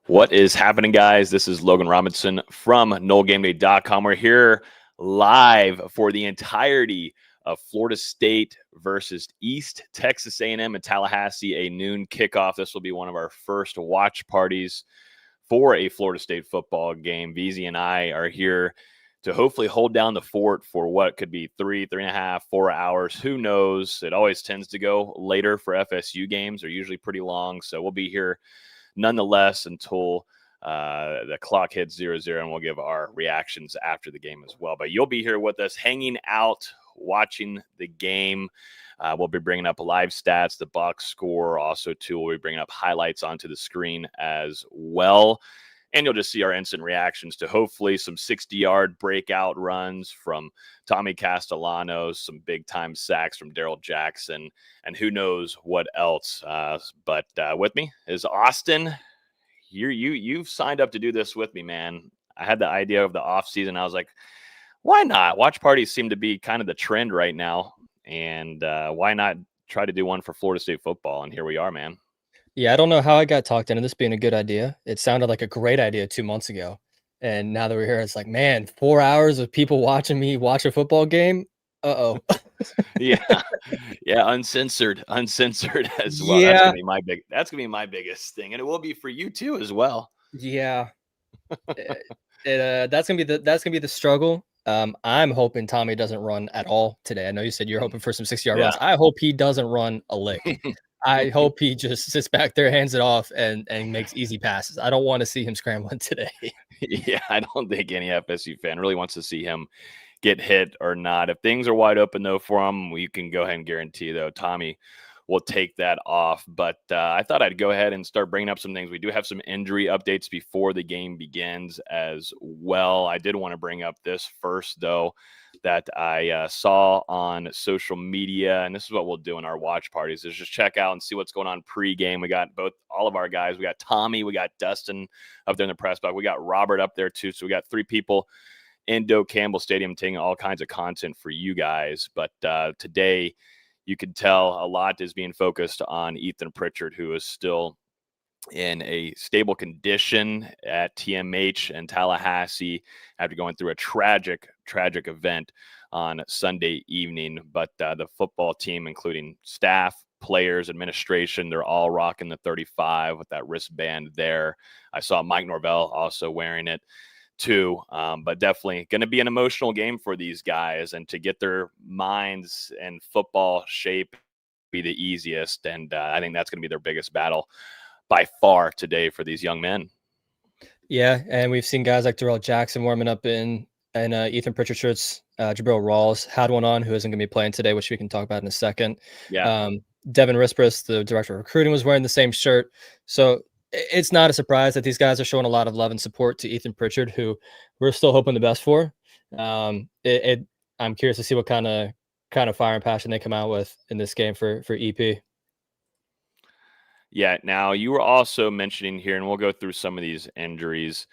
What is happening, guys? This is Logan Robinson from NoleGameday.com. We're here live for the entirety of Florida State versus East Texas A&M in Tallahassee, a noon kickoff. This will be one of our first watch parties for a Florida State football game. VZ and I are here to hopefully hold down the fort for what could be 3.5, 4 hours. Who knows? It always tends to go later for FSU games. They're usually pretty long, so we'll be here nonetheless until the clock hits 0-0, and we'll give our reactions after the game as well. But you'll be here with us, hanging out, watching the game. We'll be bringing up live stats, the box score. Also, too, we'll be bringing up highlights onto the screen as well. And you'll just see our instant reactions to hopefully some 60-yard breakout runs from Tommy Castellanos, some big-time sacks from Daryl Jackson, and who knows what else. But with me is Austin. You've signed up to do this with me, man. I had the idea of the offseason. I was like, why not? Watch parties seem to be kind of the trend right now. And why not try to do one for Florida State football? And here we are, man. Yeah, I don't know how I got talked into this being a good idea. It sounded like a great idea 2 months ago. And now that we're here, it's like, man, 4 hours of people watching me watch a football game. Uh-oh. Yeah. Uncensored as well. Yeah. That's gonna be my biggest thing. And it will be for you too as well. Yeah. That's gonna be the struggle. I'm hoping Tommy doesn't run at all today. I know you said you're hoping for some 60-yard runs. I hope he doesn't run a lick. I hope he just sits back there, hands it off, and makes easy passes. I don't want to see him scrambling today. Yeah, I don't think any FSU fan really wants to see him get hit or not. If things are wide open, though, for him, we can go ahead and guarantee, though, Tommy will take that off. But I thought I'd go ahead and start bringing up some things. We do have some injury updates before the game begins as well. I did want to bring up this first, though, that I saw on social media, and this is what we'll do in our watch parties, is just check out and see what's going on pregame. We got all of our guys. We got Tommy, we got Dustin up there in the press box. We got Robert up there too. So we got 3 people in Doak Campbell Stadium taking all kinds of content for you guys. But today, you can tell a lot is being focused on Ethan Pritchard, who is still in a stable condition at TMH and Tallahassee after going through a tragic event on Sunday evening. But the football team, including staff, players, administration, they're all rocking the 35 with that wristband there. I saw Mike Norvell also wearing it too. But definitely going to be an emotional game for these guys, and to get their minds in football shape be the easiest. And I think that's going to be their biggest battle by far today for these young men. Yeah, and we've seen guys like Daryl Jackson warming up in Ethan Pritchard shirts. Jabril Rawls had one on, who isn't going to be playing today, which we can talk about in a second. Yeah. Devin Rispris, the director of recruiting, was wearing the same shirt. So it's not a surprise that these guys are showing a lot of love and support to Ethan Pritchard, who we're still hoping the best for. I'm curious to see what kind of fire and passion they come out with in this game for EP. Yeah, now you were also mentioning here, and we'll go through some of these injuries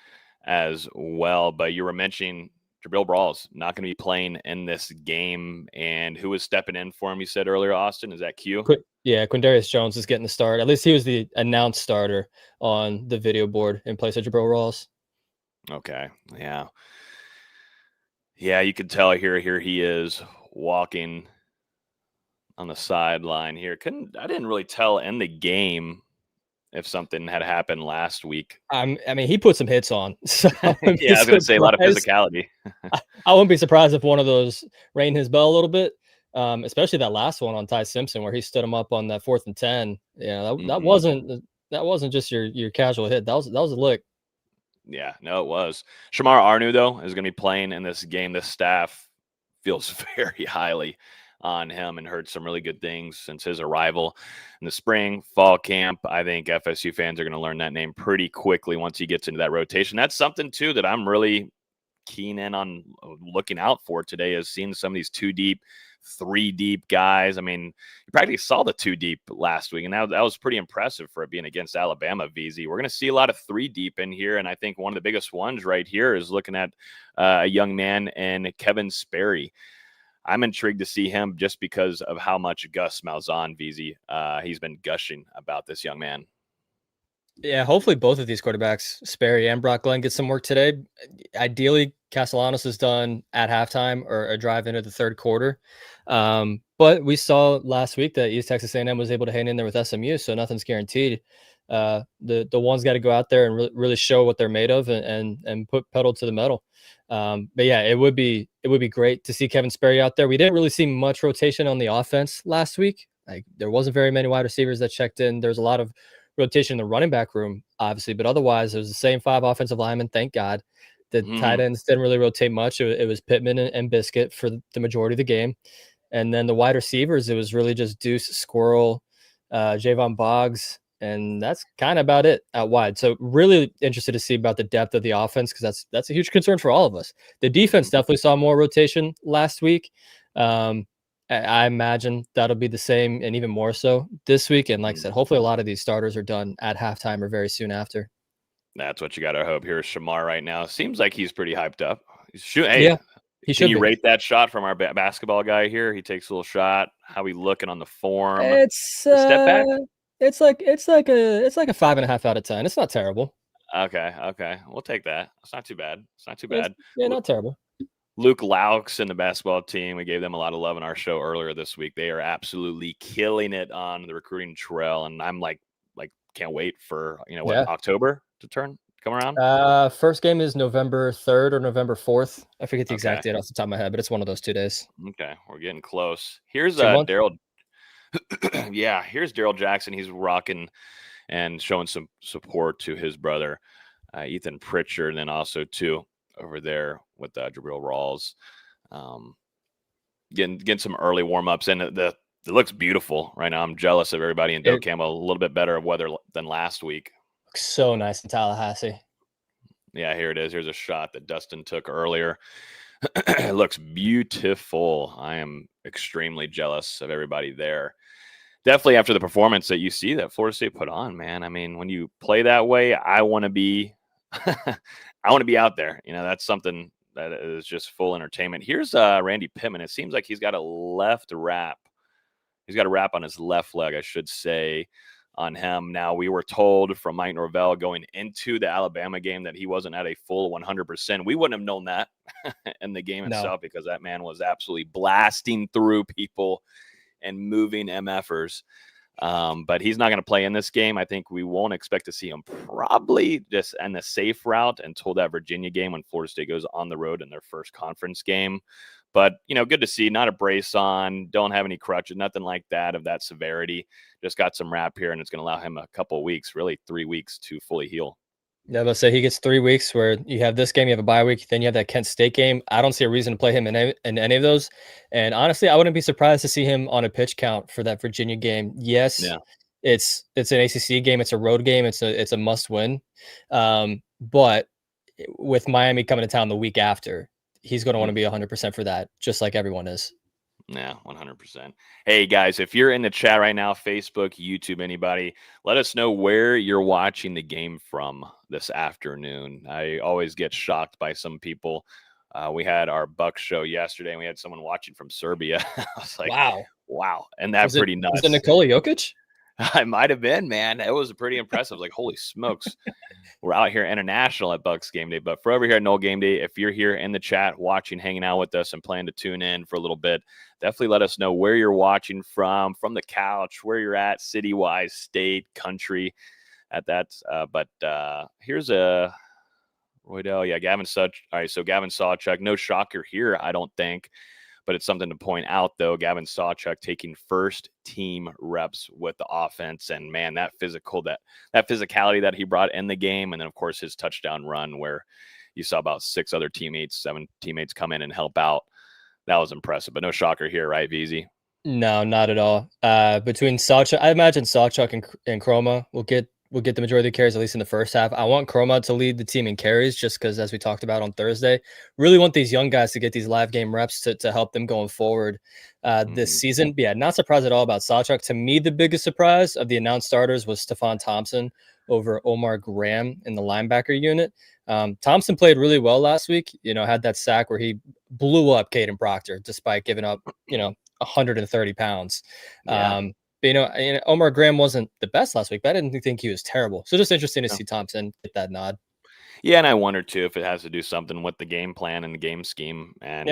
as well, but you were mentioning Jabril Rawls not going to be playing in this game, and who was stepping in for him, you said earlier, Austin? Is that Q? Yeah, Quindarius Jones is getting the start. At least he was the announced starter on the video board in place of Jabril Rawls. Okay, yeah. Yeah, you can tell here he is walking on the sideline here. I didn't really tell in the game if something had happened last week. I mean, he put some hits on. So yeah, I was going to say a lot of physicality. I wouldn't be surprised if one of those rang his bell a little bit, especially that last one on Ty Simpson where he stood him up on that 4th and 10. Yeah, that wasn't just your casual hit. That was a lick. Yeah, no, it was. Shamar Arnu, though, is going to be playing in this game. This staff feels very highly on him and heard some really good things since his arrival in the spring, fall camp. I think FSU fans are going to learn that name pretty quickly once he gets into that rotation. That's something, too, that I'm really keen in on looking out for today, is seeing some of these 2-deep, 3-deep guys. I mean, you practically saw the 2-deep last week, and that was pretty impressive for it being against Alabama, VZ. We're going to see a lot of 3-deep in here, and I think one of the biggest ones right here is looking at a young man in Kevin Sperry. I'm intrigued to see him just because of how much Gus Malzahn, VZ, he's been gushing about this young man. Yeah, hopefully both of these quarterbacks, Sperry and Brock Glenn, get some work today. Ideally, Castellanos is done at halftime or a drive into the third quarter. But we saw last week that East Texas A&M was able to hang in there with SMU, so nothing's guaranteed. The ones got to go out there and really show what they're made of and put pedal to the metal. But yeah, it would be great to see Kevin Sperry out there. We didn't really see much rotation on the offense last week. Like there wasn't very many wide receivers that checked in. There's a lot of rotation in the running back room, obviously, but otherwise it was the same 5 offensive linemen. Thank God. The tight ends didn't really rotate much. It was Pittman and Biscuit for the majority of the game. And then the wide receivers, it was really just Deuce, Squirrel, Javon Boggs, and that's kind of about it out wide. So really interested to see about the depth of the offense because that's a huge concern for all of us. The defense definitely saw more rotation last week. I imagine that'll be the same and even more so this week. And like I said, hopefully a lot of these starters are done at halftime or very soon after. That's what you got to hope. Here's Shamar right now. Seems like he's pretty hyped up. Hey, yeah, he should can you be. rate that shot from our basketball guy here? He takes a little shot. How he looking on the form? It's step back. It's like a 5.5 out of 10. It's not terrible. Okay. We'll take that. It's not too bad. Not terrible. Luke Laux and the basketball team, we gave them a lot of love in our show earlier this week. They are absolutely killing it on the recruiting trail, and I'm like can't wait for October to come around. First game is November 3rd or November 4th. I forget the exact date off the top of my head, but it's one of those 2 days. Okay, we're getting close. Here's Daryl. Yeah, here's Daryl Jackson. He's rocking and showing some support to his brother, Ethan Pritchard, and then also too over there with Jabril Rawls, getting some early warm-ups, and it looks beautiful right now. I'm jealous of everybody in Docam. A little bit better weather than last week. Looks so nice in Tallahassee. Yeah, here it is. Here's a shot that Dustin took earlier. It looks beautiful. I am extremely jealous of everybody there. Definitely after the performance that you see that Florida State put on, man. I mean, when you play that way, I want to be out there. That's something that is just full entertainment. Here's Randy Pittman. It seems like he's got a left wrap. He's got a wrap on his left leg, I should say, on him. Now, we were told from Mike Norvell going into the Alabama game that he wasn't at a full 100%. We wouldn't have known that in the game itself because that man was absolutely blasting through people and moving MFers. But he's not going to play in this game. I think we won't expect to see him probably just in the safe route until that Virginia game when Florida State goes on the road in their first conference game. But, good to see. Not a brace on. Don't have any crutches. Nothing like that of that severity. Just got some wrap here, and it's going to allow him a couple of weeks, really 3 weeks to fully heal. Yeah, let's say he gets 3 weeks where you have this game, you have a bye week, then you have that Kent State game. I don't see a reason to play him in any of those. And honestly, I wouldn't be surprised to see him on a pitch count for that Virginia game. Yes, it's an ACC game. It's a road game. It's a must win. But with Miami coming to town the week after, he's going to want to be 100% for that, just like everyone is. Yeah, 100%. Hey, guys, if you're in the chat right now, Facebook, YouTube, anybody, let us know where you're watching the game from this afternoon. I always get shocked by some people. We had our Bucks show yesterday, and we had someone watching from Serbia. I was like, wow. And that's pretty nuts. Was it Nikola Jokic? I might have been, man. It was pretty impressive. Like, holy smokes. We're out here international at Bucks Game Day. But for over here at NoleGameday, if you're here in the chat watching, hanging out with us, and plan to tune in for a little bit, definitely let us know where you're watching from the couch, where you're at, city-wise, state, country, at that. But here's a Roydell. Yeah, Gavin Such. All right, so Gavin Sawchuk. No shocker here, I don't think. But it's something to point out, though. Gavin Sawchuk taking first team reps with the offense. And, man, that physicality that he brought in the game. And then, of course, his touchdown run where you saw about 7 teammates come in and help out. That was impressive. But no shocker here, right, VZ? No, not at all. Between Sawchuk, I imagine Sawchuk and Chroma will get the majority of the carries, at least in the first half. I want Chroma to lead the team in carries just because, as we talked about on Thursday, really want these young guys to get these live game reps to help them going forward this season. But yeah, not surprised at all about Sawchuk. To me, the biggest surprise of the announced starters was Stephon Thompson over Omar Graham in the linebacker unit. Thompson played really well last week, had that sack where he blew up Caden Proctor despite giving up, 130 pounds. But, Omar Graham wasn't the best last week, but I didn't think he was terrible. So just interesting to see Thompson get that nod. Yeah, and I wonder too if it has to do something with the game plan and the game scheme, and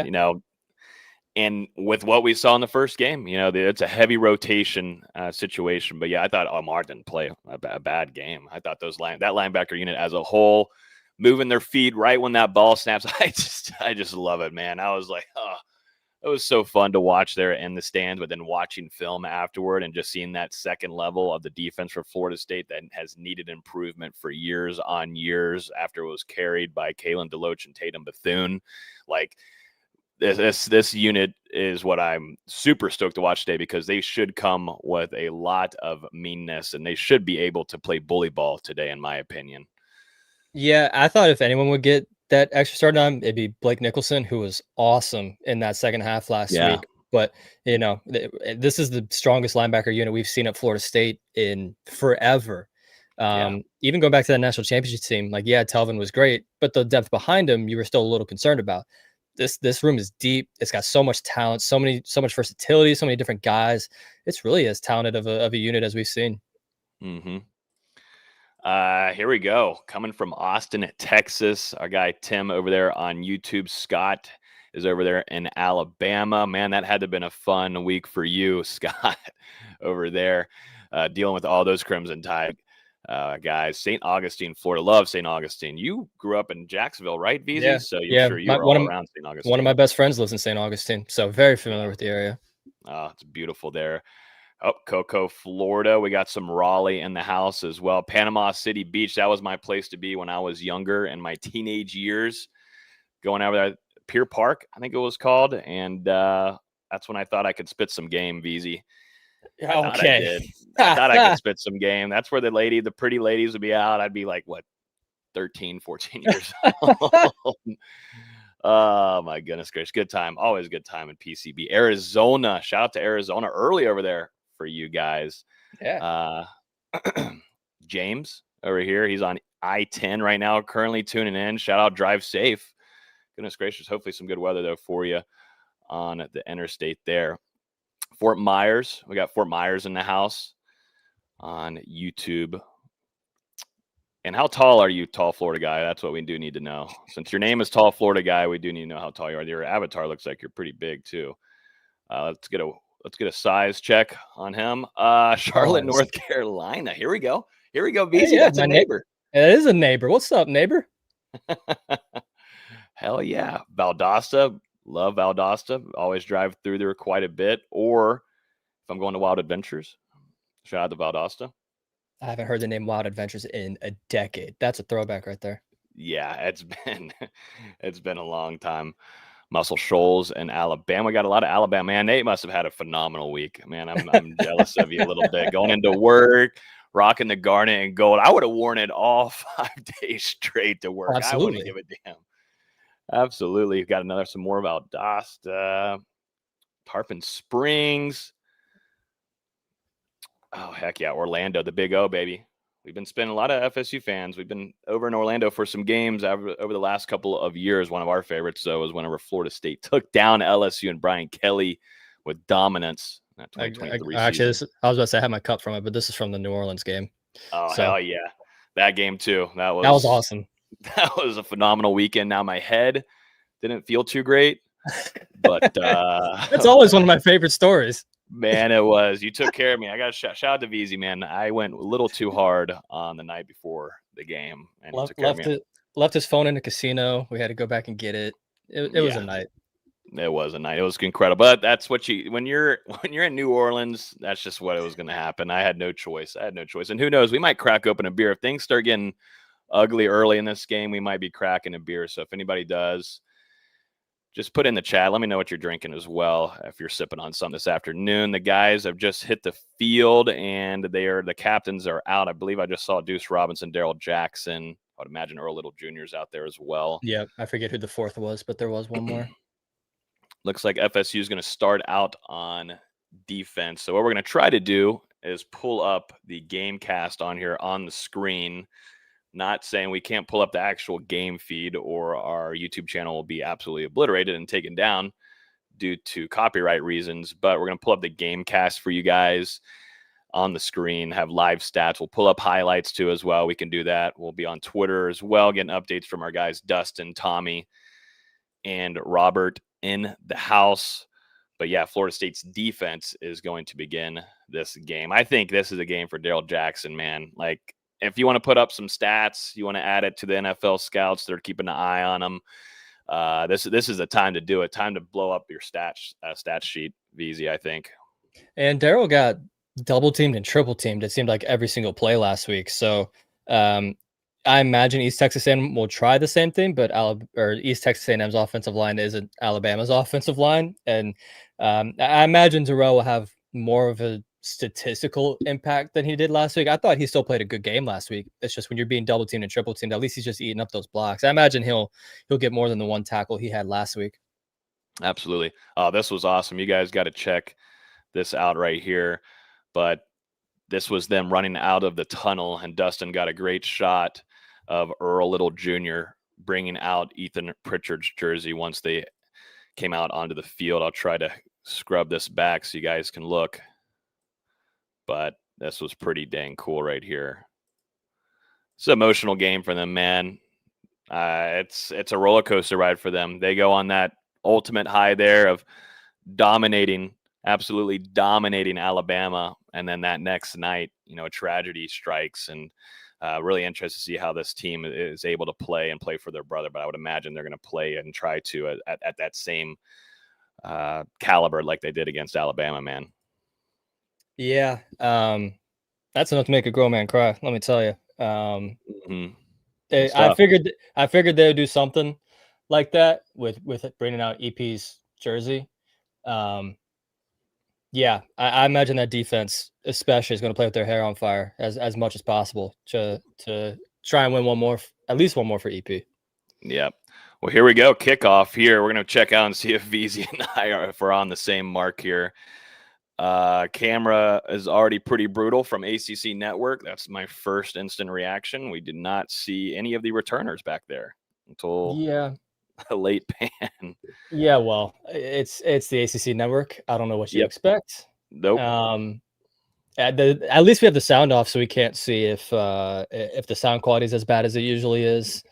and with what we saw in the first game, it's a heavy rotation situation. But yeah, I thought Omar didn't play a bad game. I thought that linebacker unit as a whole, moving their feet right when that ball snaps, I just love it, man. I was like, oh. It was so fun to watch there in the stands, but then watching film afterward and just seeing that second level of the defense for Florida State that has needed improvement for years on years after it was carried by Kalen DeLoach and Tatum Bethune. Like this unit is what I'm super stoked to watch today, because they should come with a lot of meanness and they should be able to play bully ball today, in my opinion. Yeah, I thought if anyone would get that extra start time, it'd be Blake Nicholson, who was awesome in that second half last week. But, this is the strongest linebacker unit we've seen at Florida State in forever. Even going back to that national championship team, Telvin was great, but the depth behind him, you were still a little concerned about. This room is deep. It's got so much talent, so much versatility, so many different guys. It's really as talented of a unit as we've seen. Mm-hmm. Here we go. Coming from Austin, Texas, our guy Tim over there on YouTube. Scott is over there in Alabama. Man, that had to have been a fun week for you, Scott, over there, dealing with all those Crimson Tide guys. St. Augustine, Florida. Love St. Augustine. You grew up in Jacksonville, right, VZ? Yeah. So you're sure you're all around St. Augustine. One of my best friends lives in St. Augustine, so very familiar with the area. Oh, it's beautiful there. Oh, Cocoa, Florida. We got some Raleigh in the house as well. Panama City Beach. That was my place to be when I was younger in my teenage years. Going over there, Pier Park, I think it was called. And that's when I thought I could spit some game, VZ. Okay. I thought I could spit some game. That's where the pretty ladies would be out. I'd be like, 13, 14 years old. Oh, my goodness gracious. Good time. Always good time in PCB. Arizona. Shout out to Arizona early over there for you guys. Yeah. James over here. He's on I-10 right now, currently tuning in. Shout out, drive safe. Goodness gracious. Hopefully some good weather, though, for you on the interstate there. Fort Myers. We got Fort Myers in the house on YouTube. And how tall are you, tall Florida guy? That's what we do need to know. Since your name is Tall Florida Guy, we do need to know how tall you are. Your avatar looks like you're pretty big too. Let's get a size check on him. Charlotte, North Carolina. Here we go. VZ. Hey, that's a neighbor. It is a neighbor. What's up, neighbor? Hell yeah. Valdosta. Love Valdosta. Always drive through there quite a bit. Or if I'm going to Wild Adventures, shout out to Valdosta. I haven't heard the name Wild Adventures in a decade. That's a throwback right there. Yeah, it's been a long time. Muscle Shoals and Alabama. We got a lot of Alabama. Man, they must have had a phenomenal week. Man, I'm jealous of you a little bit. Going into work, rocking the garnet and gold. I would have worn it all 5 days straight to work. Absolutely. I wouldn't give a damn. Absolutely. You've got some more about Valdosta, Tarpon Springs. Oh, heck yeah. Orlando, the Big O, baby. We've been spending a lot of FSU fans. We've been over in Orlando for some games over the last couple of years. One of our favorites, though, was whenever Florida State took down LSU and Brian Kelly with dominance in that 2023 Actually, season. I was about to say I had my cup from it, but this is from the New Orleans game. Oh, hell yeah. That game, too. That was awesome. That was a phenomenal weekend. Now, my head didn't feel too great, but that's always one of my favorite stories. Man, it was. You took care of me. I got to shout out to VZ, man. I went a little too hard on the night before the game, and left his phone in the casino. We had to go back and get it. It was a night. It was a night. It was incredible. But that's what when you're in New Orleans, that's just what it was going to happen. I had no choice. And who knows? We might crack open a beer if things start getting ugly early in this game. We might be cracking a beer. So if anybody does, just put in the chat. Let me know what you're drinking as well. If you're sipping on something this afternoon, the guys have just hit the field and the captains are out. I believe I just saw Deuce Robinson, Daryl Jackson. I would imagine Earl Little Jr.'s out there as well. Yeah, I forget who the fourth was, but there was one more. Looks like FSU is going to start out on defense. So what we're going to try to do is pull up the game cast on here on the screen. Not saying we can't pull up the actual game feed or our YouTube channel will be absolutely obliterated and taken down due to copyright reasons, but we're going to pull up the game cast for you guys. on the screen, have live stats. We'll pull up highlights too as well. We can do that. We'll be on Twitter as well, getting updates from our guys, Dustin, Tommy, and Robert in the house. But yeah, Florida State's defense is going to begin this game. I think this is a game for Daryl Jackson, man. Like, if you want to put up some stats, you want to add it to the NFL scouts that are keeping an eye on them. This is the time to do it. Time to blow up your stat sheet, VZ, I think. And Daryl got double teamed and triple teamed. It seemed like every single play last week. So I imagine East Texas A&M will try the same thing, but East Texas A&M's offensive line isn't Alabama's offensive line, and I imagine Darrell will have more of a statistical impact than he did last week. I thought he still played a good game last week. It's just when you're being double teamed and triple teamed, at least he's just eating up those blocks. I imagine he'll get more than the one tackle he had last week. Absolutely. This was awesome. You guys got to check this out right here. But this was them running out of the tunnel, and Dustin got a great shot of Earl Little Jr. bringing out Ethan Pritchard's jersey once they came out onto the field. I'll try to scrub this back so you guys can look. But this was pretty dang cool right here. It's an emotional game for them, man. It's a roller coaster ride for them. They go on that ultimate high there of absolutely dominating Alabama, and then that next night, a tragedy strikes, and really interested to see how this team is able to play for their brother. But I would imagine they're going to play and try to at that same caliber like they did against Alabama, man. Yeah, that's enough to make a grown man cry. Let me tell you. I figured they would do something like that with bringing out EP's jersey. Yeah, I imagine that defense especially is going to play with their hair on fire as much as possible to try and win at least one more for EP. Yep. Well, here we go. Kickoff here. We're going to check out and see if VZ and I are on the same mark here. Camera is already pretty brutal from ACC Network. That's my first instant reaction. We did not see any of the returners back there until a late pan. Yeah, well, it's the ACC Network. I don't know what you expect. Nope. At least we have the sound off, so we can't see if the sound quality is as bad as it usually is.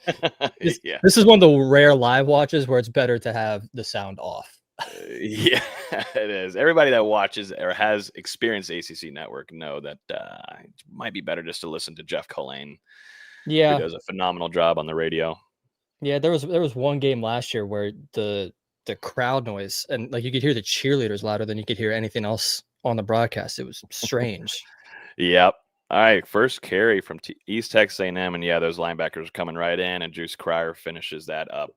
This is one of the rare live watches where it's better to have the sound off. Yeah, it is. Everybody that watches or has experienced ACC Network know that it might be better just to listen to Jeff Culhane. Yeah, who does a phenomenal job on the radio. Yeah, there was one game last year where the crowd noise, and like you could hear the cheerleaders louder than you could hear anything else on the broadcast. It was strange. Yep. All right, first carry from East Texas A&M, and those linebackers are coming right in, and Juice Cryer finishes that up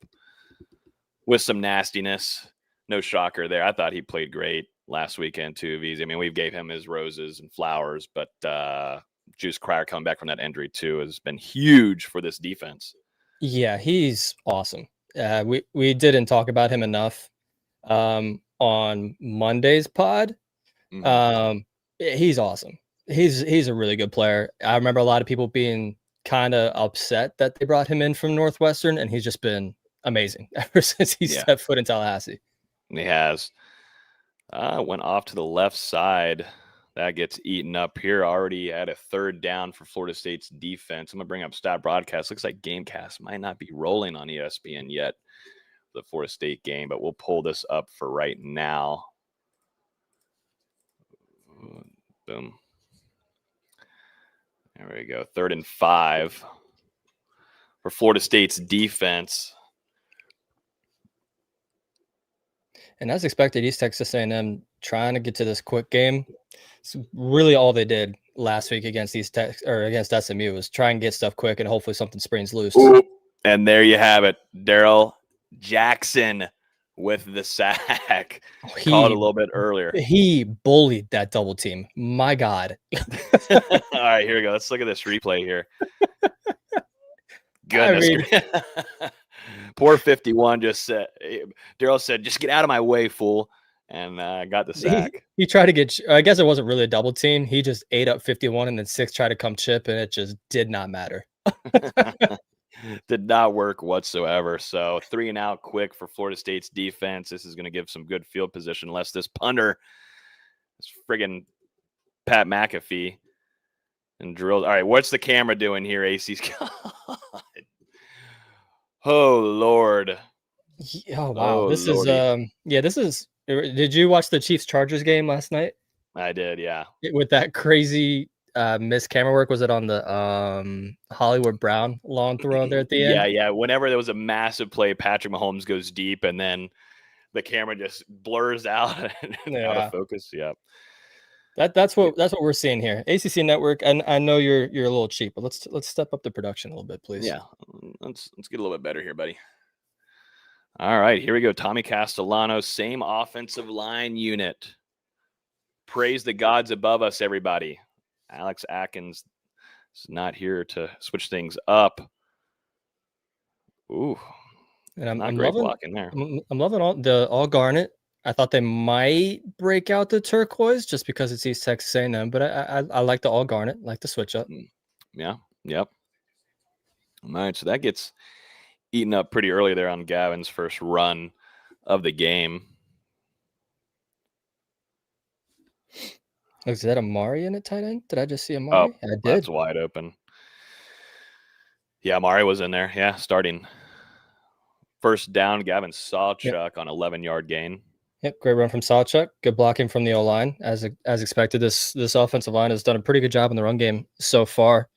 with some nastiness. No shocker there. I thought he played great last weekend too, VZ. I mean, we gave him his roses and flowers, but Juice Cryer coming back from that injury too has been huge for this defense. Yeah, he's awesome. We didn't talk about him enough on Monday's pod. Mm-hmm. He's awesome. He's a really good player. I remember a lot of people being kind of upset that they brought him in from Northwestern, and he's just been amazing ever since he stepped foot in Tallahassee. He has. Went off to the left side. That gets eaten up here. Already at a third down for Florida State's defense. I'm going to bring up stat broadcast. Looks like Gamecast might not be rolling on ESPN yet, the Florida State game, but we'll pull this up for right now. Boom. There we go. 3rd and 5 for Florida State's defense. And as expected, East Texas A&M trying to get to this quick game. It's really all they did last week against against SMU was try and get stuff quick, and hopefully something springs loose. Ooh, and there you have it, Daryl Jackson with the sack. Called a little bit earlier. He bullied that double team. My God. All right, here we go. Let's look at this replay here. Goodness. Poor 51 just said, Daryl said, just get out of my way, fool. And got the sack. He tried to get, I guess it wasn't really a double team. He just ate up 51, and then 6 tried to come chip, and it just did not matter. Did not work whatsoever. So 3 and out quick for Florida State's defense. This is going to give some good field position unless this punter is friggin' Pat McAfee and drilled. All right, what's the camera doing here, AC's? Oh, Lord. Oh, wow. Oh, This is, Lordy. this is, did you watch the Chiefs-Chargers game last night? I did, yeah. With that crazy missed camera work? Was it on the Hollywood Brown long throw there at the end? Yeah. Whenever there was a massive play, Patrick Mahomes goes deep, and then the camera just blurs out and out of focus. Yeah. That's what we're seeing here. ACC Network, and I know you're a little cheap, but let's step up the production a little bit, please. Yeah. Let's get a little bit better here, buddy. All right, here we go. Tommy Castellano, same offensive line unit. Praise the gods above us, everybody. Alex Atkins is not here to switch things up. Ooh, and I'm great loving blocking there. I'm loving all garnet. I thought they might break out the turquoise just because it's East Texas A&M, but I like the all garnet, like the switch up. Yeah, yep. All right, so that gets eaten up pretty early there on Gavin's first run of the game. Is that Amari in at tight end? Did I just see Amari? Oh, I did. That's wide open. Yeah, Amari was in there. Yeah, starting first down. Gavin Sawchuk on 11-yard gain. Yep, great run from Sawchuk. Good blocking from the O-line. As expected, this offensive line has done a pretty good job in the run game so far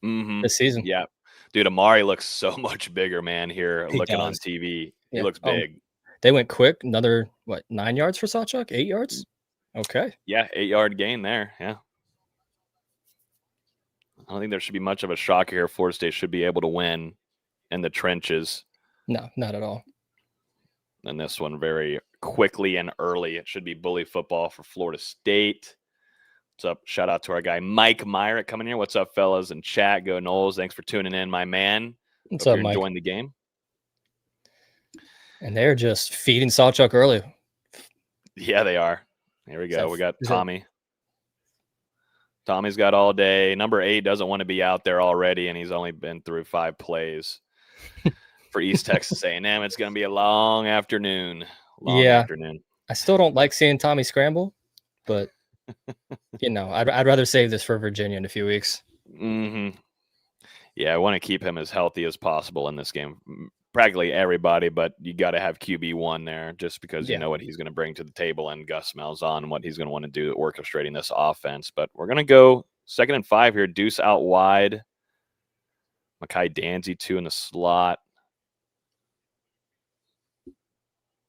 this season. Yeah. Dude, Amari looks so much bigger, man, here looking on TV. He looks big. They went quick. Another, 9 yards for Sawchuk? 8 yards? Okay. Yeah, 8-yard gain there. Yeah. I don't think there should be much of a shock here. Florida State should be able to win in the trenches. No, not at all. And this one very quickly and early. It should be bully football for Florida State. What's up? Shout out to our guy Mike Myrick coming here. What's up, fellas? And chat, go Noles. Thanks for tuning in, my man. What's Hope up, you're Mike? enjoying the game. And they're just feeding Sawchuk early. Yeah, they are. Here we go. We got Tommy. Tommy's got all day. Number 8 doesn't want to be out there already, and he's only been through 5 plays. For East Texas A&M, it's going to be a long afternoon. Afternoon. I still don't like seeing Tommy scramble, but I'd rather save this for Virginia in a few weeks. Mm-hmm. Yeah, I want to keep him as healthy as possible in this game. Practically everybody, but you got to have QB1 there just because you know what he's going to bring to the table, and Gus Malzahn and what he's going to want to do orchestrating this offense. But we're going to go 2nd and 5 here. Deuce out wide. Makai Danzy 2 in the slot.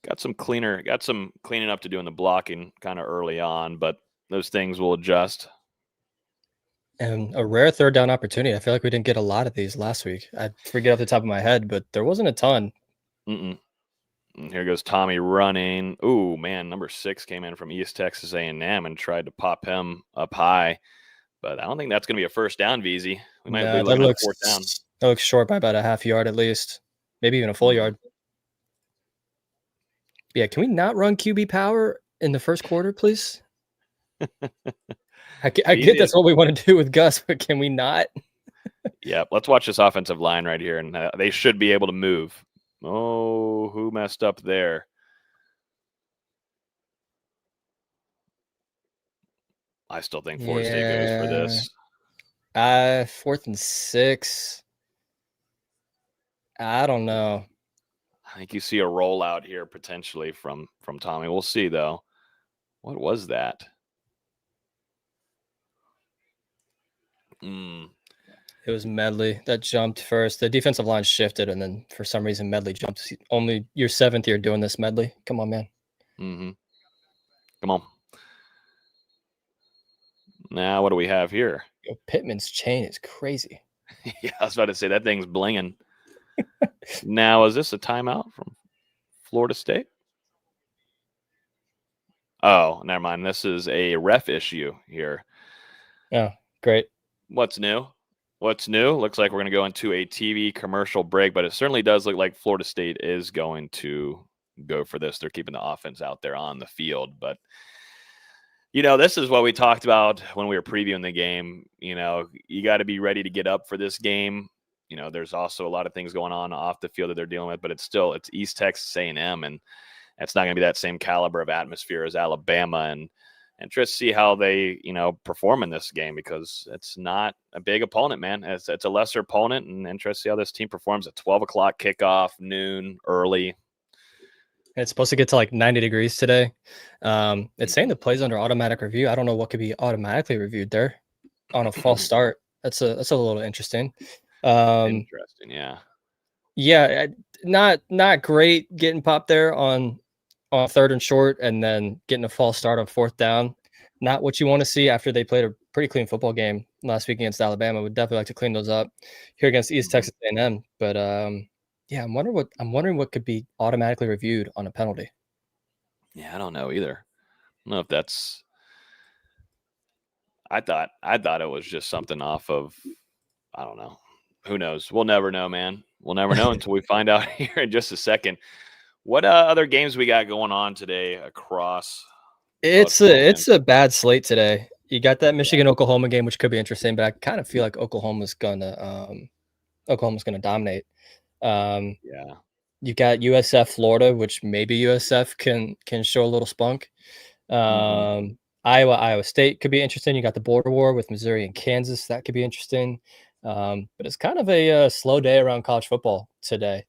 Got some cleaning up to do in the blocking kind of early on, but those things will adjust. And a rare 3rd down opportunity. I feel like we didn't get a lot of these last week. I forget off the top of my head, but there wasn't a ton. And here goes Tommy running. Ooh, man, number 6 came in from East Texas A&M and tried to pop him up high. But I don't think that's going to be a first down, VZ. We might be looking at 4th down. That looks short by about a half yard at least. Maybe even a full yard. Yeah, can we not run QB power in the first quarter, please? I get that's what we want to do with Gus, but can we not? Yeah, let's watch this offensive line right here, and they should be able to move. Oh, who messed up there? I still think Florida State goes for this. 4th and 6. I don't know. I think you see a rollout here potentially from Tommy. We'll see, though. What was that? It was Medley that jumped first. The defensive line shifted, and then for some reason Medley jumped. Only your 7th year doing this, Medley. Come on, man. Come on. Now, what do we have here? Yo, Pittman's chain is crazy. Yeah, I was about to say, that thing's blinging. Now, is this a timeout from Florida State? Oh, never mind. This is a ref issue here. Oh, great. What's new? Looks like we're going to go into a TV commercial break, but it certainly does look like Florida State is going to go for this. They're keeping the offense out there on the field. But, this is what we talked about when we were previewing the game. You got to be ready to get up for this game. There's also a lot of things going on off the field that they're dealing with, but it's East Texas A&M, and it's not going to be that same caliber of atmosphere as Alabama. And Interested to see how they, perform in this game because it's not a big opponent, man. It's a lesser opponent, and interested to see how this team performs at 12 o'clock kickoff, noon, early. It's supposed to get to like 90 degrees today. It's saying the play's under automatic review. I don't know what could be automatically reviewed there on a false start. That's a little interesting. Interesting, yeah. Yeah, not great getting popped there on third and short, and then getting a false start on fourth down. Not what you want to see after they played a pretty clean football game last week against Alabama. Would definitely like to clean those up here against East Texas A&M. But yeah, I'm wondering what could be automatically reviewed on a penalty. Yeah, I don't know either. I don't know if that's. I thought it was just something off of. I don't know. Who knows? We'll never know, man. We'll never know until we find out here in just a second. What other games we got going on today across? It's a bad slate today. You got that Michigan-Oklahoma game, which could be interesting, but I kind of feel like Oklahoma's gonna dominate. Yeah. You got USF Florida, which maybe USF can show a little spunk. Iowa State could be interesting. You got the border war with Missouri and Kansas. That could be interesting. But it's kind of a slow day around college football today.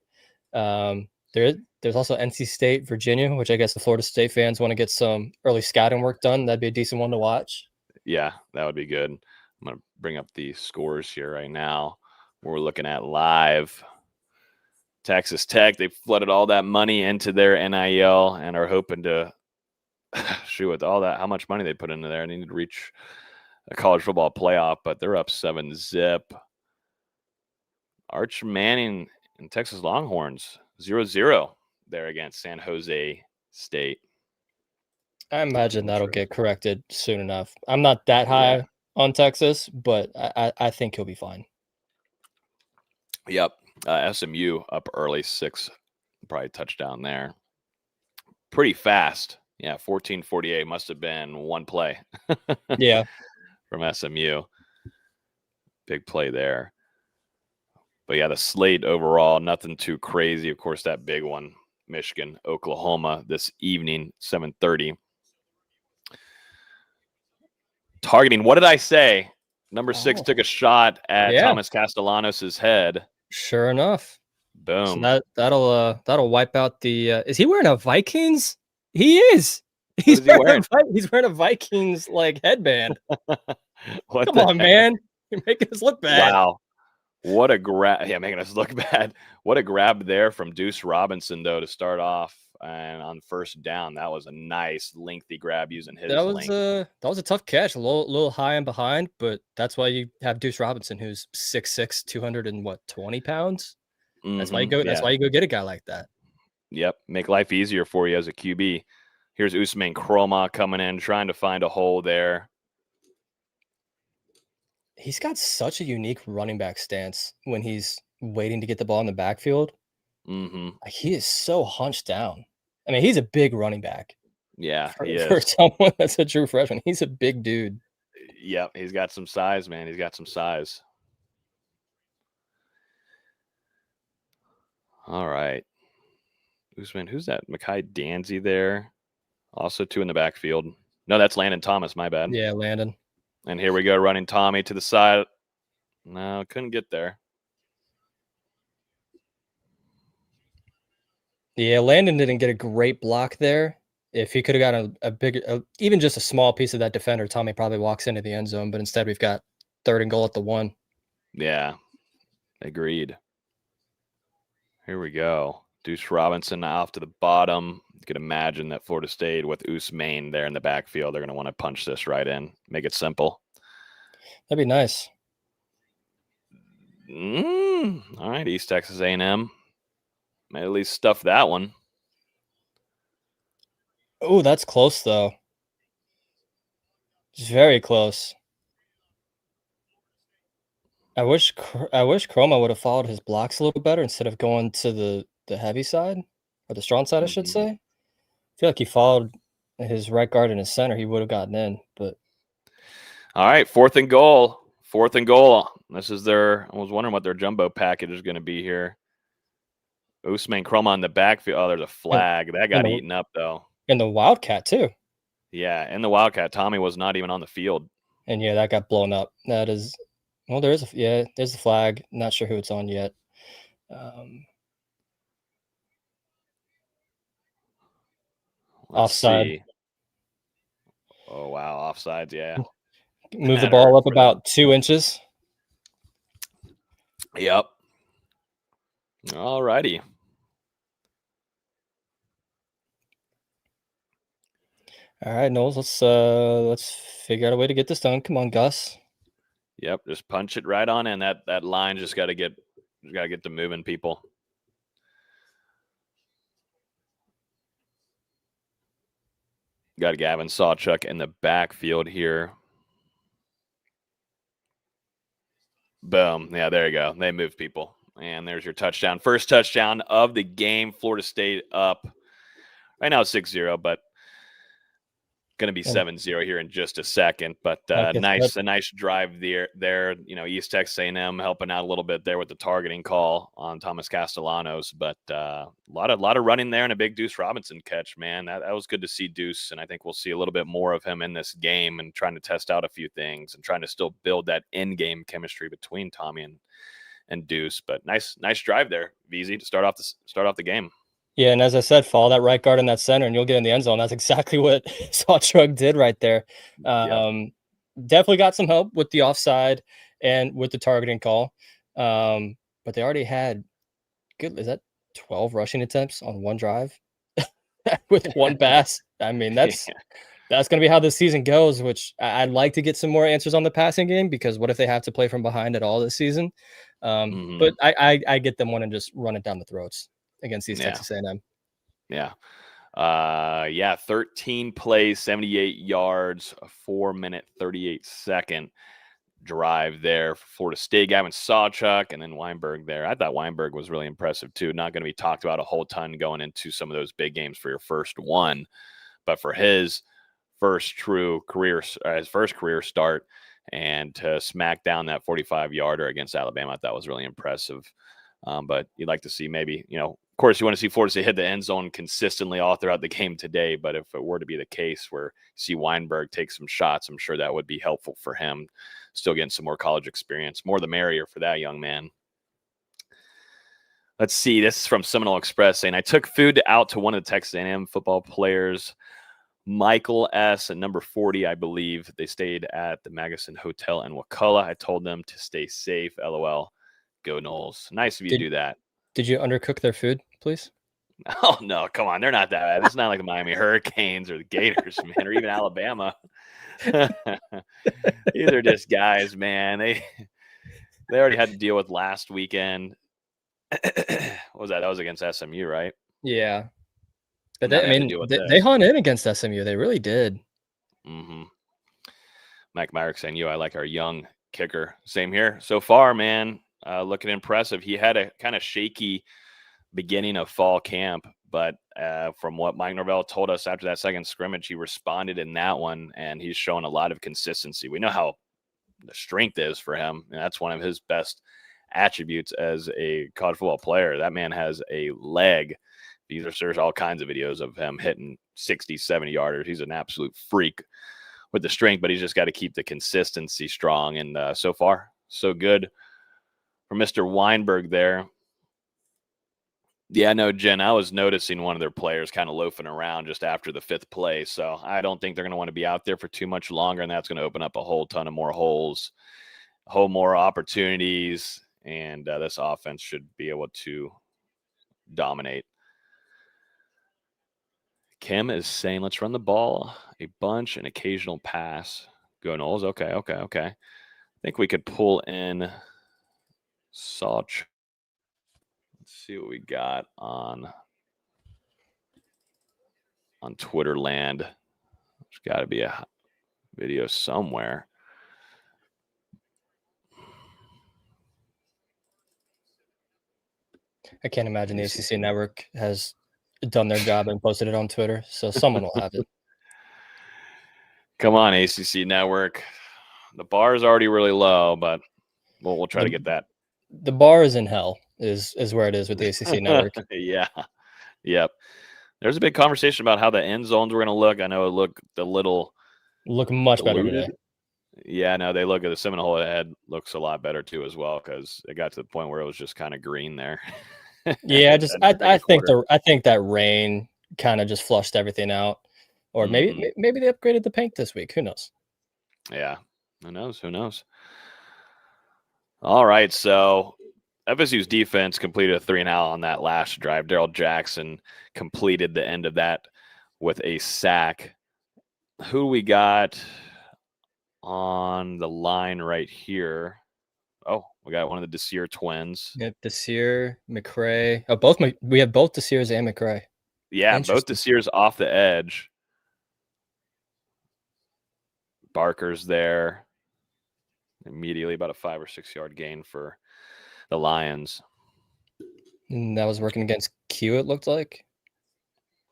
There's also NC State, Virginia, which I guess the Florida State fans want to get some early scouting work done. That'd be a decent one to watch. Yeah, that would be good. I'm going to bring up the scores here right now. We're looking at live. Texas Tech, they flooded all that money into their NIL and are hoping to shoot with all that, how much money they put into there. They need to reach a college football playoff, but they're up 7-0. Arch Manning and Texas Longhorns 0-0 there against San Jose State. I imagine that'll get corrected soon enough. I'm not that high on Texas, but I think he'll be fine. Yep. SMU up early, 6, probably touchdown there. Pretty fast. Yeah, 14-48 must have been one play. Yeah. From SMU. Big play there. But yeah, the slate overall, nothing too crazy. Of course, that big one, Michigan, Oklahoma this evening, 7:30. Targeting, what did I say? Number 6 took a shot at Thomas Castellanos' head. Sure enough. Boom. So that'll wipe out the is he wearing a Vikings? He is. He's wearing a Vikings like headband. Come on, man. You're making us look bad. Wow. What a grab. Yeah, making us look bad. What a grab there from Deuce Robinson, though, to start off. And on first down, that was a nice, lengthy grab using his length. That was a tough catch, a little high and behind, but that's why you have Deuce Robinson, who's 6'6", 220 pounds. That's why you go. That's why you go get a guy like that. Yep, make life easier for you as a QB. Here's Usman Kroma coming in, trying to find a hole there. He's got such a unique running back stance when he's waiting to get the ball in the backfield. He is so hunched down. I mean, he's a big running back. Yeah, for someone that's a true freshman. He's a big dude. Yep, he's got some size, man. He's got some size. All right. Usman, who's that? Mekhi Danzy there. Also 2 in the backfield. No, that's Landon Thomas. My bad. Yeah, Landon. And here we go, running Tommy to the side. No, couldn't get there. Yeah, Landon didn't get a great block there. If he could have gotten a bigger, even just a small piece of that defender, Tommy probably walks into the end zone. But instead, we've got 3rd and goal at the 1. Yeah, agreed. Here we go. Deuce Robinson off to the bottom. You could imagine that Florida State with Usman there in the backfield, they're going to want to punch this right in, make it simple. That'd be nice. All right, East Texas A&M. May at least stuff that one. Oh, that's close, though. It's very close. I wish Kroma would have followed his blocks a little better instead of going to the heavy side, or the strong side, I should say. I feel like he followed his right guard and his center. He would have gotten in, but. All right, 4th and goal. 4th and goal. This is I was wondering what their jumbo package is going to be here. Usman Kroma in the backfield. Oh, there's a flag. That got eaten up, though. And the Wildcat, too. Yeah, and the Wildcat, Tommy was not even on the field. And yeah, that got blown up. That is, well, there's a flag. Not sure who it's on yet. Offside. See. Oh wow, offsides. Yeah, Move the ball up about 2 inches. Yep. All righty. All right, Knowles, let's figure out a way to get this done. Come on, Gus. Yep, just punch it right on in. That line just got to get to moving, people. Got Gavin Sawchuk in the backfield here. Boom. Yeah, there you go. They moved people. And there's your touchdown. First touchdown of the game. Florida State up. Right now it's 6-0, but going to be 7-0 here in just a second. But a nice drive there. You know, East Texas A&M helping out a little bit there with the targeting call on Thomas Castellanos. But a lot of running there and a big Deuce Robinson catch, man. That was good to see Deuce, and I think we'll see a little bit more of him in this game and trying to test out a few things and trying to still build that in-game chemistry between Tommy and Deuce. But nice drive there, VZ, to start off the game. Yeah, and as I said, follow that right guard in that center, and you'll get in the end zone. That's exactly what Sawchuk did right there. Definitely got some help with the offside and with the targeting call. But they already had is that 12 rushing attempts on one drive with one pass? I mean, that's going to be how this season goes, which I'd like to get some more answers on the passing game, because what if they have to play from behind at all this season? But I get them wanting to just run it down the throats against East Texas A&M. Yeah. 13 plays, 78 yards, a 4-minute, 38-second drive there for Florida State. Gavin Sawchuk and then Weinberg there. I thought Weinberg was really impressive too. Not going to be talked about a whole ton going into some of those big games for your first one, but for his first career start and to smack down that 45-yarder against Alabama, I thought was really impressive. But you'd like to see maybe, of course, you want to see Florida State hit the end zone consistently all throughout the game today. But if it were to be the case where you see Weinberg take some shots, I'm sure that would be helpful for him. Still getting some more college experience. More the merrier for that young man. Let's see. This is from Seminole Express saying, I took food out to one of the Texas A&M football players, Michael S. at number 40, I believe. They stayed at the Magasin Hotel in Wakulla. I told them to stay safe. LOL. Go Noles. Nice of you to do that. Did you undercook their food, please? Oh, no. Come on. They're not that bad. It's not like the Miami Hurricanes or the Gators, man, or even Alabama. These are just guys, man. They already had to deal with last weekend. What was that? That was against SMU, right? Yeah. But they hung in against SMU. They really did. Mm-hmm. Mike Myrick saying, I like our young kicker. Same here. So far, man. Looking impressive. He had a kind of shaky beginning of fall camp, but from what Mike Norvell told us after that second scrimmage, he responded in that one, and he's shown a lot of consistency. We know how the strength is for him, and that's one of his best attributes as a college football player. That man has a leg. There's all kinds of videos of him hitting 60, 70 yarders. He's an absolute freak with the strength, but he's just got to keep the consistency strong, and so far, so good. For Mr. Weinberg there. Yeah, no, Jen, I was noticing one of their players kind of loafing around just after the 5th play. So I don't think they're going to want to be out there for too much longer, and that's going to open up a whole ton of more holes, a whole more opportunities, and this offense should be able to dominate. Kim is saying, let's run the ball, a bunch, an occasional pass. Go Noles. Okay. I think we could pull in Sawchuk. Let's see what we got on Twitter land. There's got to be a video somewhere. I can't imagine the ACC network has done their job and posted it on Twitter, so someone will have it. Come on, ACC network. The bar is already really low, but we'll try to get that. The bar is in hell is where it is with the ACC network. Yeah. Yep. There's a big conversation about how the end zones were going to look. I know it looked a little much better diluted. today. Yeah, no, they look at the Seminole head looks a lot better too as well, because it got to the point where it was just kind of green there. Yeah, I think that rain kind of just flushed everything out, or maybe they upgraded the paint this week. Who knows? Yeah, who knows? Who knows? All right, so FSU's defense completed a 3-and-out on that last drive. Darrell Jackson completed the end of that with a sack. Who we got on the line right here? Oh, we got one of the Desir twins. Yeah, Desir, McCray. Oh, we have both Desirs and McCray. Yeah, both Desirs off the edge. Barker's there. Immediately about a 5 or 6 yard gain for the Lions. And that was working against Q, it looked like.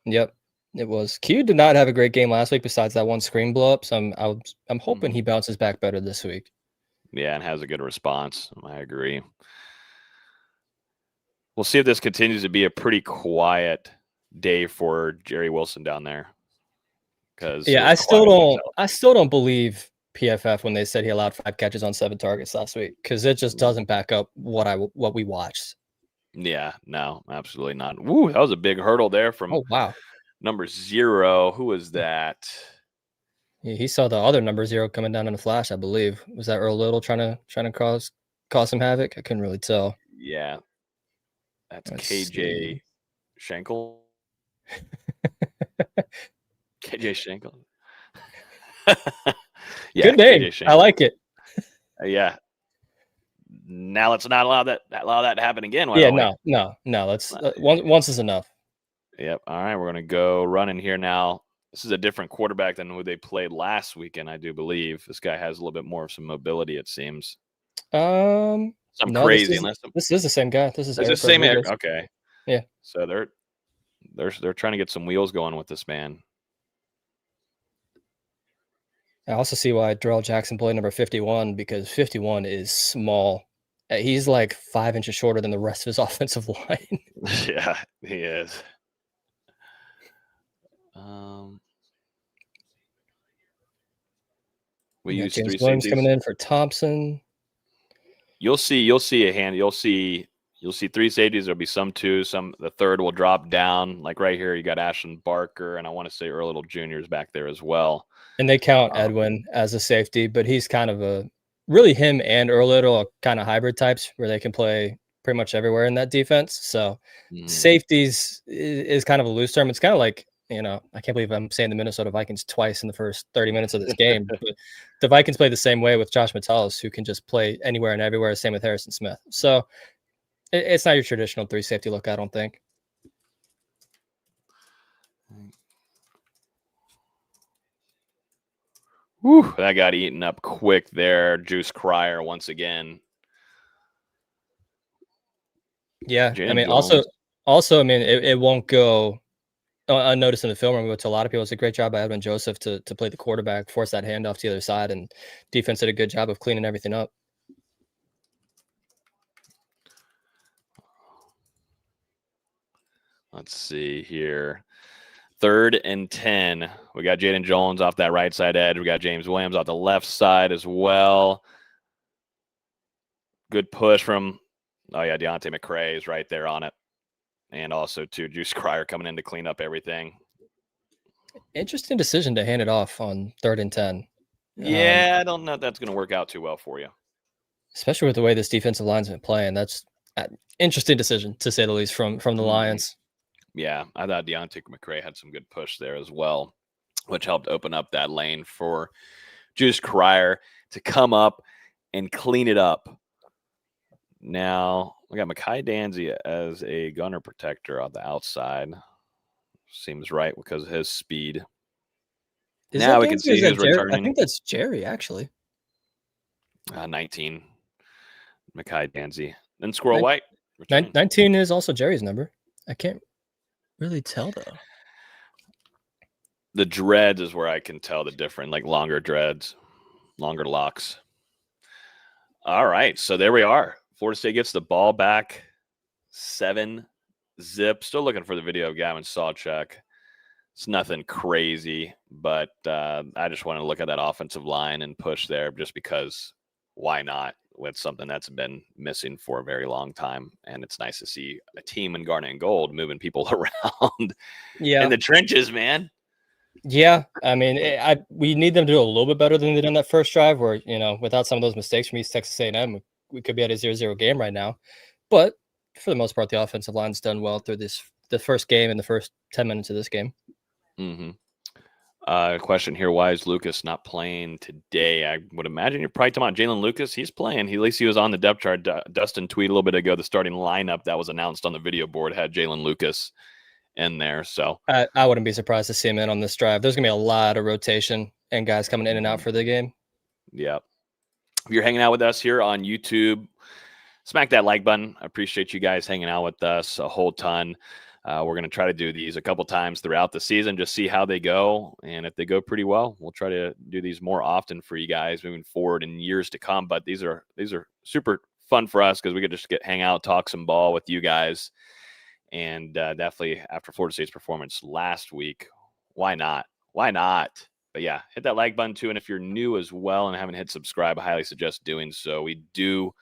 Yep, it was. Q did not have a great game last week besides that one screen blow up. So I'm hoping he bounces back better this week. Yeah, and has a good response. I agree. We'll see if this continues to be a pretty quiet day for Jerry Wilson down there. Because I still don't believe PFF when they said he allowed 5 catches on 7 targets last week, because it just doesn't back up what we watched. Yeah, no, absolutely not. Woo, that was a big hurdle there from number 0. Who was that? Yeah, he saw the other number 0 coming down in a flash, I believe. Was that Earl Little trying to cause some havoc? I couldn't really tell. Yeah. That's KJ Schenkel. KJ Schenkel. Yeah, good name. I like it. Yeah. Now let's not allow that to happen again. No. Let's once is enough. Yep. All right, we're gonna go running here now. This is a different quarterback than who they played last weekend, I do believe. This guy has a little bit more of some mobility, it seems. Crazy. This is the same guy. This is the same Eric. Okay. Yeah. So they're trying to get some wheels going with this man. I also see why Darrell Jackson played number 51, because 51 is small. He's like 5 inches shorter than the rest of his offensive line. Yeah, he is. We use James Williams coming in for Thompson. You'll see a hand. You'll see 3 safeties. There'll be some 2. The third will drop down. Like right here, you got Ashton Barker, and I want to say Earl Little Jr. is back there as well. And they count Edwin as a safety, but he's kind of really him and Earl Little are kind of hybrid types where they can play pretty much everywhere in that defense. So safeties is kind of a loose term. It's kind of like, I can't believe I'm saying the Minnesota Vikings twice in the first 30 minutes of this game. But the Vikings play the same way with Josh Metellus, who can just play anywhere and everywhere. Same with Harrison Smith. So it's not your traditional 3 safety look, I don't think. Whew, that got eaten up quick there. Juice Cryer once again. Yeah, I mean, also, I mean, it won't go unnoticed in the film room, but to a lot of people, it's a great job by Edwin Joseph to play the quarterback, force that handoff to the other side, and defense did a good job of cleaning everything up. Let's see here. 3rd and 10. We got Jaden Jones off that right side edge. We got James Williams off the left side as well. Good push from, Deontay McCray is right there on it. And also, Juice Cryer coming in to clean up everything. Interesting decision to hand it off on 3rd and 10. Yeah, I don't know if that's going to work out too well for you. Especially with the way this defensive line's been playing. That's an interesting decision, to say the least, from the Lions. Yeah, I thought Deontay McCray had some good push there as well, which helped open up that lane for Juice Cryer to come up and clean it up. Now, we got Mekhi Danzy as a gunner protector on the outside. Seems right because of his speed. Now we can see who's returning. I think that's Jerry, actually. 19. Mekhi Danzy. Then Squirrel White. 19 is also Jerry's number. I can't really tell, though. The dreads is where I can tell the difference, like longer dreads, longer locks. All right, so there we are. Florida State gets the ball back 7 zip. Still looking for the video of Gavin Sawchuk. It's nothing crazy, but I just want to look at that offensive line and push there just because why not? With something that's been missing for a very long time. And it's nice to see a team in garnet and gold moving people around in the trenches, man. Yeah. I mean, we need them to do a little bit better than they did on that first drive where, without some of those mistakes from East Texas A&M, we could be at a 0-0 game right now. But for the most part, the offensive line's done well through the first game and the first 10 minutes of this game. Mm-hmm. Question here: why is Lucas not playing today? I would imagine you're probably talking about Jalen Lucas. He's playing. At least he was on the depth chart. Dustin tweeted a little bit ago the starting lineup that was announced on the video board had Jalen Lucas in there. So I wouldn't be surprised to see him in on this drive. There's gonna be a lot of rotation and guys coming in and out for the game. Yeah. If you're hanging out with us here on YouTube, smack that like button. I appreciate you guys hanging out with us a whole ton. We're going to try to do these a couple times throughout the season, just see how they go. And if they go pretty well, we'll try to do these more often for you guys moving forward in years to come. But these are super fun for us because we could just hang out, talk some ball with you guys. And definitely after Florida State's performance last week, why not? Why not? But yeah, hit that like button too. And if you're new as well and haven't hit subscribe, I highly suggest doing so. We do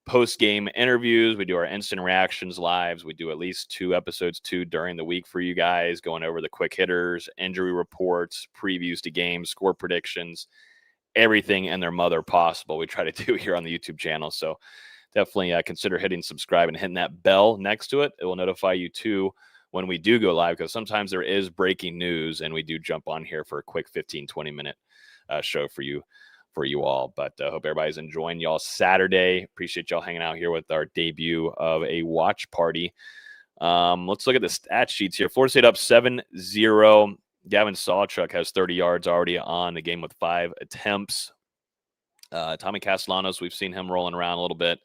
post-game interviews. We do our instant reactions lives. We do at least 2 episodes during the week for you guys, going over the quick hitters, injury reports, previews to games, score predictions, everything and their mother possible we try to do here on the YouTube channel. So definitely consider hitting subscribe and hitting that bell next to it. It will notify you too when we do go live, because sometimes there is breaking news and we do jump on here for a quick 15-20 minute show for you all. But I hope everybody's enjoying y'all Saturday. Appreciate y'all hanging out here with our debut of a watch party. Let's look at the stat sheets here. Florida State up 7-0. Gavin Sawchuk has 30 yards already on the game with 5 attempts. Tommy Castellanos, we've seen him rolling around a little bit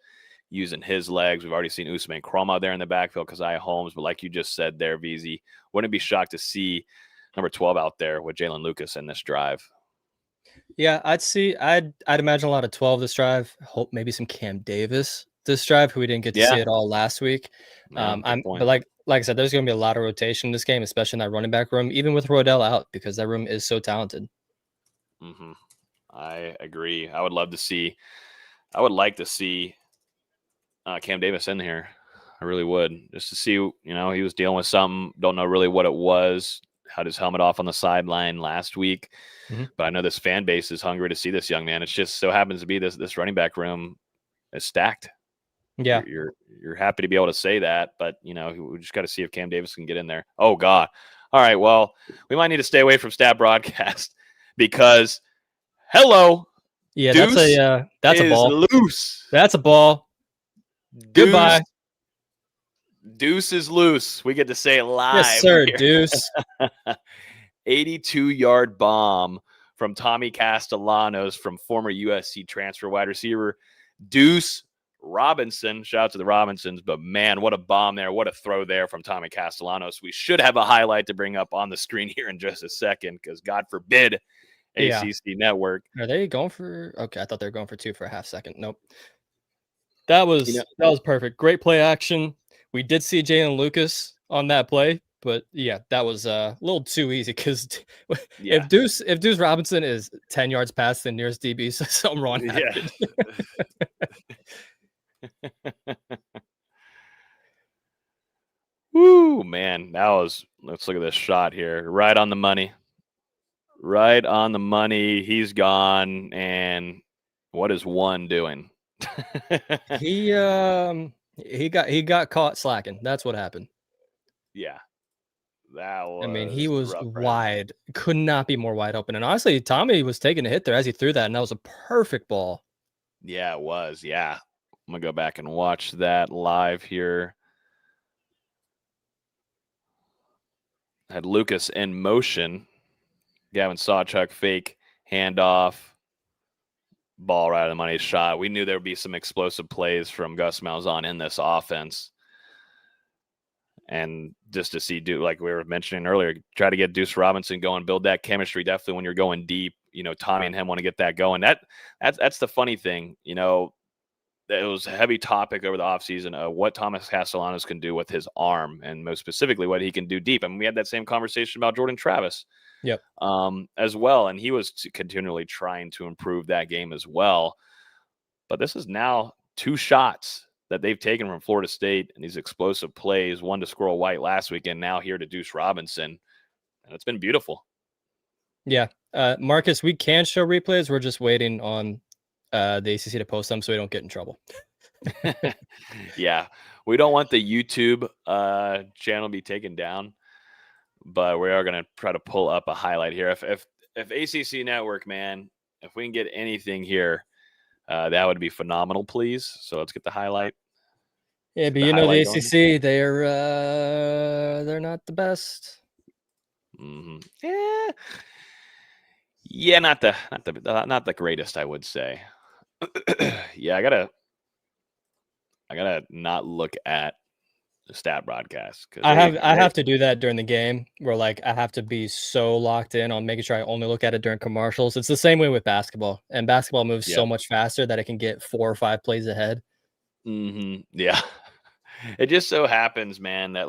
using his legs. We've already seen Usman Chroma there in the backfield, Keziah Holmes. But like you just said there, VZ, wouldn't be shocked to see number 12 out there with Jalen Lucas in this drive. Yeah, I'd imagine a lot of 12 this drive. Hope maybe some Cam Davis this drive, who we didn't get to see it all last week. But like I said, there's going to be a lot of rotation in this game, especially in that running back room, even with Rodell out, because that room is so talented. Mm-hmm. I agree. I would like to see Cam Davis in here. I really would, just to see, he was dealing with something. Don't know really what it was. Had his helmet off on the sideline last week. Mm-hmm. But I know this fan base is hungry to see this young man. It just so happens to be this running back room is stacked. Yeah. You're happy to be able to say that, but we just got to see if Cam Davis can get in there. Oh God. All right. Well, we might need to stay away from stat broadcast because yeah, Deuce that's a ball. Loose. That's a ball. Deuce, goodbye. Deuce is loose. We get to say it live. Yes, sir, here. Deuce. 82-yard bomb from Tommy Castellanos from former USC transfer wide receiver Deuce Robinson. Shout out to the Robinsons, but man, what a bomb there. What a throw there from Tommy Castellanos. We should have a highlight to bring up on the screen here in just a second because God forbid ACC Network. Are they going for – okay, I thought they were going for 2 for a half second. Nope. That was perfect. Great play action. We did see Jalen Lucas on that play, but yeah, that was a little too easy because if Deuce Robinson is 10 yards past the nearest DB, so something wrong happened. Yeah. Woo, man, let's look at this shot here. Right on the money. Right on the money. He's gone. And what is one doing? He got caught slacking. That's what happened. Yeah. That was, he was wide. Could not be more wide open. And honestly, Tommy was taking a hit there as he threw that, and that was a perfect ball. Yeah, it was. Yeah. I'm going to go back and watch that live here. Had Lucas in motion. Gavin Sawchuk fake handoff. Ball right on the money shot. We knew there would be some explosive plays from Gus Malzahn in this offense. And just to see, like we were mentioning earlier, try to get Deuce Robinson going, build that chemistry. Definitely when you're going deep, Tommy and him want to get that going. That's the funny thing, it was a heavy topic over the offseason what Thomas Castellanos can do with his arm, and most specifically what he can do deep. I mean, we had that same conversation about Jordan Travis as well, and he was continually trying to improve that game as well. But this is now 2 shots that they've taken from Florida State and these explosive plays, one to Squirrel White last weekend, now here to Deuce Robinson, and it's been beautiful. Yeah. Marcus, we can show replays. We're just waiting on the ACC to post them so we don't get in trouble. Yeah, we don't want the YouTube channel to be taken down, but we are going to try to pull up a highlight here. If ACC Network, man, if we can get anything here, that would be phenomenal, please. So let's get the highlight. Yeah, but the ACC, they're not the best. Mm-hmm. Yeah, not the greatest, I would say. Yeah, I gotta not look at the stat broadcast because I have to do that during the game where I have to be so locked in on making sure I only look at it during commercials. It's the same way with basketball, and basketball moves so much faster that it can get 4 or 5 plays ahead. Mm-hmm. Yeah, it just so happens, man, that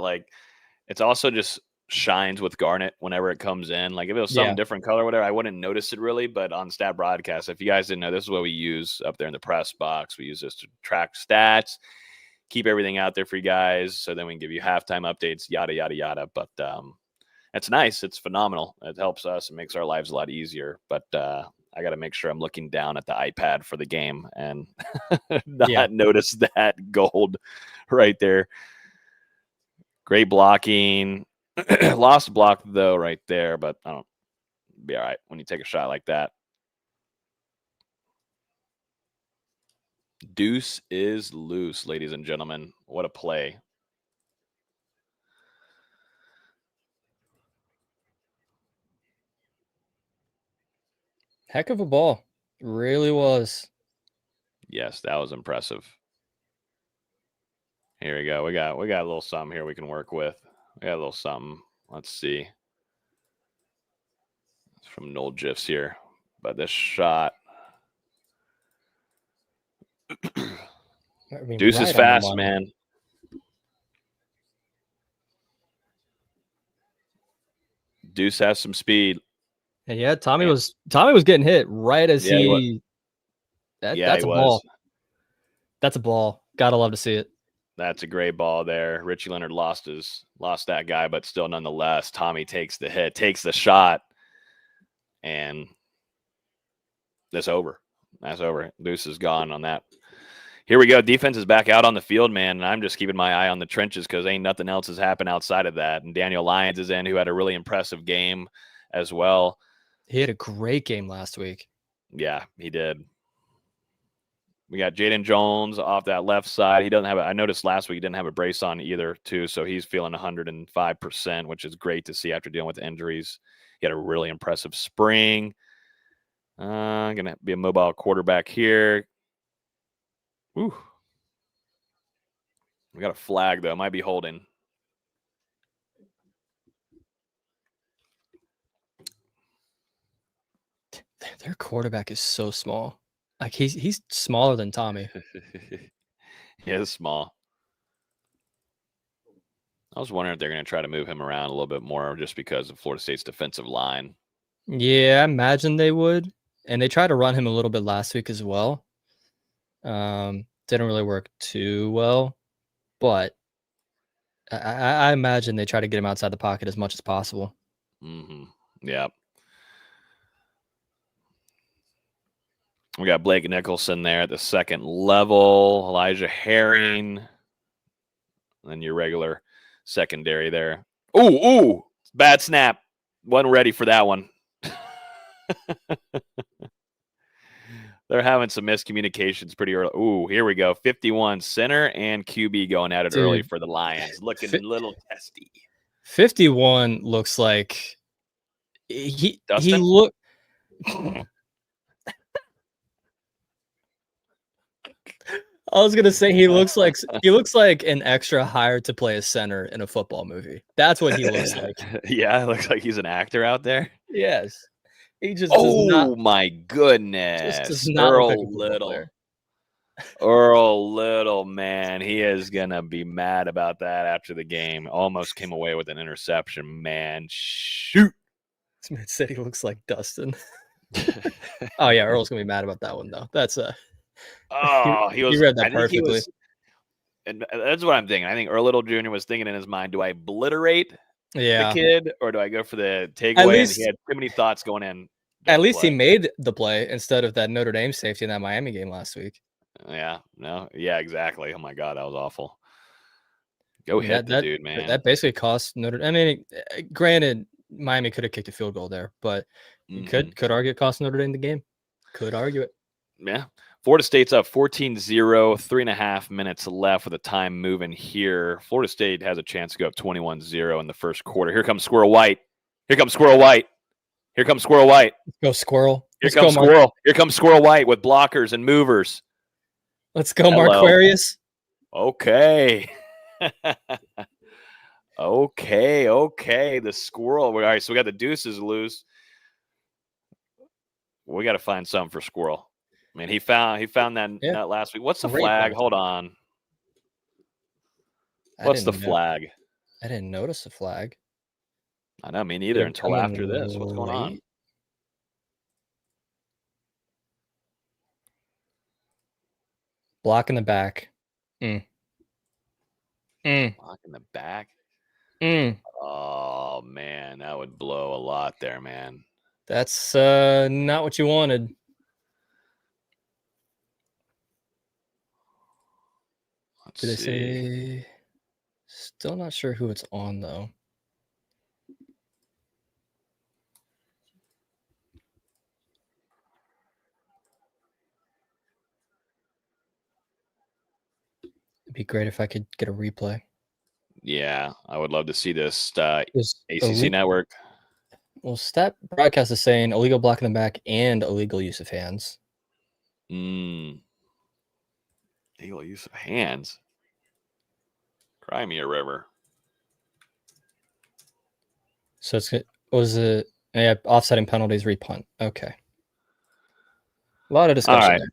it's also just shines with garnet whenever it comes in. If it was some different color or whatever, I wouldn't notice it really. But on stat broadcast, if you guys didn't know, this is what we use up there in the press box. We use this to track stats, keep everything out there for you guys, so then we can give you halftime updates, yada yada yada. But it's nice, it's phenomenal. It helps us, it makes our lives a lot easier. But I got to make sure I'm looking down at the iPad for the game and not notice that gold right there. Great blocking. Lost block though right there, but I don't be all right when you take a shot like that. Deuce is loose, ladies and gentlemen. What a play. Heck of a ball. Really was. Yes, that was impressive. Here we go. We got a little something here we can work with. We got a little something. Let's see. It's from Nole GIFs here. But this shot. Deuce is fast, man. Deuce has some speed. And yeah, Tommy was getting hit right as he. That's a ball. That's a ball. Gotta love to see it. That's a great ball there. Richie Leonard lost that guy, but still nonetheless, Tommy takes the hit, takes the shot, and that's over. That's over. Deuce is gone on that. Here we go. Defense is back out on the field, man, and I'm just keeping my eye on the trenches because ain't nothing else has happened outside of that. And Daniel Lyons is in, who had a really impressive game as well. He had a great game last week. Yeah, he did. We got Jaden Jones off that left side. He doesn't have I noticed last week he didn't have a brace on either, too, so he's feeling 105%, which is great to see after dealing with injuries. He had a really impressive spring. Going to be a mobile quarterback here. Ooh. We got a flag, though. Might be holding. Their quarterback is so small. He's smaller than Tommy. He is small. I was wondering if they're going to try to move him around a little bit more just because of Florida State's defensive line. Yeah, I imagine they would. And they tried to run him a little bit last week as well. Didn't really work too well. But I imagine they try to get him outside the pocket as much as possible. Mm-hmm. Yeah. We got Blake Nicholson there at the second level. Elijah Herring. And then your regular secondary there. Ooh. Bad snap. Wasn't ready for that one. They're having some miscommunications pretty early. Ooh, here we go. 51 center and QB going at it early for the Lions. Looking a little testy. 51 looks like he looked. I was gonna say he looks like an extra hired to play a center in a football movie. That's what he looks like. Yeah, it looks like he's an actor out there. Yes. He just my goodness. Just does not Earl look like a Little. player. Earl Little, man, he is going to be mad about that after the game. Almost came away with an interception, man. Shoot. This man said he looks like Dustin. Oh, yeah, Earl's going to be mad about that one, though. That's he was. read that I think he perfectly. was. And that's what I'm thinking. I think Earl Little Jr. was thinking in his mind, do I obliterate the kid or do I go for the takeaway? And he had too many thoughts going in. At least he made the play instead of that Notre Dame safety in that Miami game last week. Yeah, no, yeah, exactly. Oh my God, that was awful. Go hit the dude, man. That basically cost Notre Dame. I mean, granted, Miami could have kicked a field goal there, but you could argue it cost Notre Dame the game. Could argue it. Yeah. Florida State's up 14-0, 3.5 minutes left with the time moving here. Florida State has a chance to go up 21-0 in the first quarter. Here comes Squirrel White. Here comes Squirrel White. Here comes Squirrel White. Let's go, Squirrel. Here comes Squirrel. Here comes Squirrel White with blockers and movers. Let's go, Marquarius. Okay. Okay. The Squirrel. All right, so we got the Deuces loose. We got to find something for Squirrel. I mean, he found that last week. What's the flag? Hold on. What's the flag? I didn't notice the flag. I know, me neither until after this. What's going on? Block in the back. Block in the back? Oh, man, that would blow a lot there, man. That's not what you wanted. Did I say? Still not sure who it's on, though. It'd be great if I could get a replay. Yeah, I would love to see this ACC network. Well, Stat Broadcast is saying illegal block in the back and illegal use of hands. Illegal use of hands. Cry me a river. So offsetting penalties, repunt. Okay. A lot of discussion. All right. There.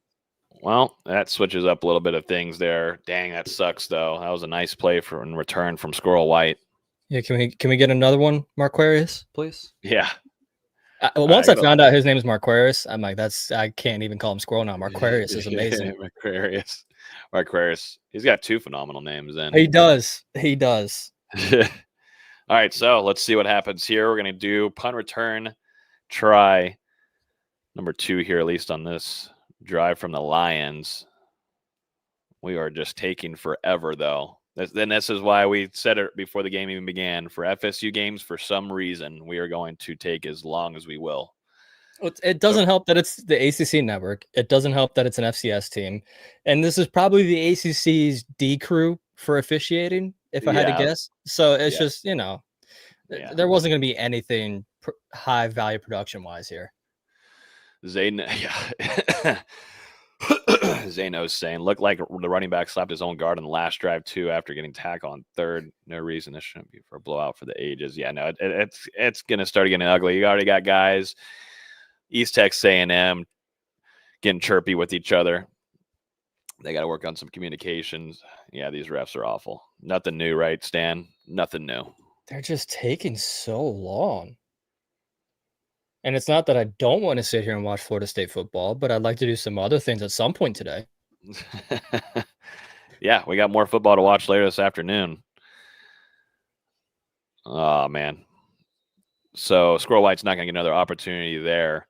Well, that switches up a little bit of things there. Dang, that sucks though. That was a nice play in return from Squirrel White. Yeah, can we get another one, Marquarius, please? Yeah. Once I found out his name is Marquarius, I'm like, I can't even call him Squirrel now. Marquarius is amazing. Marquarius. He's got two phenomenal names then. He does. All right, so let's see what happens here. We're going to do punt return, try number 2 here, at least on this drive from the Lions. We are just taking forever, though. This is why we said it before the game even began. For FSU games, for some reason, we are going to take as long as we will. It doesn't help that it's the ACC network. It doesn't help that it's an FCS team. And this is probably the ACC's D crew for officiating, if I had to guess. So it's just, there wasn't going to be anything high value production-wise here. Zano's saying, looked like the running back slapped his own guard on the last drive, too, after getting tackled on third. No reason this shouldn't be for a blowout for the ages. Yeah, no, it's going to start getting ugly. You already got guys, East Texas A&M, getting chirpy with each other. They got to work on some communications. Yeah, these refs are awful. Nothing new, right, Stan? Nothing new. They're just taking so long. And it's not that I don't want to sit here and watch Florida State football, but I'd like to do some other things at some point today. Yeah, we got more football to watch later this afternoon. Oh, man. So Squirrel White's not going to get another opportunity there.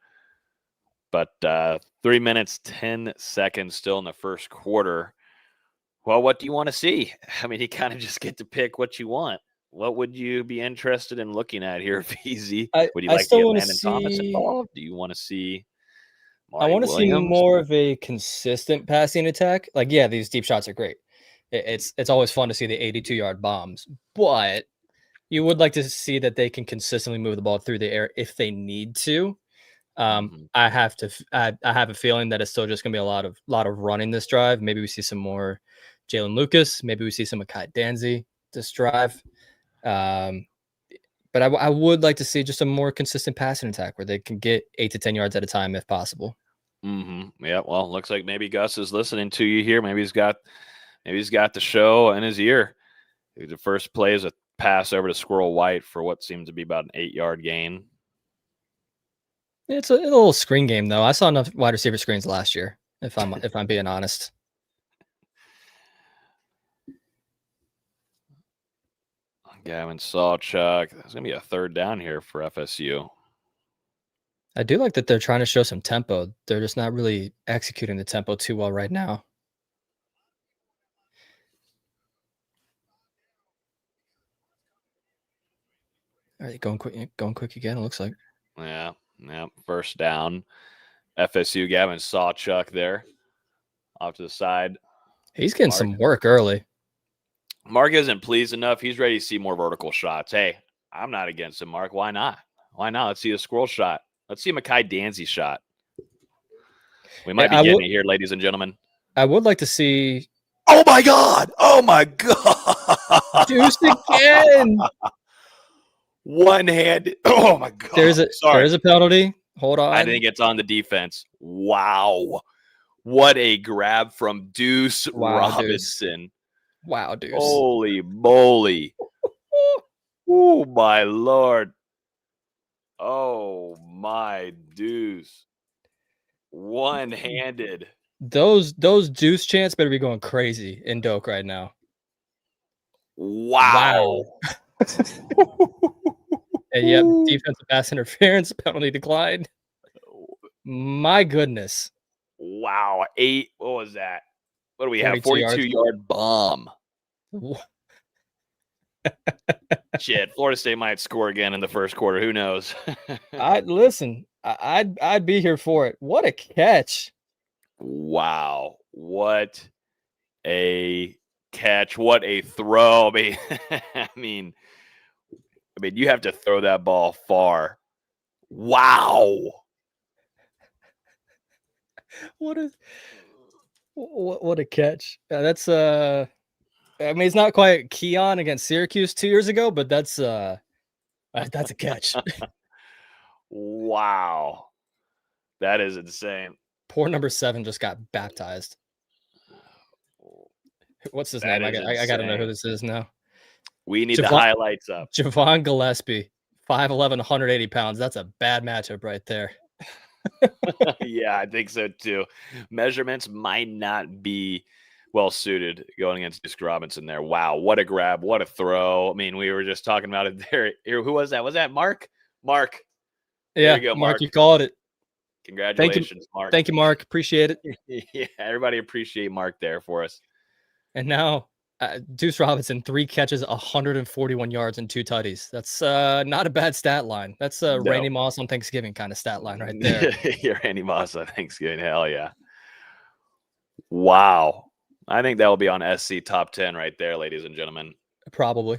But 3 minutes, 10 seconds still in the first quarter. Well, what do you want to see? I mean, you kind of just get to pick what you want. What would you be interested in looking at here, VZ? Would you like to get Landon Thomas involved? Do you want to see I want to see more of a consistent passing attack. Like, yeah, these deep shots are great. It's always fun to see the 82-yard bombs, but you would like to see that they can consistently move the ball through the air if they need to. I have a feeling that it's still just going to be a lot of running this drive. Maybe we see some more Jalen Lucas. Maybe we see some Akai Danzy this drive. But I would like to see just a more consistent passing attack where they can get 8 to 10 yards at a time if possible. Mm-hmm. Yeah. Well, looks like maybe Gus is listening to you here. Maybe he's got the show in his ear. The first play is a pass over to Squirrel White for what seems to be about an 8-yard gain. It's a little screen game though. I saw enough wide receiver screens last year. If I'm being honest. Gavin Sawchuk. There's gonna be a third down here for FSU. I do like that they're trying to show some tempo. They're just not really executing the tempo too well right now. All right, going quick again, it looks like. Yeah. First down. FSU, Gavin Sawchuk there. Off to the side. He's getting some work early. Mark isn't pleased enough. He's ready to see more vertical shots. Hey, I'm not against him, Mark. Why not? Let's see a squirrel shot. Let's see a Mekhi Danzy shot. We might be getting it here, ladies and gentlemen. I would like to see. Oh my God! Deuce again. One-handed. Oh my God! There is a penalty. Hold on. I think it's on the defense. Wow! What a grab from Deuce Robinson. Wow, Deuce. Holy moly. Oh, my Lord. Oh, my Deuce. One-handed. Those Deuce chants better be going crazy in Doak right now. Wow. And yep, defensive pass interference, penalty declined. My goodness. Wow. What was that? What do we have? 42-yard bomb. Shit, Florida State might score again in the first quarter. Who knows? I'd be here for it. What a catch. Wow. What a catch. What a throw. I mean, you have to throw that ball far. Wow. What a catch. That's it's not quite Keon against Syracuse 2 years ago, but that's a catch. Wow. That is insane. Poor number 7 just got baptized. What's his name? I got to know who this is now. We need the highlights up. Javon Gillespie, 5'11", 180 pounds. That's a bad matchup right there. Yeah, I think so too. Measurements might not be well suited going against Deuce Robinson there. Wow, what a grab, what a throw. I mean, we were just talking about it there. Who was that? Was that Mark? Mark. Yeah, there you go, Mark. You called it. Congratulations, Mark. Thank you, Mark. Appreciate it. Yeah, everybody appreciate Mark there for us. And now Deuce Robinson, 3 catches, 141 yards, and 2 tutties. That's not a bad stat line. That's Randy Moss on Thanksgiving kind of stat line right there. Yeah, Randy Moss on Thanksgiving. Hell yeah. Wow. I think that will be on SC top 10 right there, ladies and gentlemen. Probably.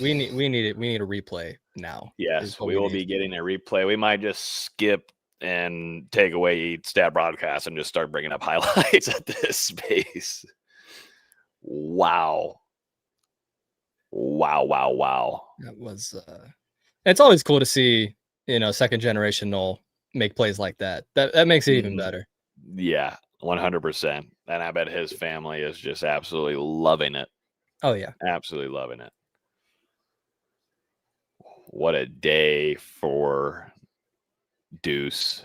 We need it. We need a replay now. Yes, we will be getting a replay. We might just skip and take away stat broadcast and just start bringing up highlights at this space. Wow. That was it's always cool to see, second generation Nole make plays like that. That makes it even better. Yeah, 100%. And I bet his family is just absolutely loving it. Oh yeah. Absolutely loving it. What a day for Deuce.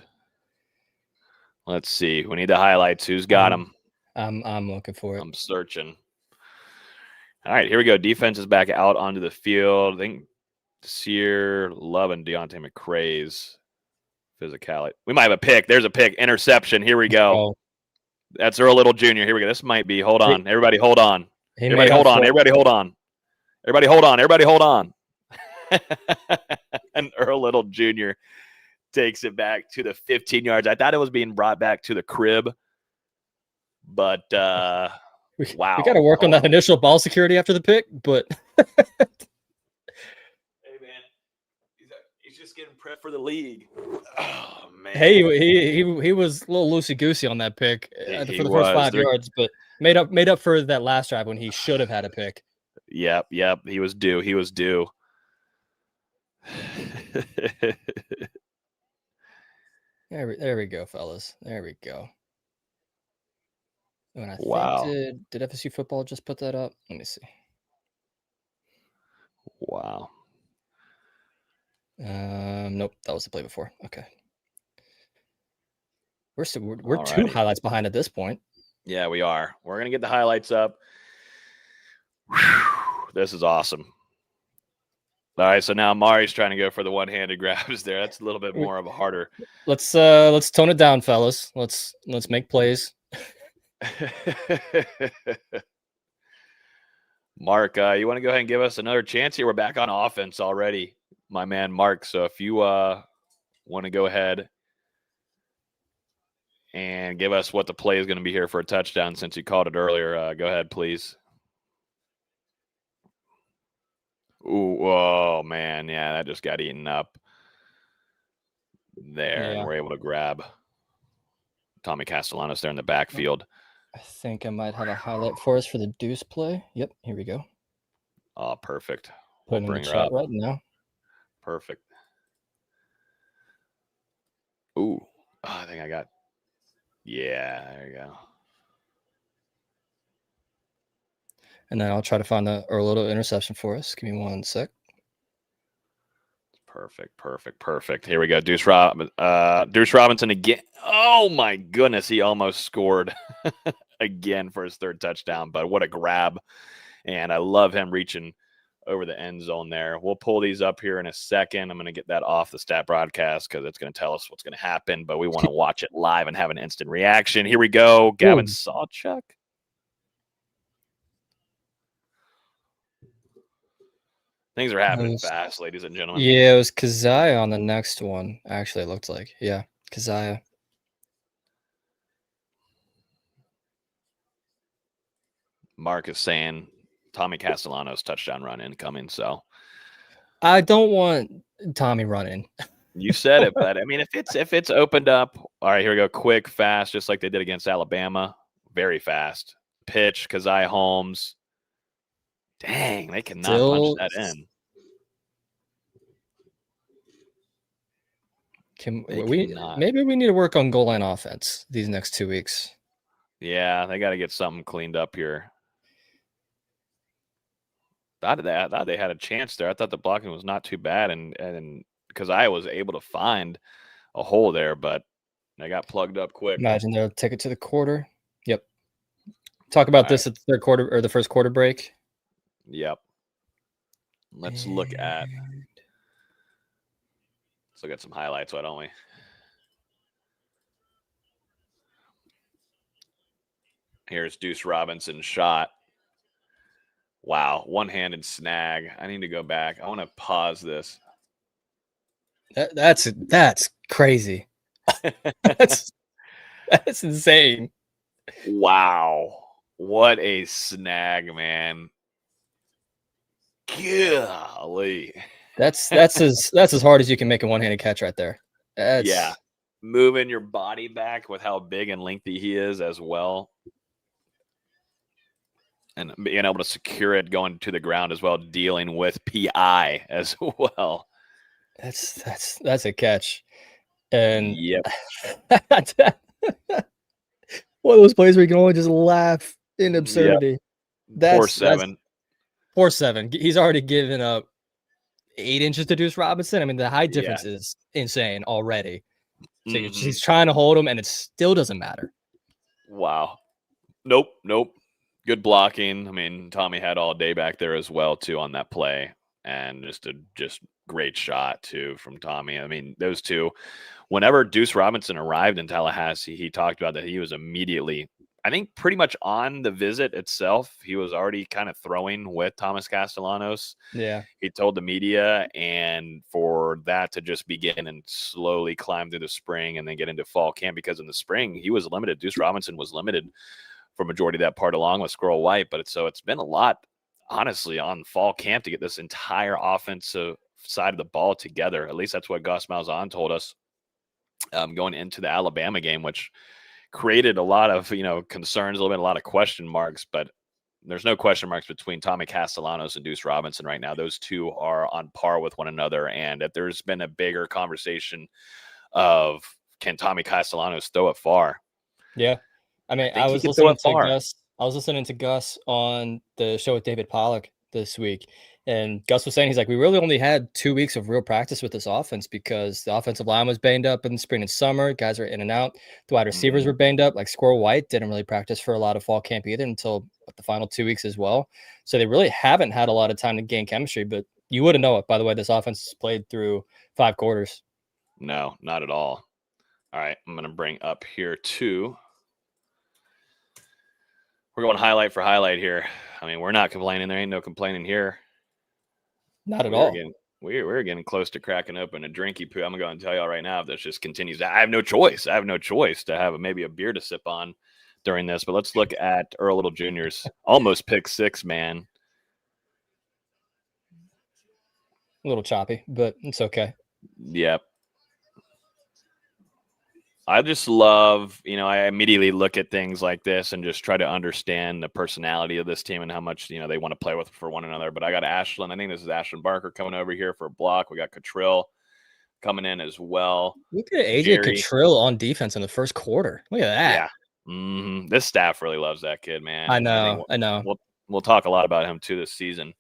Let's see. We need the highlights. Who's got them? I'm looking for it. I'm searching. All right, here we go. Defense is back out onto the field. I think Sear, Love, and Deontay McCrae's physicality. We might have a pick. There's a pick. Interception. Here we go. Oh. That's Earl Little Jr. Here we go. This might be. Hold on. Everybody hold on. Everybody hold on. And Earl Little Jr. takes it back to the 15 yards. I thought it was being brought back to the crib, but wow. We got to work on that initial ball security after the pick, but hey man, he's just getting prepped for the league. Oh man. Hey, he was a little loosey goosey on that pick for the first 5 yards, but made up for that last drive when he should have had a pick. Yep. He was due. There we go, fellas. There we go. And I Wow. think did FSU football just put that up? Let me see. Wow. Nope, that was the play before. Okay. We're 2 Alrighty. highlights behind at this point. Yeah, we are. We're gonna get the highlights up. Whew, this is awesome. All right, so now Mari's trying to go for the one-handed grabs there. That's a little bit more of a harder. Let's tone it down, fellas. Let's make plays. Mark, you want to go ahead and give us another chance here? We're back on offense already, my man Mark. So if you want to go ahead and give us what the play is going to be here for a touchdown, since you called it earlier, go ahead, please. Ooh, oh man, yeah, that just got eaten up there, and we're able to grab Tommy Castellanos there in the backfield. I think I might have a highlight for us for the Deuce play. Yep, here we go. Oh, perfect. Putting in the chat right now. Perfect. Ooh, I think I got. Yeah, there you go. And then I'll try to find a little interception for us. Give me 1 sec. Perfect. Here we go. Deuce Robinson again. Oh my goodness, he almost scored again for his third touchdown, but what a grab. And I love him reaching over the end zone there. We'll pull these up here in a second. I'm going to get that off the stat broadcast because it's going to tell us what's going to happen, but we want to watch it live and have an instant reaction. Here we go. Gavin Sawchuk. Things are happening fast, ladies and gentlemen. Yeah, it was Keziah on the next one. Actually, it looked like. Yeah, Keziah. Mark is saying Tommy Castellanos touchdown run incoming. So I don't want Tommy running. You said it, but I mean, if it's opened up, all right, here we go. Quick, fast, just like they did against Alabama. Very fast. Pitch, Keziah Holmes. Dang, they cannot punch that in. Maybe we need to work on goal line offense these next 2 weeks. Yeah, they got to get something cleaned up here. I thought they had a chance there. I thought the blocking was not too bad, and because I was able to find a hole there, but they got plugged up quick. Imagine they'll take it to the quarter. Yep. Talk about this at the third quarter or the first quarter break. Yep. Let's look at some highlights, why don't we? Here's Deuce Robinson's shot. Wow, one-handed snag. I need to go back. I want to pause this. That's crazy. that's insane. Wow, what a snag, man. Golly. That's as hard as you can make a one-handed catch right there. Yeah, moving your body back with how big and lengthy he is as well. And being able to secure it going to the ground as well, dealing with PI as well. That's a catch. And yep. One of those plays where you can only just laugh in absurdity. Yep. 4-7. 4-7. He's already given up 8 inches to Deuce Robinson. I mean, the height difference is insane already. So he's trying to hold him, and it still doesn't matter. Wow. Nope. Good blocking. I mean, Tommy had all day back there as well, too, on that play. And just great shot, too, from Tommy. I mean, those two, whenever Deuce Robinson arrived in Tallahassee, he talked about that he was immediately, I think pretty much on the visit itself, he was already kind of throwing with Thomas Castellanos. Yeah. He told the media, and for that to just begin and slowly climb through the spring and then get into fall camp, because in the spring, he was limited. Deuce Robinson was limited for majority of that part along with Squirrel White. But it's been a lot, honestly, on fall camp to get this entire offensive side of the ball together. At least that's what Gus Malzahn told us going into the Alabama game, which created a lot of, concerns, a lot of question marks, but there's no question marks between Tommy Castellanos and Deuce Robinson right now. Those two are on par with one another. And if there's been a bigger conversation of can Tommy Castellanos throw it far? Yeah. I mean, I was listening to Gus on the show with David Pollack this week, and Gus was saying, he's like, we really only had 2 weeks of real practice with this offense because the offensive line was banged up in the spring and summer. Guys are in and out. The wide receivers were banged up. Like Squirrel White didn't really practice for a lot of fall camp either until the final 2 weeks as well. So they really haven't had a lot of time to gain chemistry, but you wouldn't know it. By the way, this offense has played through 5 quarters. No, not at all. All right, I'm going to bring up here too. We're going highlight for highlight here. I mean, we're not complaining. There ain't no complaining here. Not at all. We're getting close to cracking open a drinky poo. I'm going to go and tell y'all right now, if this just continues, I have no choice. I have no choice to have maybe a beer to sip on during this. But let's look at Earl Little Jr.'s almost pick 6, man. A little choppy, but it's okay. Yep. I just love, I immediately look at things like this and just try to understand the personality of this team and how much, they want to play with for one another. But I got Ashland. I think this is Ashland Barker coming over here for a block. We got Cottrill coming in as well. Look at AJ Cottrill on defense in the first quarter. Look at that. Yeah. This staff really loves that kid, man. I know. We'll talk a lot about him too this season.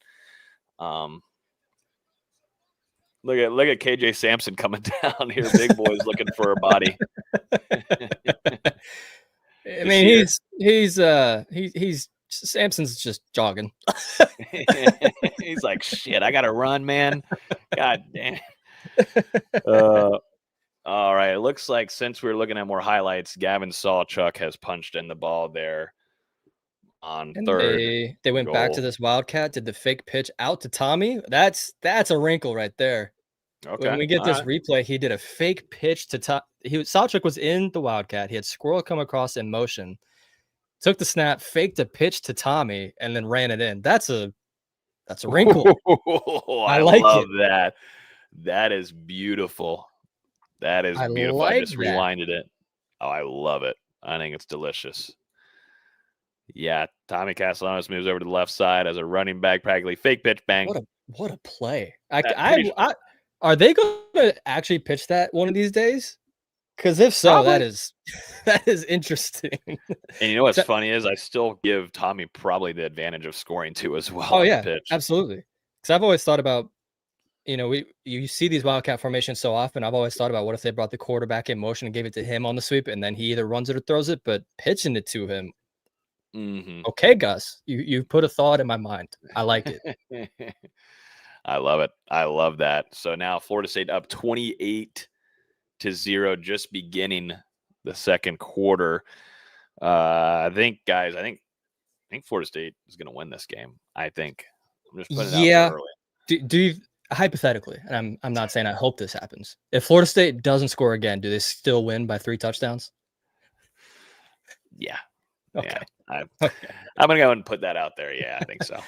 Look at KJ Sampson coming down here. Big boy's looking for a body. I mean, he's Sampson's just jogging. He's like, shit, I gotta run, man. God damn. All right. It looks like since we're looking at more highlights, Gavin Sawchuk has punched in the ball there on third. They went back to this Wildcat, did the fake pitch out to Tommy. That's a wrinkle right there. Okay. When we get this replay, he did a fake pitch to Sawchuk was in the Wildcat. He had Squirrel come across in motion, took the snap, faked a pitch to Tommy, and then ran it in. That's a wrinkle. I love that. That is beautiful. That is beautiful. I just rewinded it. Oh, I love it. I think it's delicious. Yeah, Tommy Castellanos moves over to the left side as a running back, practically fake pitch, bang. What a play! Are they going to actually pitch that one of these days? Because if so, that is interesting. And you know what's funny is I still give Tommy probably the advantage of scoring too as well. Oh yeah, absolutely. Because I've always thought about, you see these Wildcat formations so often. I've always thought about what if they brought the quarterback in motion and gave it to him on the sweep, and then he either runs it or throws it. But pitching it to him. Mm-hmm. Okay, Gus, you put a thought in my mind. I like it. I love it. I love that. So now Florida State up 28-0, just beginning the second quarter. I think Florida State is going to win this game. I think. I'm just putting it out there early. Do you hypothetically? And I'm not saying I hope this happens. If Florida State doesn't score again, do they still win by 3 touchdowns? Yeah. Okay. Yeah. I'm going to go and put that out there. Yeah, I think so.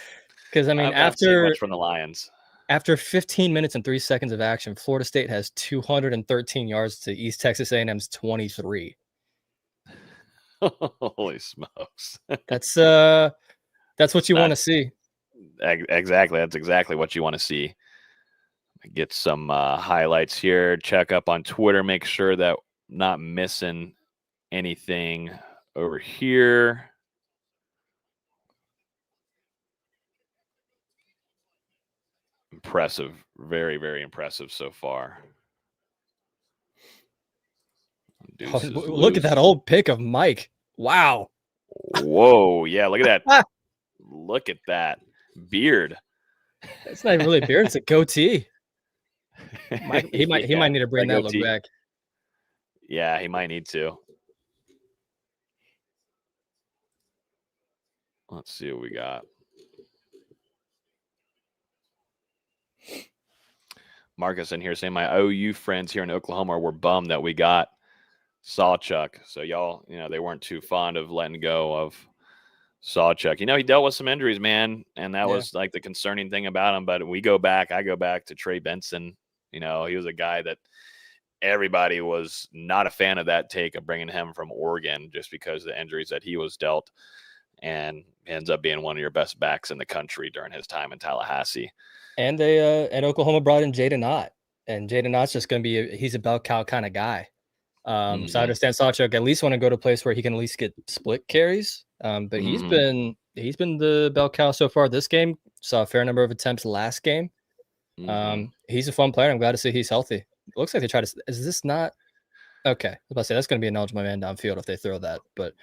Because I mean, after much from the Lions. After 15 minutes and 3 seconds of action, Florida State has 213 yards to East Texas A&M's 23. Holy smokes! That's what you want to see. Exactly. That's exactly what you want to see. Get some highlights here. Check up on Twitter. Make sure that not missing anything over here. Impressive. Very, very impressive so far. Look at that old pic of Mike. Wow. Whoa. Yeah, look at that. Look at that. Beard. It's not even really a beard. It's a goatee. He might need to bring that look back. Yeah, he might need to. Let's see what we got. Marcus in here saying my OU friends here in Oklahoma were bummed that we got Sawchuk. So y'all, they weren't too fond of letting go of Sawchuk. He dealt with some injuries, man, and that was like the concerning thing about him. But I go back to Trey Benson. He was a guy that everybody was not a fan of that take of bringing him from Oregon just because of the injuries that he was dealt, and ends up being one of your best backs in the country during his time in Tallahassee. And Oklahoma brought in Jaden Ott, and Jaden Ott's just going to be he's a bell cow kind of guy. So I understand Sawchuk at least want to go to a place where he can at least get split carries. But he's been the bell cow so far this game. Saw a fair number of attempts last game. He's a fun player. I'm glad to see he's healthy. It looks like they try to. Is this not okay? I was about to say that's going to be an eligible man downfield if they throw that, but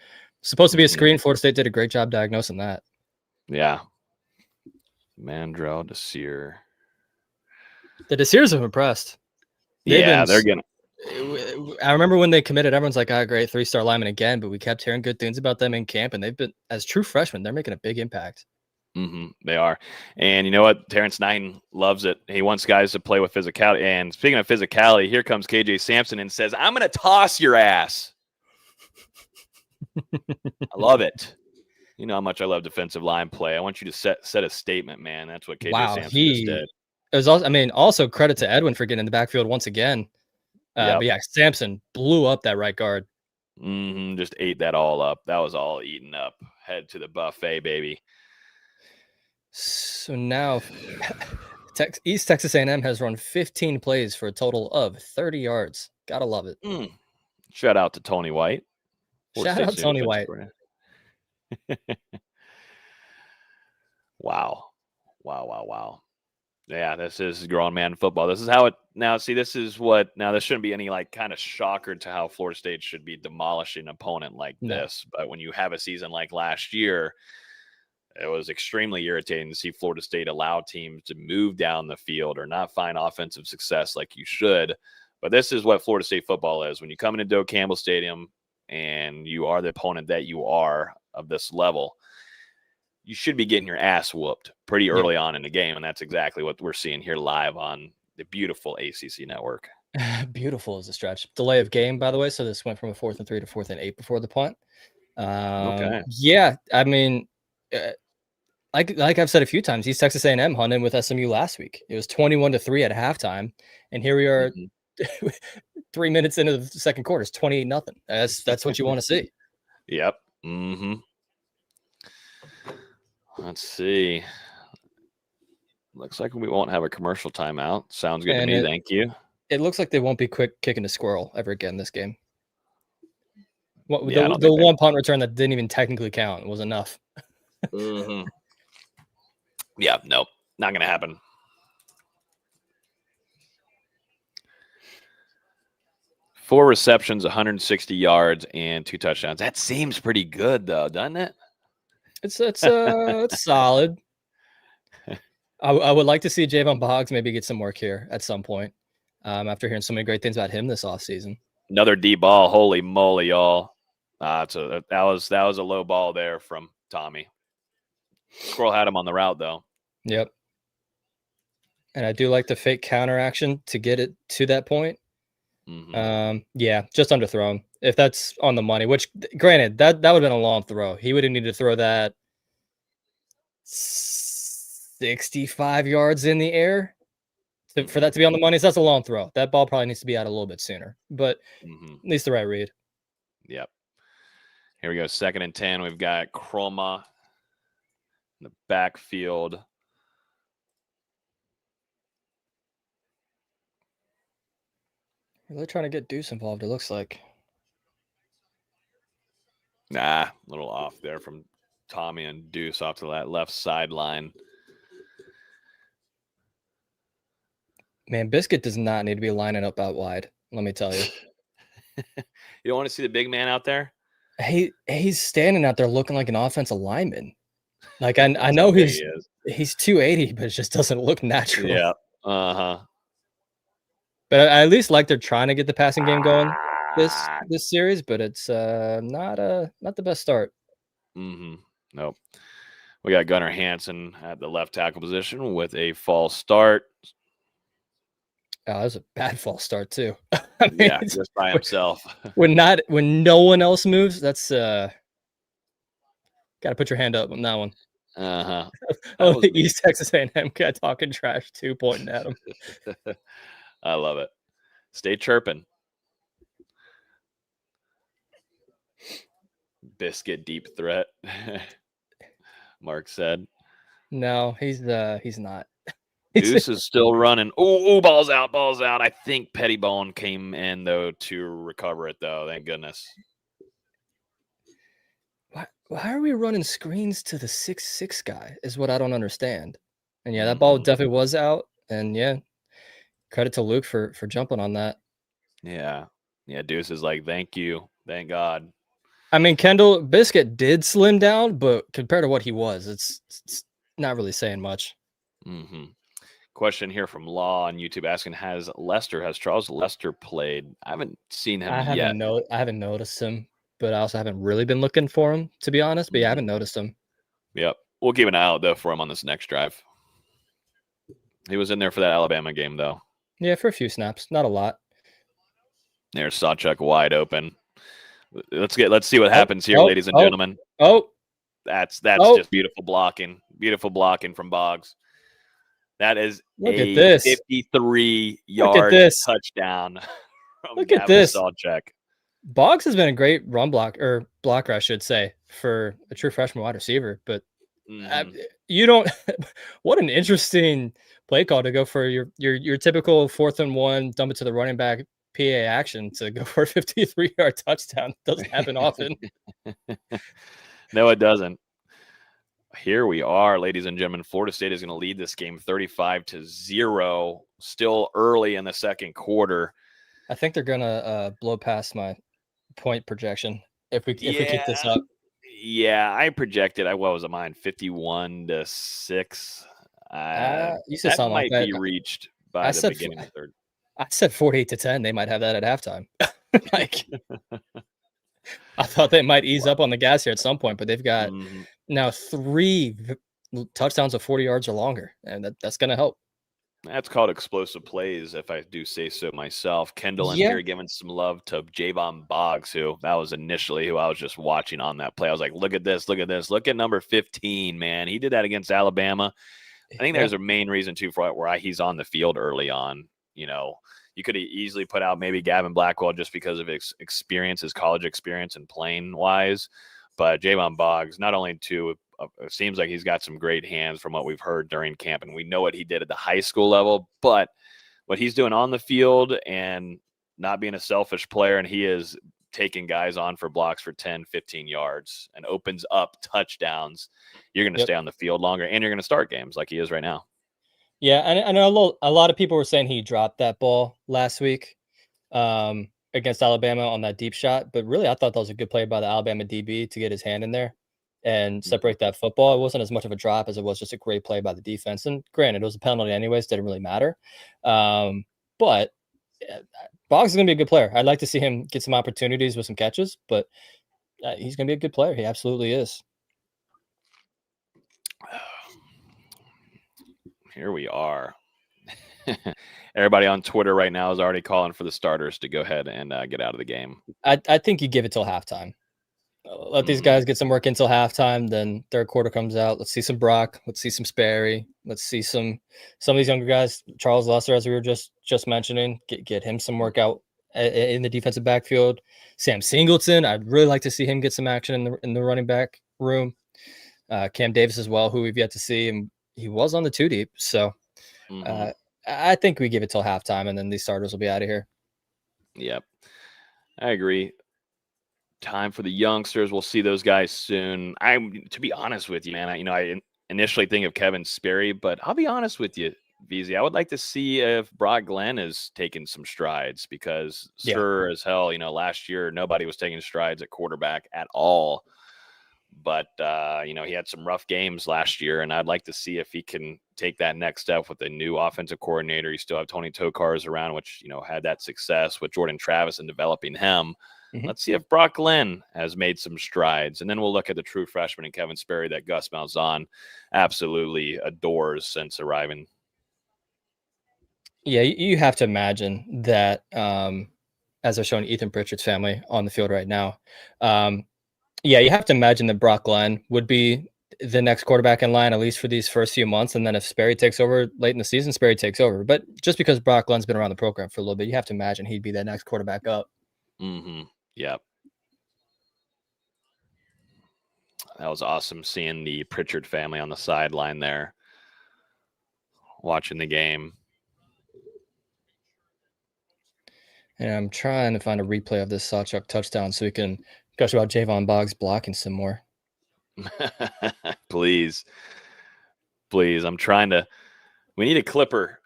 supposed to be a screen. Florida State did a great job diagnosing that. Yeah. Mandrell, Desir. The Desirs have impressed. They're gonna. I remember when they committed, everyone's like, great 3-star lineman again, but we kept hearing good things about them in camp, and they've been, as true freshmen, they're making a big impact. They are. And you know what? Terrence Knighton loves it. He wants guys to play with physicality. And speaking of physicality, here comes KJ Sampson and says, I'm going to toss your ass. I love it. You know how much I love defensive line play. I want you to set a statement, man. That's what KJ Sampson just did. It was also credit to Edwin for getting in the backfield once again. But yeah, Sampson blew up that right guard. Just ate that all up. That was all eaten up. Head to the buffet, baby. So now East Texas A&M has run 15 plays for a total of 30 yards. Gotta love it. Shout out to Tony White. Shout out Tony White. Wow. Yeah, this is grown man football. This is how it now. See, this shouldn't be any kind of shocker to how Florida State should be demolishing an opponent like this. But when you have a season like last year, it was extremely irritating to see Florida State allow teams to move down the field or not find offensive success like you should. But this is what Florida State football is. When you come into Doak Campbell Stadium and you are the opponent that you are of this level, you should be getting your ass whooped pretty early on in the game. And that's exactly what we're seeing here live on the beautiful ACC network. Beautiful is a stretch. Delay of game, by the way. So this went from a 4th and 3 to 4th and 8 before the punt. Okay. Yeah, I mean, like I've said a few times, East Texas A&M hung in with SMU last week. It was 21-3 at halftime, and here we are 3 minutes into the second quarter. It's 28-0. That's what you want to see. Yep. Let's see. Looks like we won't have a commercial timeout. Sounds good to me. Thank you. It looks like they won't be quick kicking a squirrel ever again this game. The one punt return that didn't even technically count was enough. Yeah, nope, not going to happen. Four receptions, 160 yards, and 2 touchdowns. That seems pretty good, though, doesn't it? It's solid. I would like to see Javon Boggs maybe get some work here at some point. After hearing so many great things about him this offseason. Another deep ball. Holy moly, y'all. That was a low ball there from Tommy. Squirrel had him on the route, though. Yep. And I do like the fake counter action to get it to that point. Yeah, just underthrown. If that's on the money, which granted, that would have been a long throw. He would have needed to throw that 65 yards in the air for that to be on the money. So that's a long throw. That ball probably needs to be out a little bit sooner, but at least the right read. Yep. Here we go. 2nd and 10. We've got Chroma in the backfield. Really trying to get Deuce involved, it looks like. Nah, a little off there from Tommy and Deuce off to that left sideline. Man, Biscuit does not need to be lining up out wide, let me tell you. You don't want to see the big man out there? He's standing out there looking like an offensive lineman. Like, I know he's 280, but it just doesn't look natural. Yeah. But I at least like they're trying to get the passing game going this series, but it's not the best start. Nope. We got Gunnar Hansen at the left tackle position with a false start. Oh, that was a bad false start too. Yeah, just by himself. when no one else moves, that's got to put your hand up on that one. The East Texas A&M guy talking trash too, pointing at him. I love it. Stay chirping. Biscuit deep threat. Mark said. No, he's not. Deuce is still running. Oh, ball's out. I think Pettibone came in, though, to recover it, though. Thank goodness. Why are we running screens to the 6'6" guy is what I don't understand. And, yeah, that ball definitely was out. And, yeah, credit to Luke for jumping on that. Yeah. Yeah, Deuce is like, thank you. Thank God. I mean, Kendall Biscuit did slim down, but compared to what he was, it's not really saying much. Question here from Law on YouTube asking, has Charles Lester played? I haven't seen him yet. I haven't noticed him, but I also haven't really been looking for him, to be honest. But yeah, I haven't noticed him. Yep. We'll keep an eye out, though, for him on this next drive. He was in there for that Alabama game, though. Yeah, for a few snaps. Not a lot. There's Sawchuk wide open. Let's see what happens here, ladies and gentlemen. That's just beautiful blocking. Beautiful blocking from Boggs. That is a 53-yard touchdown from Gavin Sawchuk. Boggs has been a great run blocker, I should say, for a true freshman wide receiver. But you don't. What an interesting play call to go for your typical 4th and 1, dump it to the running back, PA action to go for a 53-yard touchdown. Doesn't happen often. No, it doesn't. Here we are, ladies and gentlemen. Florida State is going to lead this game 35-0. Still early in the second quarter. I think they're going to blow past my point projection if we keep this up. Yeah, I projected. What was it, mine? 51-6. You said something might like that. Be reached by the beginning of the third. I said 48-10. They might have that at halftime. I thought they might ease up on the gas here at some point, but they've got now 3 touchdowns of 40 yards or longer, and that's going to help. That's called explosive plays, if I do say so myself. Kendall in here giving some love to Javon Boggs, who that was initially who I was just watching on that play. I was like, look at this. Look at number 15, man. He did that against Alabama. I think there's a main reason, too, for why he's on the field early on. You know, you could easily put out maybe Gavin Blackwell just because of his experience, his college experience and playing wise. But Javon Boggs, not only it seems like he's got some great hands from what we've heard during camp, and we know what he did at the high school level, but what he's doing on the field and not being a selfish player, and he is taking guys on for blocks for 10, 15 yards and opens up touchdowns. You're going to stay on the field longer, and you're going to start games like he is right now. Yeah, and I know a lot of people were saying he dropped that ball last week against Alabama on that deep shot, but really I thought that was a good play by the Alabama DB to get his hand in there and separate that football. It wasn't as much of a drop as it was just a great play by the defense. And granted, it was a penalty anyways, didn't really matter. But Boggs is going to be a good player. I'd like to see him get some opportunities with some catches, but he's going to be a good player. He absolutely is. Here we are. Everybody on Twitter right now is already calling for the starters to go ahead and get out of the game. I think you give it till halftime. Let these guys get some work until halftime. Then third quarter comes out. Let's see some Brock. Let's see some Sperry. Let's see some of these younger guys. Charles Lester, as we were just mentioning, get him some work out in the defensive backfield. Sam Singleton, I'd really like to see him get some action in the running back room. Cam Davis as well, who we've yet to see, and he was on the 2 deep. So I think we give it till halftime, and then these starters will be out of here. Yep, I agree. Time for the youngsters. We'll see those guys soon. To be honest with you, man, I initially think of Kevin Sperry, but I'll be honest with you, VZ. I would like to see if Brock Glenn is taking some strides because sure as hell, last year nobody was taking strides at quarterback at all. But he had some rough games last year, and I'd like to see if he can take that next step with a new offensive coordinator. You still have Tony Tokars around, which had that success with Jordan Travis and developing him. Let's see if Brock Glenn has made some strides. And then we'll look at the true freshman and Kevin Sperry that Gus Malzahn absolutely adores since arriving. Yeah, you have to imagine that as they're showing Ethan Pritchard's family on the field right now. You have to imagine that Brock Glenn would be the next quarterback in line, at least for these first few months. And then if Sperry takes over late in the season, Sperry takes over. But just because Brock Glenn's been around the program for a little bit, you have to imagine he'd be that next quarterback up. Yep. That was awesome seeing the Pritchard family on the sideline there. watching the game. And I'm trying to find a replay of this Sawchuk touchdown so we can gush about Javon Boggs blocking some more. Please. I'm trying to. We need a clipper.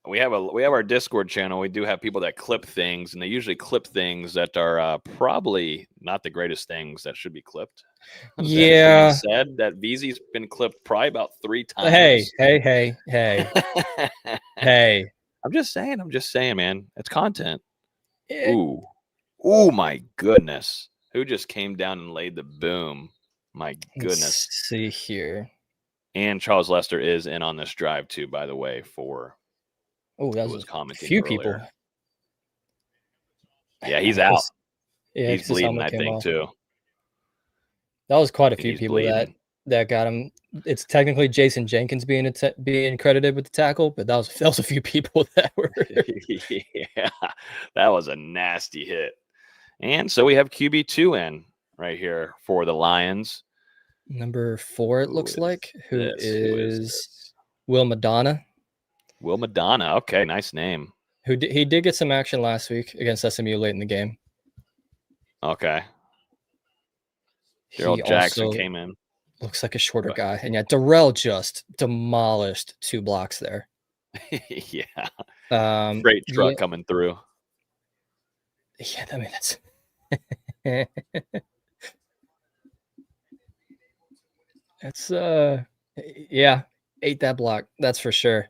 We have our Discord channel. We do have people that clip things, and they usually clip things that are probably not the greatest things that should be clipped. Yeah. Said that VZ's been clipped probably about 3 times. Hey. Hey. I'm just saying, man. It's content. Yeah. Ooh, my goodness. Who just came down and laid the boom? My goodness. Let's see here. And Charles Lester is in on this drive too, by the way, for that was commenting a few earlier. People. Yeah, he's out. Yeah, he's bleeding, I think, too. That was quite a few people that got him. It's technically Jason Jenkins being credited with the tackle, but that was a few people that were. Yeah, that was a nasty hit. And so we have QB2 in right here for the Lions. Number 4, it looks like. Who is Will Madonna. Will Madonna. Okay, nice name. He did get some action last week against SMU late in the game. Okay. Daryl Jackson came in. Looks like a shorter guy. And yeah, Darrell just demolished 2 blocks there. Yeah. Great truck coming through. Yeah, I mean, that's... That's, ate that block. That's for sure.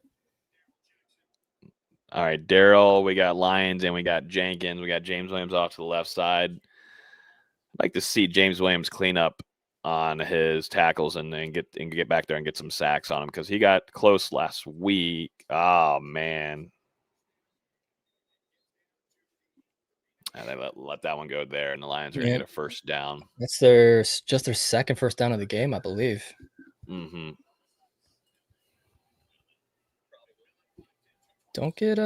All right, Daryl, we got Lions, and we got Jenkins. We got James Williams off to the left side. I'd like to see James Williams clean up on his tackles and then get back there and get some sacks on him because he got close last week. Oh, man. And they let that one go there, and the Lions are going to get a first down. That's their second first down of the game, I believe. Mm-hmm. Don't get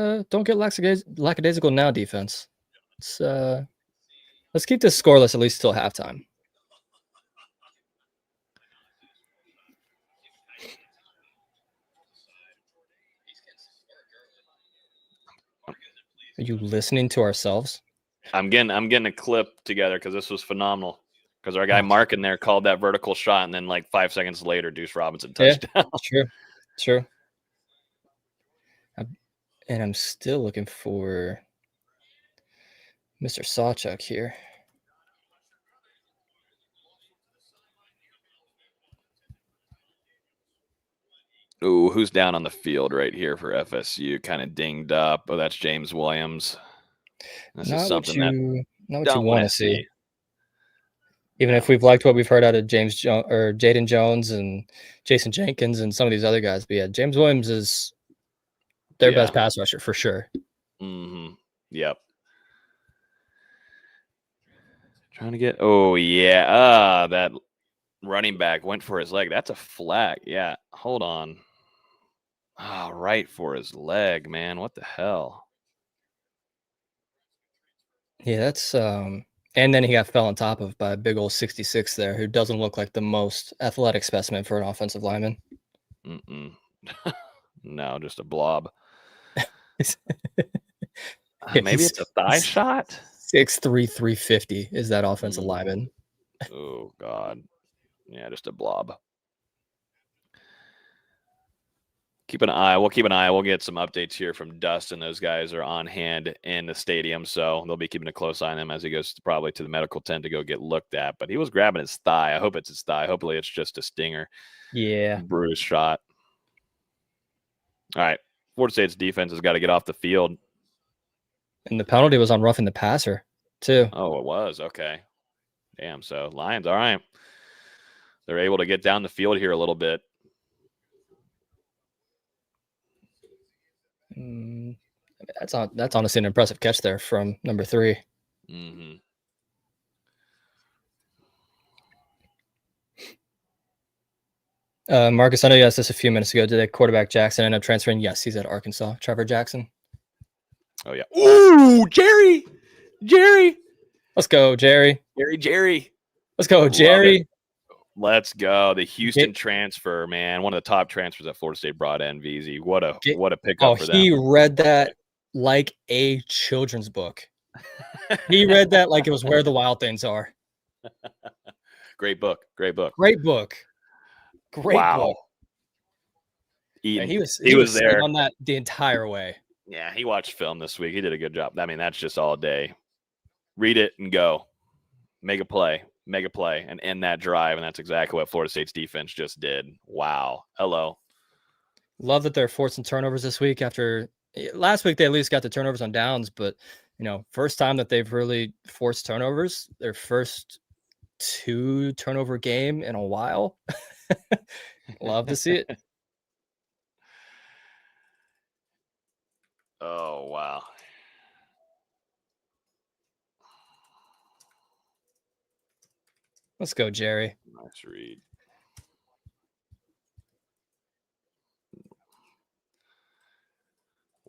lackadaisical now, defense. Let's keep this scoreless at least till halftime. Are you listening to ourselves? I'm getting a clip together because this was phenomenal. Because our guy Mark in there called that vertical shot, and then like 5 seconds later, Deuce Robinson touchdown. Yeah, true. And I'm still looking for Mr. Sawchuk here. Ooh, who's down on the field right here for FSU? Kind of dinged up. Oh, that's James Williams. This is something not what you want to see. Even if we've liked what we've heard out of Jaden Jones and Jason Jenkins and some of these other guys, but yeah, James Williams is their best pass rusher for sure. Mm-hmm. Yep. Trying to get. Oh yeah. That running back went for his leg. That's a flag. Yeah. Hold on. Right for his leg, man. What the hell? Yeah, that's and then he got fell on top of by a big old 66 there, who doesn't look like the most athletic specimen for an offensive lineman. No, just a blob. Maybe it's a thigh shot. 6'3", 350 is that offensive lineman. Oh God, yeah, just a blob. We'll keep an eye. We'll get some updates here from Dustin. Those guys are on hand in the stadium, so they'll be keeping a close eye on him as he goes probably to the medical tent to go get looked at. But he was grabbing his thigh. I hope it's his thigh. Hopefully it's just a stinger. Yeah. Bruise shot. All right. Florida State's defense has got to get off the field. And the penalty was on roughing the passer, too. Oh, it was? Okay. Damn, so Lions, all right. They're able to get down the field here a little bit. That's honestly an impressive catch there from number 3. Mm-hmm. Marcus, I know you asked this a few minutes ago. Did quarterback Jackson end up transferring? Yes, he's at Arkansas. Trevor Jackson. Oh, yeah. Ooh, Jerry. Let's go, Jerry. Jerry. Let's go, Jerry. Let's go. The Houston transfer, man. One of the top transfers that Florida State brought in, VZ. What a pickup for them. He read that like a children's book. He read that like it was Where the Wild Things Are. Great book. Great book. Wow. And he was there on that the entire way. Yeah, he watched film this week. He did a good job. I mean, that's just all day. Read it and go. Make a play, and end that drive. And that's exactly what Florida State's defense just did. Wow. Hello. Love that they're forcing turnovers this week. After last week, they at least got the turnovers on downs, but first time that they've really forced turnovers, their first 2 turnover game in a while. Love to see it. Oh, wow. Let's go, Jerry. Nice read.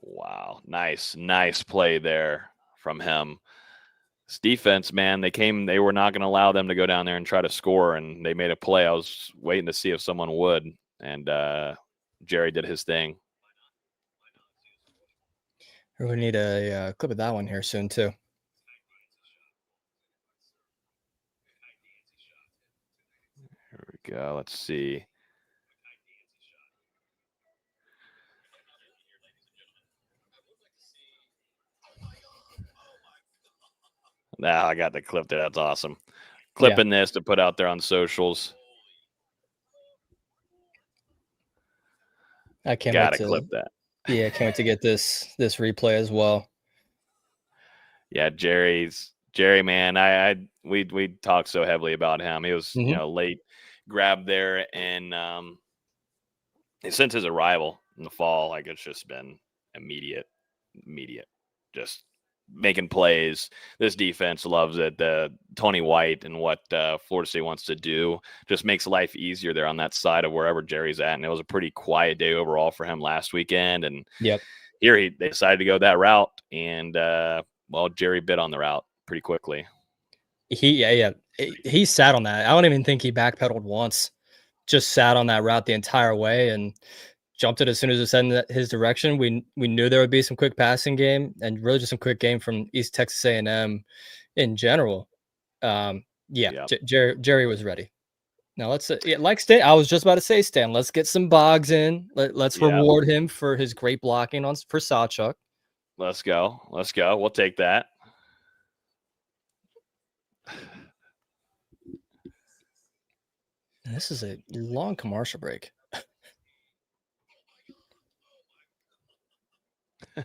Wow. Nice play there from him. This defense, man, they were not going to allow them to go down there and try to score, and they made a play. I was waiting to see if someone would, and Jerry did his thing. We need a clip of that one here soon, too. Here we go. Let's see. Now I got the clip there. That's awesome. Clipping this to put out there on socials. I can't wait to clip that. Yeah, I can't wait to get this replay as well. Yeah, Jerry, man. We talked so heavily about him. He was late grab there, and since his arrival in the fall, like it's just been immediate, just making plays. This defense loves it. Tony White and what Florida State wants to do just makes life easier there on that side of wherever Jerry's at. And it was a pretty quiet day overall for him last weekend. And here they decided to go that route. And Jerry bit on the route pretty quickly. He sat on that. I don't even think he backpedaled once. Just sat on that route the entire way and jumped it as soon as it said in his direction. We knew there would be some quick passing game and really just some quick game from East Texas A&M in general. Jerry was ready. Now let's like Stan. I was just about to say, Stan. Let's get some Boggs in. Let's reward him for his great blocking for Sawchuk. Let's go. We'll take that. This is a long commercial break. All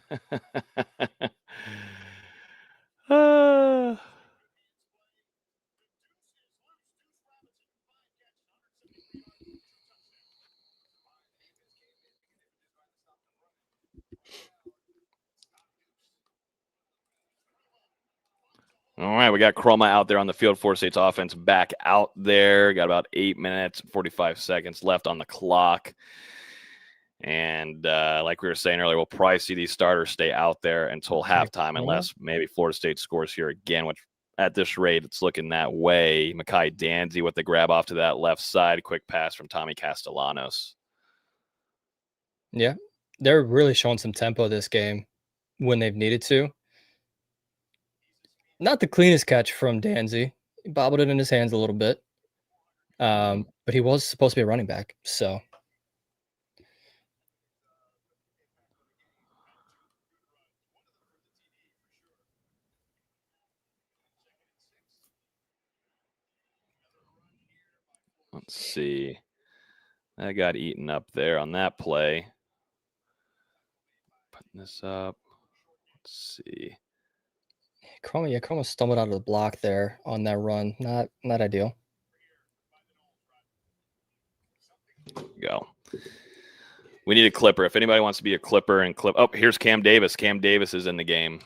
right, we got Chroma out there on the field. Florida State's offense back out there. Got about 8 minutes, 45 seconds left on the clock. And like we were saying earlier, we'll probably see these starters stay out there until halftime unless maybe Florida State scores here again, which at this rate, it's looking that way. Mekhi Danzy with the grab off to that left side. Quick pass from Tommy Castellanos. Yeah, they're really showing some tempo this game when they've needed to. Not the cleanest catch from Danzy. He bobbled it in his hands a little bit. But he was supposed to be a running back, so. Let's see. That got eaten up there on that play. Putting this up. Let's see. Chroma stumbled out of the block there on that run. Not ideal. Go. We need a clipper. If anybody wants to be a clipper and clip. Oh, here's Cam Davis. Cam Davis is in the game.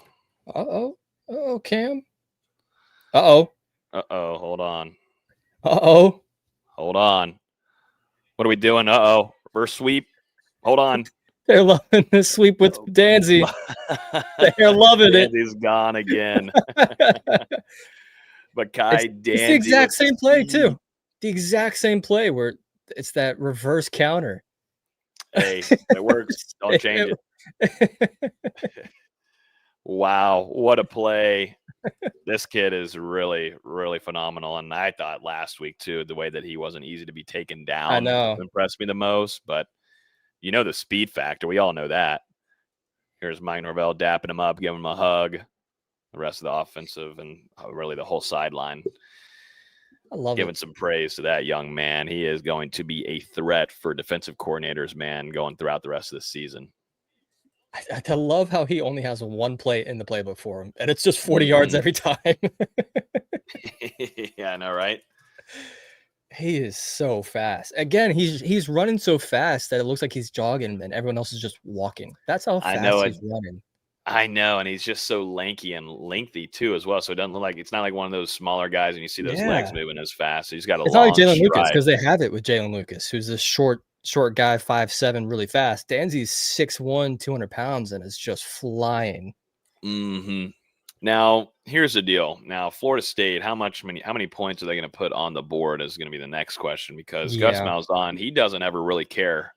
Cam. Hold on. Hold on. What are we doing? Reverse sweep. Hold on. They're loving this sweep with Danzy. They're loving it. Danzy's gone again. Mekhi Danzy. It's the exact same play, too. the exact same play where it's that reverse counter. Hey, it works. Don't change it. Wow, what a play. This kid is really, really phenomenal. And I thought last week, too, the way that he wasn't easy to be taken down I know. impressed me the most. But you know the speed factor. We all know that. Here's Mike Norvell dapping him up, giving him a hug. The rest of the offensive and really the whole sideline I love giving it. some praise to that young man. He is going to be a threat for defensive coordinators, man, going throughout the rest of the season. I love how he only has one play in the playbook for him, and it's just 40 yards every time. Yeah, I know, right? He is so fast. Again, he's running so fast that it looks like he's jogging, and everyone else is just walking. That's how fast he's running. I know, and he's just so lanky and lengthy too, as well. So it doesn't look like it's not like one of those smaller guys, and you see those legs moving as fast. So he's got a It's long not like Jalen Lucas, stride. because they have it with Jalen Lucas, who's this short guy, 5'7", really fast. Danzy's 6'1", 200 pounds, and is just flying. Now, here's the deal. Now, Florida State, how many points are they going to put on the board is going to be the next question, because Gus Malzahn, he doesn't ever really care.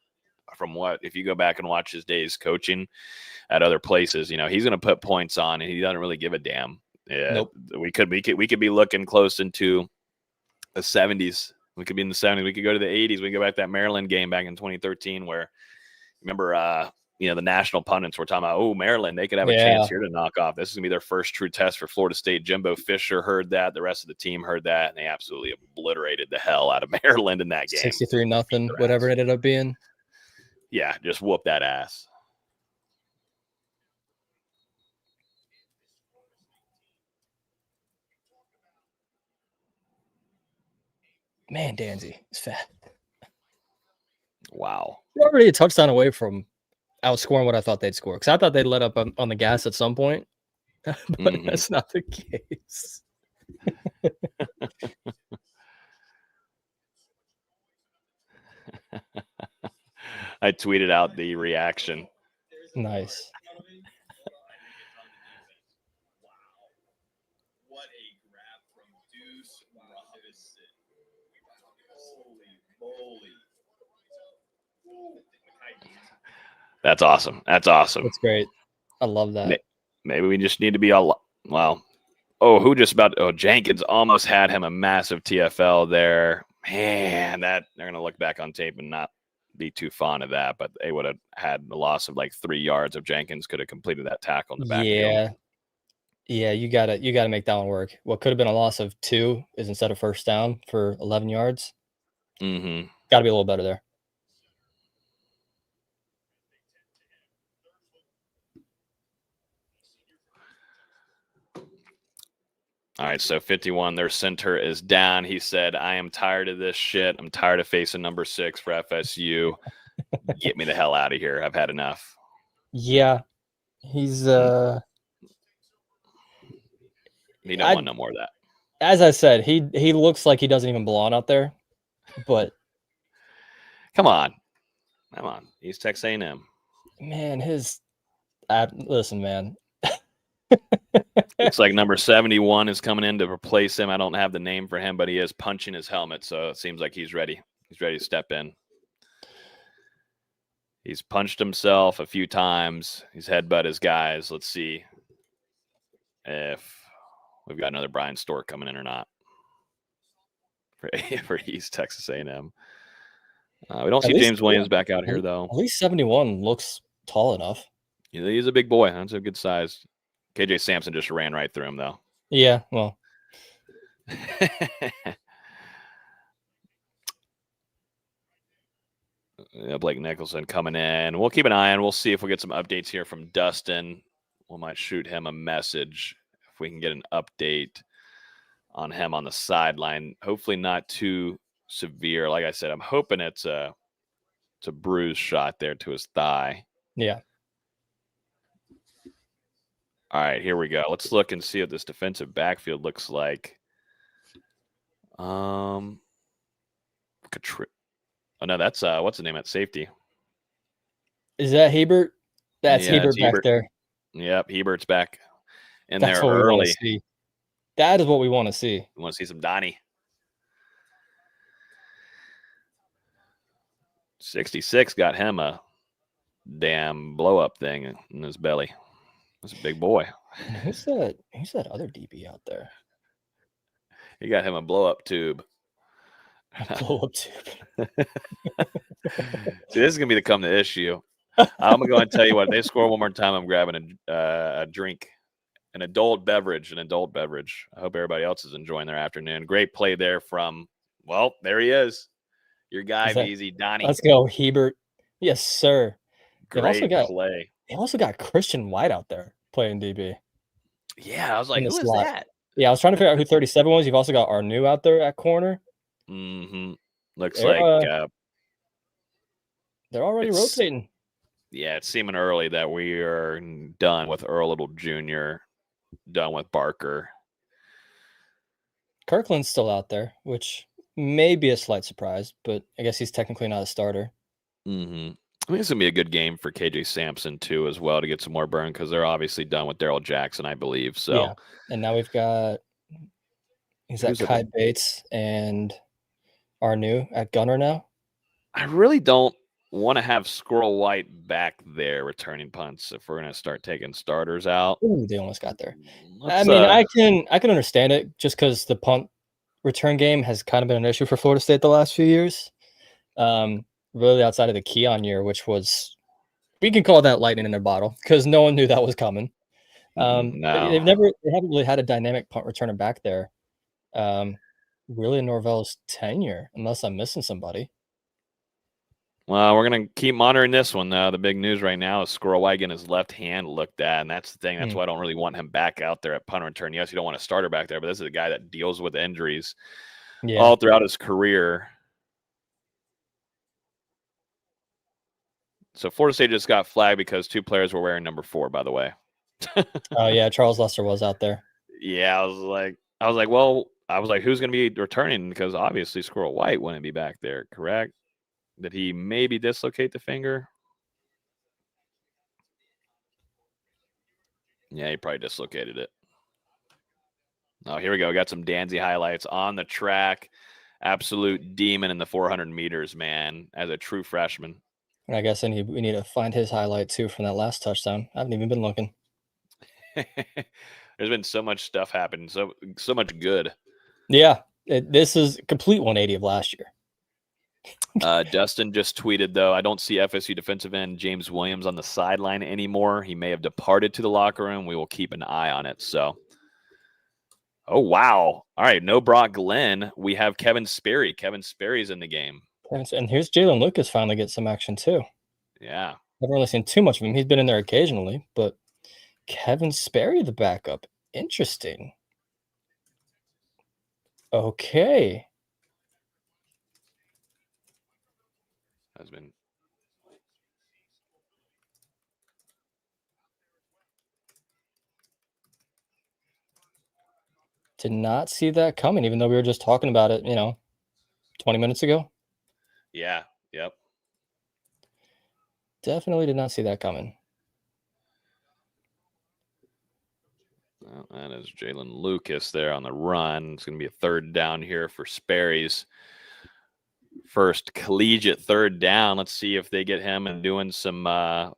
If you go back and watch his days coaching at other places, you know, he's going to put points on, and he doesn't really give a damn. Yeah, nope. We could be looking close into the 70s. We could be in the 70s. We could go to the 80s. We could go back to that Maryland game back in 2013 where, remember, the national pundits were talking about, oh, Maryland, they could have a chance here to knock off. This is going to be their first true test for Florida State. Jimbo Fisher heard that. The rest of the team heard that, and they absolutely obliterated the hell out of Maryland in that game. 63-0, whatever it ended up being. Yeah, just whoop that ass. Man, Danzy is fat. Wow. We're already a touchdown away from outscoring what I thought they'd score, because I thought they'd let up on the gas at some point, but that's not the case. I tweeted out the reaction. Nice. What a grab from Deuce Robinson. Holy moly. That's awesome. That's awesome. That's great. I love that. Maybe we just need to be Jenkins almost had him a massive TFL there. Man, they're going to look back on tape and not be too fond of that, but they would have had a loss of like 3 yards if Jenkins could have completed that tackle in the backfield. Yeah, you gotta make that one work. What could have been a loss of 2 is instead of first down for 11 yards. Got to be a little better there. All right, so 51, their center is down. He said, I am tired of this shit. I'm tired of facing number 6 for FSU. Get me the hell out of here. I've had enough. Yeah, he's he don't want no more of that. As I said, he looks like he doesn't even belong out there, but come on, East Texas A&M. Man, listen, man. Looks like number 71 is coming in to replace him. I don't have the name for him, but he is punching his helmet, so it seems like he's ready. He's ready to step in. He's punched himself a few times. He's headbutt his guys. Let's see if we've got another Brian Stork coming in or not for East Texas A&M. We don't see James Williams back out here, though. At least 71 looks tall enough. He's a big boy. That's a good size. KJ Sampson just ran right through him, though. Yeah, well. Blake Nicholson coming in. We'll keep an eye on. We'll see if we get some updates here from Dustin. We might shoot him a message if we can get an update on him on the sideline. Hopefully not too severe. Like I said, I'm hoping it's a bruise shot there to his thigh. Yeah. All right, here we go. Let's look and see what this defensive backfield looks like. Oh no, that's what's the name at safety? Is that Hebert? That's Hebert back there. Yep, Hebert's back in That's there what early. We want to see. That is what we want to see. We want to see some Donnie. 66 got him a damn blow-up thing in his belly. That's a big boy. And who's that other DB out there? He got him a blow-up tube. A blow-up tube. See, this is going to become the issue. I'm going to go and tell you what. If they score one more time, I'm grabbing a drink, an adult beverage. I hope everybody else is enjoying their afternoon. Great play there from, well, there he is. Your guy, VZ, Donnie. Let's go, Hebert. Yes, sir. Great play. They also got Christian White out there playing DB. Yeah, I was like, who is that? Yeah, I was trying to figure out who 37 was. You've also got Arnu out there at corner. Mm-hmm. Looks like they're already rotating. Yeah, it's seeming early that we are done with Earl Little Jr., done with Barker. Kirkland's still out there, which may be a slight surprise, but I guess he's technically not a starter. Mm-hmm. I think it's going to be a good game for KJ Sampson, too, as well, to get some more burn, because they're obviously done with Darrell Jackson, I believe. So, yeah. And now we've got Kai Bates and Arnu at gunner now. I really don't want to have Squirrel White back there returning punts if we're going to start taking starters out. Ooh, they almost got there. I can understand it just because the punt return game has kind of been an issue for Florida State the last few years. Really outside of the Keon year, which was, we can call that lightning in a bottle because no one knew that was coming. No. They haven't really had a dynamic punt returner back there. Really in Norvell's tenure, unless I'm missing somebody. Well, we're going to keep monitoring this one. The big news right now is Squirrel White getting his left hand looked at, and that's the thing. That's why I don't really want him back out there at punt return. Yes, you don't want a starter back there, but this is a guy that deals with injuries all throughout his career. So Florida State just got flagged because two players were wearing number 4, by the way. Oh, yeah, Charles Lester was out there. Yeah, I was like, who's going to be returning? Because obviously Squirrel White wouldn't be back there, correct? Did he maybe dislocate the finger? Yeah, he probably dislocated it. Oh, here we go. Got some Danzy highlights on the track. Absolute demon in the 400 meters, man, as a true freshman. And I guess we need to find his highlight, too, from that last touchdown. I haven't even been looking. There's been so much stuff happening, so much good. Yeah, this is a complete 180 of last year. Dustin just tweeted, though, I don't see FSU defensive end James Williams on the sideline anymore. He may have departed to the locker room. We will keep an eye on it. So, oh, wow. All right, no Brock Glenn. We have Kevin Sperry. Kevin Sperry's in the game. And here's Jalen Lucas finally get some action, too. Yeah. Haven't really seen too much of him. He's been in there occasionally, but Kevin Sperry, the backup. Interesting. Okay. Has been. Did not see that coming, even though we were just talking about it, 20 minutes ago. Yeah. Yep. Definitely did not see that coming. Well, that is Jalen Lucas there on the run. It's going to be a third down here for Sperry's first collegiate third down. Let's see if they get him and doing some, go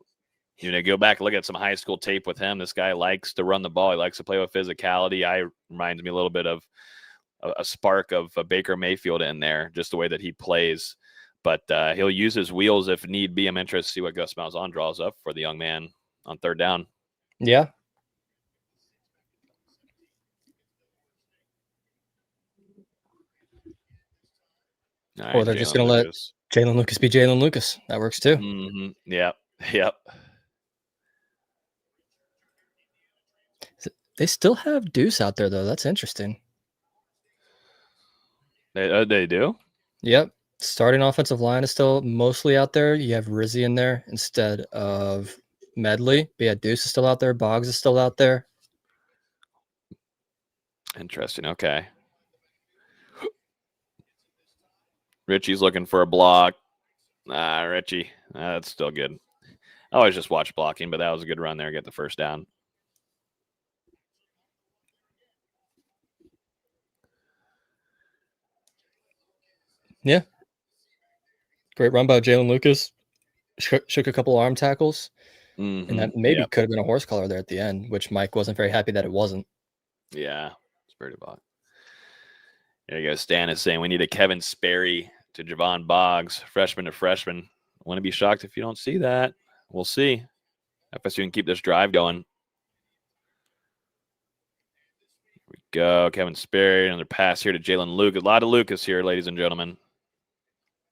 back and look at some high school tape with him. This guy likes to run the ball. He likes to play with physicality. Reminds me a little bit of a spark of Baker Mayfield in there, just the way that he plays. But he'll use his wheels if need be. I'm interested to see what Gus Malzahn draws up for the young man on third down. Yeah. Right, or they're just going to let Jalen Lucas be Jalen Lucas. That works too. Mm-hmm. Yep. They still have Deuce out there, though. That's interesting. They do? Yep. Starting offensive line is still mostly out there. You have Rizzi in there instead of Medley. But yeah, Deuce is still out there. Boggs is still out there. Interesting. Okay. Richie's looking for a block. Richie. That's still good. I always just watch blocking, but that was a good run there. Get the first down. Yeah. Great run by Jalen Lucas. Shook a couple arm tackles. And that maybe Yep. could have been a horse collar there at the end, which Mike wasn't very happy that it wasn't. Yeah, it's pretty bad. There you go. Stan is saying we need a Kevin Sperry to Javon Boggs, freshman to freshman. I wouldn't be shocked if you don't see that. We'll see. FSU can keep this drive going. Here we go. Kevin Sperry, another pass here to Jalen Lucas. A lot of Lucas here, ladies and gentlemen.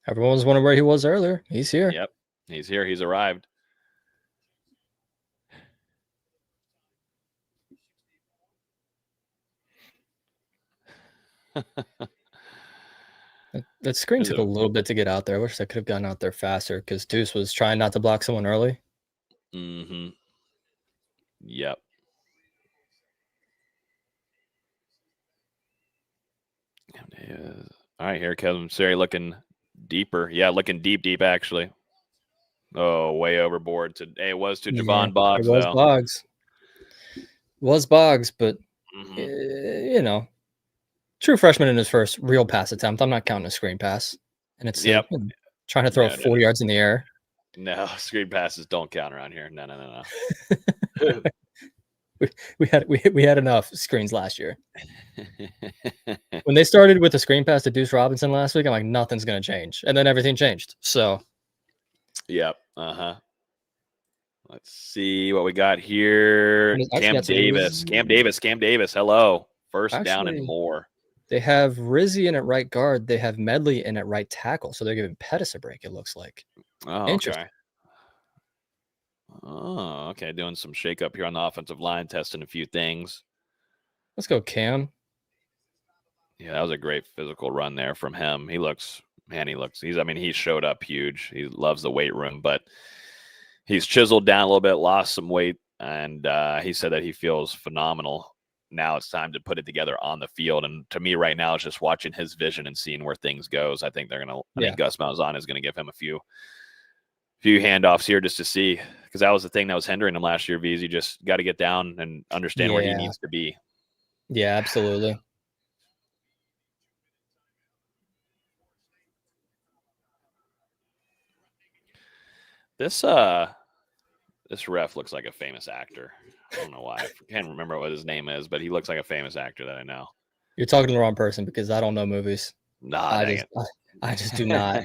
Everyone was wondering where he was earlier. He's here. Yep, he's here. He's arrived. That screen took a little bit to get out there. I wish I could have gotten out there faster because Deuce was trying not to block someone early. Mm-hmm. Yep. All right, here Kevin Sperry looking deeper. Yeah, looking deep actually. Oh, way overboard. It was to Javon Boggs. It was though. Boggs. Was Boggs, but true freshman in his first real pass attempt. I'm not counting a screen pass, and it's trying to throw 40 yards in the air. No, screen passes don't count around here. No. we had enough screens last year. When they started with the screen pass to Deuce Robinson last week, I'm like, nothing's going to change, and then everything changed. So, yep. Let's see what we got here. Cam Davis. Hello. First down and more. They have Rizzi in at right guard. They have Medley in at right tackle. So they're giving Pettis a break, it looks like. Oh, interesting. Okay. Oh, okay. Doing some shakeup here on the offensive line, testing a few things. Let's go, Cam. Yeah, that was a great physical run there from him. He showed up huge. He loves the weight room, but he's chiseled down a little bit, lost some weight, and he said that he feels phenomenal. Now it's time to put it together on the field. And to me right now, it's just watching his vision and seeing where things goes. I think think Gus Malzahn is going to give him a few handoffs here just to see, because that was the thing that was hindering him last year. V's, you just got to get down and understand where he needs to be. Yeah, absolutely. This ref looks like a famous actor. I don't know why. I can't remember what his name is, but he looks like a famous actor that I know. You're talking to the wrong person because I don't know movies. Nah, I just do not.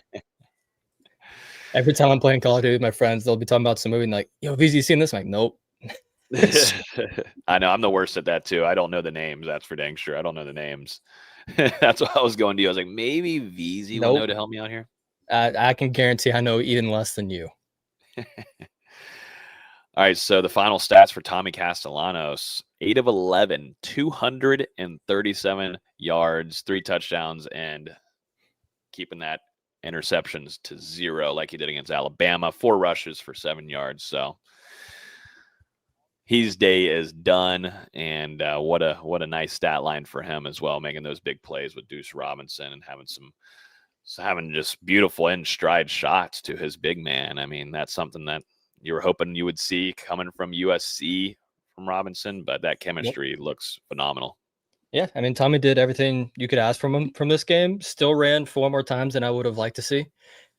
Every time I'm playing Call of Duty with my friends, they'll be talking about some movie and like, yo, VZ, you seen this? I'm like, nope. I know. I'm the worst at that too. I don't know the names. That's for dang sure. I don't know the names. That's what I was going to do. I was like, maybe VZ will know to help me out here. I can guarantee I know even less than you. All right, so the final stats for Tommy Castellanos, 8 of 11, 237 yards, 3 touchdowns, and keeping that interceptions to 0 like he did against Alabama, 4 rushes for 7 yards. So his day is done, and what a nice stat line for him as well, making those big plays with Deuce Robinson and having just beautiful in stride shots to his big man. I mean, that's something that you were hoping you would see coming from USC from Robinson, but that chemistry looks phenomenal. Yeah, I mean, Tommy did everything you could ask from him from this game. Still ran 4 more times than I would have liked to see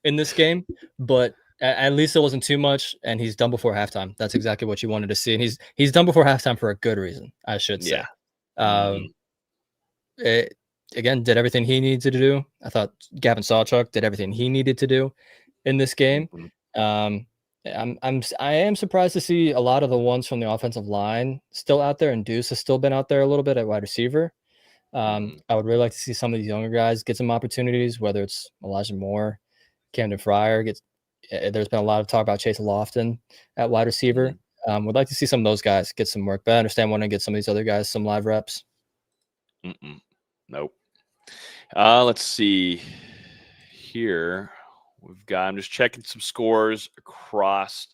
in this game, but at least it wasn't too much, and he's done before halftime. That's exactly what you wanted to see, and he's done before halftime for a good reason, I should say. Yeah. Again, did everything he needed to do. I thought Gavin Sawchuk did everything he needed to do in this game. I am surprised to see a lot of the ones from the offensive line still out there, and Deuce has still been out there a little bit at wide receiver. I would really like to see some of these younger guys get some opportunities, whether it's Elijah Moore, Camden Fryer. There's been a lot of talk about Chase Lofton at wide receiver. Would like to see some of those guys get some work, but I understand wanting to get some of these other guys some live reps. Nope. Let's see here. I'm just checking some scores across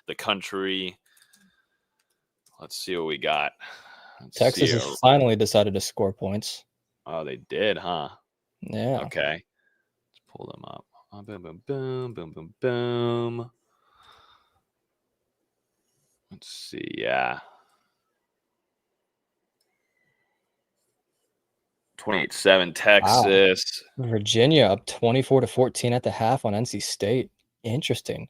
the country. Let's see what we got. Texas has finally decided to score points. Oh, they did, huh? Yeah. Okay. Let's pull them up. Boom, boom, boom, boom, boom, boom. Let's see. Yeah. 28-7 Texas. Wow. Virginia up 24-14 at the half on NC State. Interesting.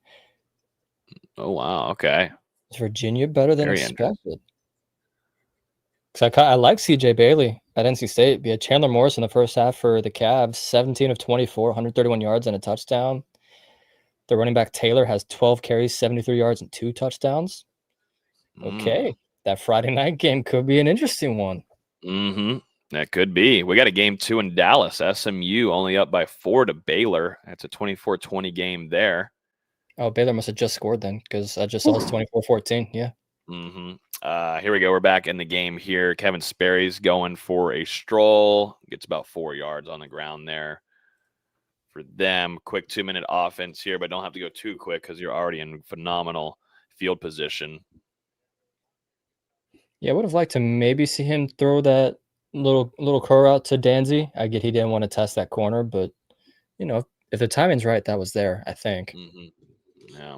Oh, wow. Okay. Is Virginia better than Very expected? Because I like CJ Bailey at NC State. We had Chandler Morris in the first half for the Cavs, 17 of 24, 131 yards and a touchdown. The running back Taylor has 12 carries, 73 yards and 2 touchdowns. Okay, that Friday night game could be an interesting one. Mm-hmm. That could be. We got a game 2 in Dallas. SMU only up by 4 to Baylor. That's a 24-20 game there. Oh, Baylor must have just scored then, because I just saw it's 24-14. Yeah. Mm-hmm. Here we go. We're back in the game here. Kevin Sperry's going for a stroll. Gets about 4 yards on the ground there for them. Quick 2-minute offense here, but don't have to go too quick because you're already in phenomenal field position. Yeah, I would have liked to maybe see him throw that little curl out to Danzy. I get he didn't want to test that corner, but if the timing's right, that was there, I think. Mm-hmm. Yeah.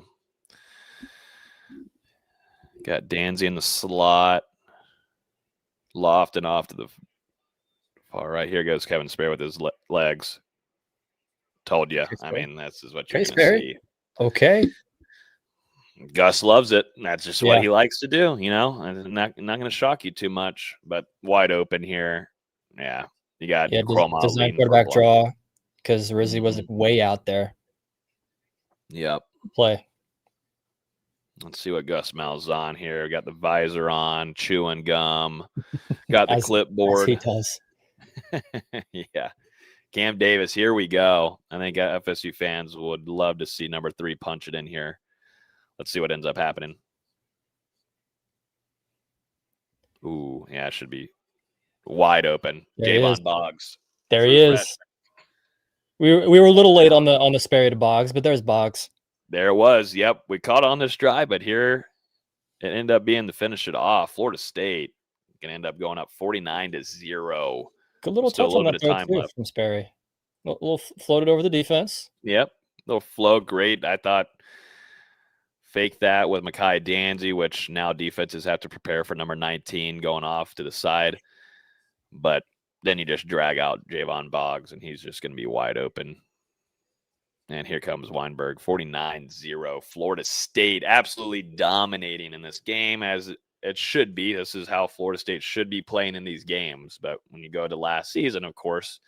Got Danzy in the slot. Lofting off to the far right. Here goes Kevin Sperry with his legs. Told you. I mean, this is what you're going to see. Okay. Gus loves it. That's just what he likes to do, I'm not going to shock you too much, but wide open here. Yeah. You got Chroma design quarterback draw because Rizzi was way out there. Yep. Play. Let's see what Gus Mal's on here. Got the visor on, chewing gum. Got the clipboard. He does. Yeah. Cam Davis, here we go. I think FSU fans would love to see number 3 punch it in here. Let's see what ends up happening. Ooh, yeah, it should be wide open. Javon Boggs. There he is. We were a little late on the Sperry to Boggs, but there's Boggs. There it was. Yep, we caught on this drive, but here it ended up being to finish it off. Florida State can end up going up 49-0. Good little touch on that throw too from Sperry. A little floated over the defense. Yep, little flow, great. I thought fake that with Mekhi Danzy, which now defenses have to prepare for number 19 going off to the side. But then you just drag out Javon Boggs, and he's just going to be wide open. And here comes Weinberg, 49-0. Florida State absolutely dominating in this game, as it should be. This is how Florida State should be playing in these games. But when you go to last season, of course,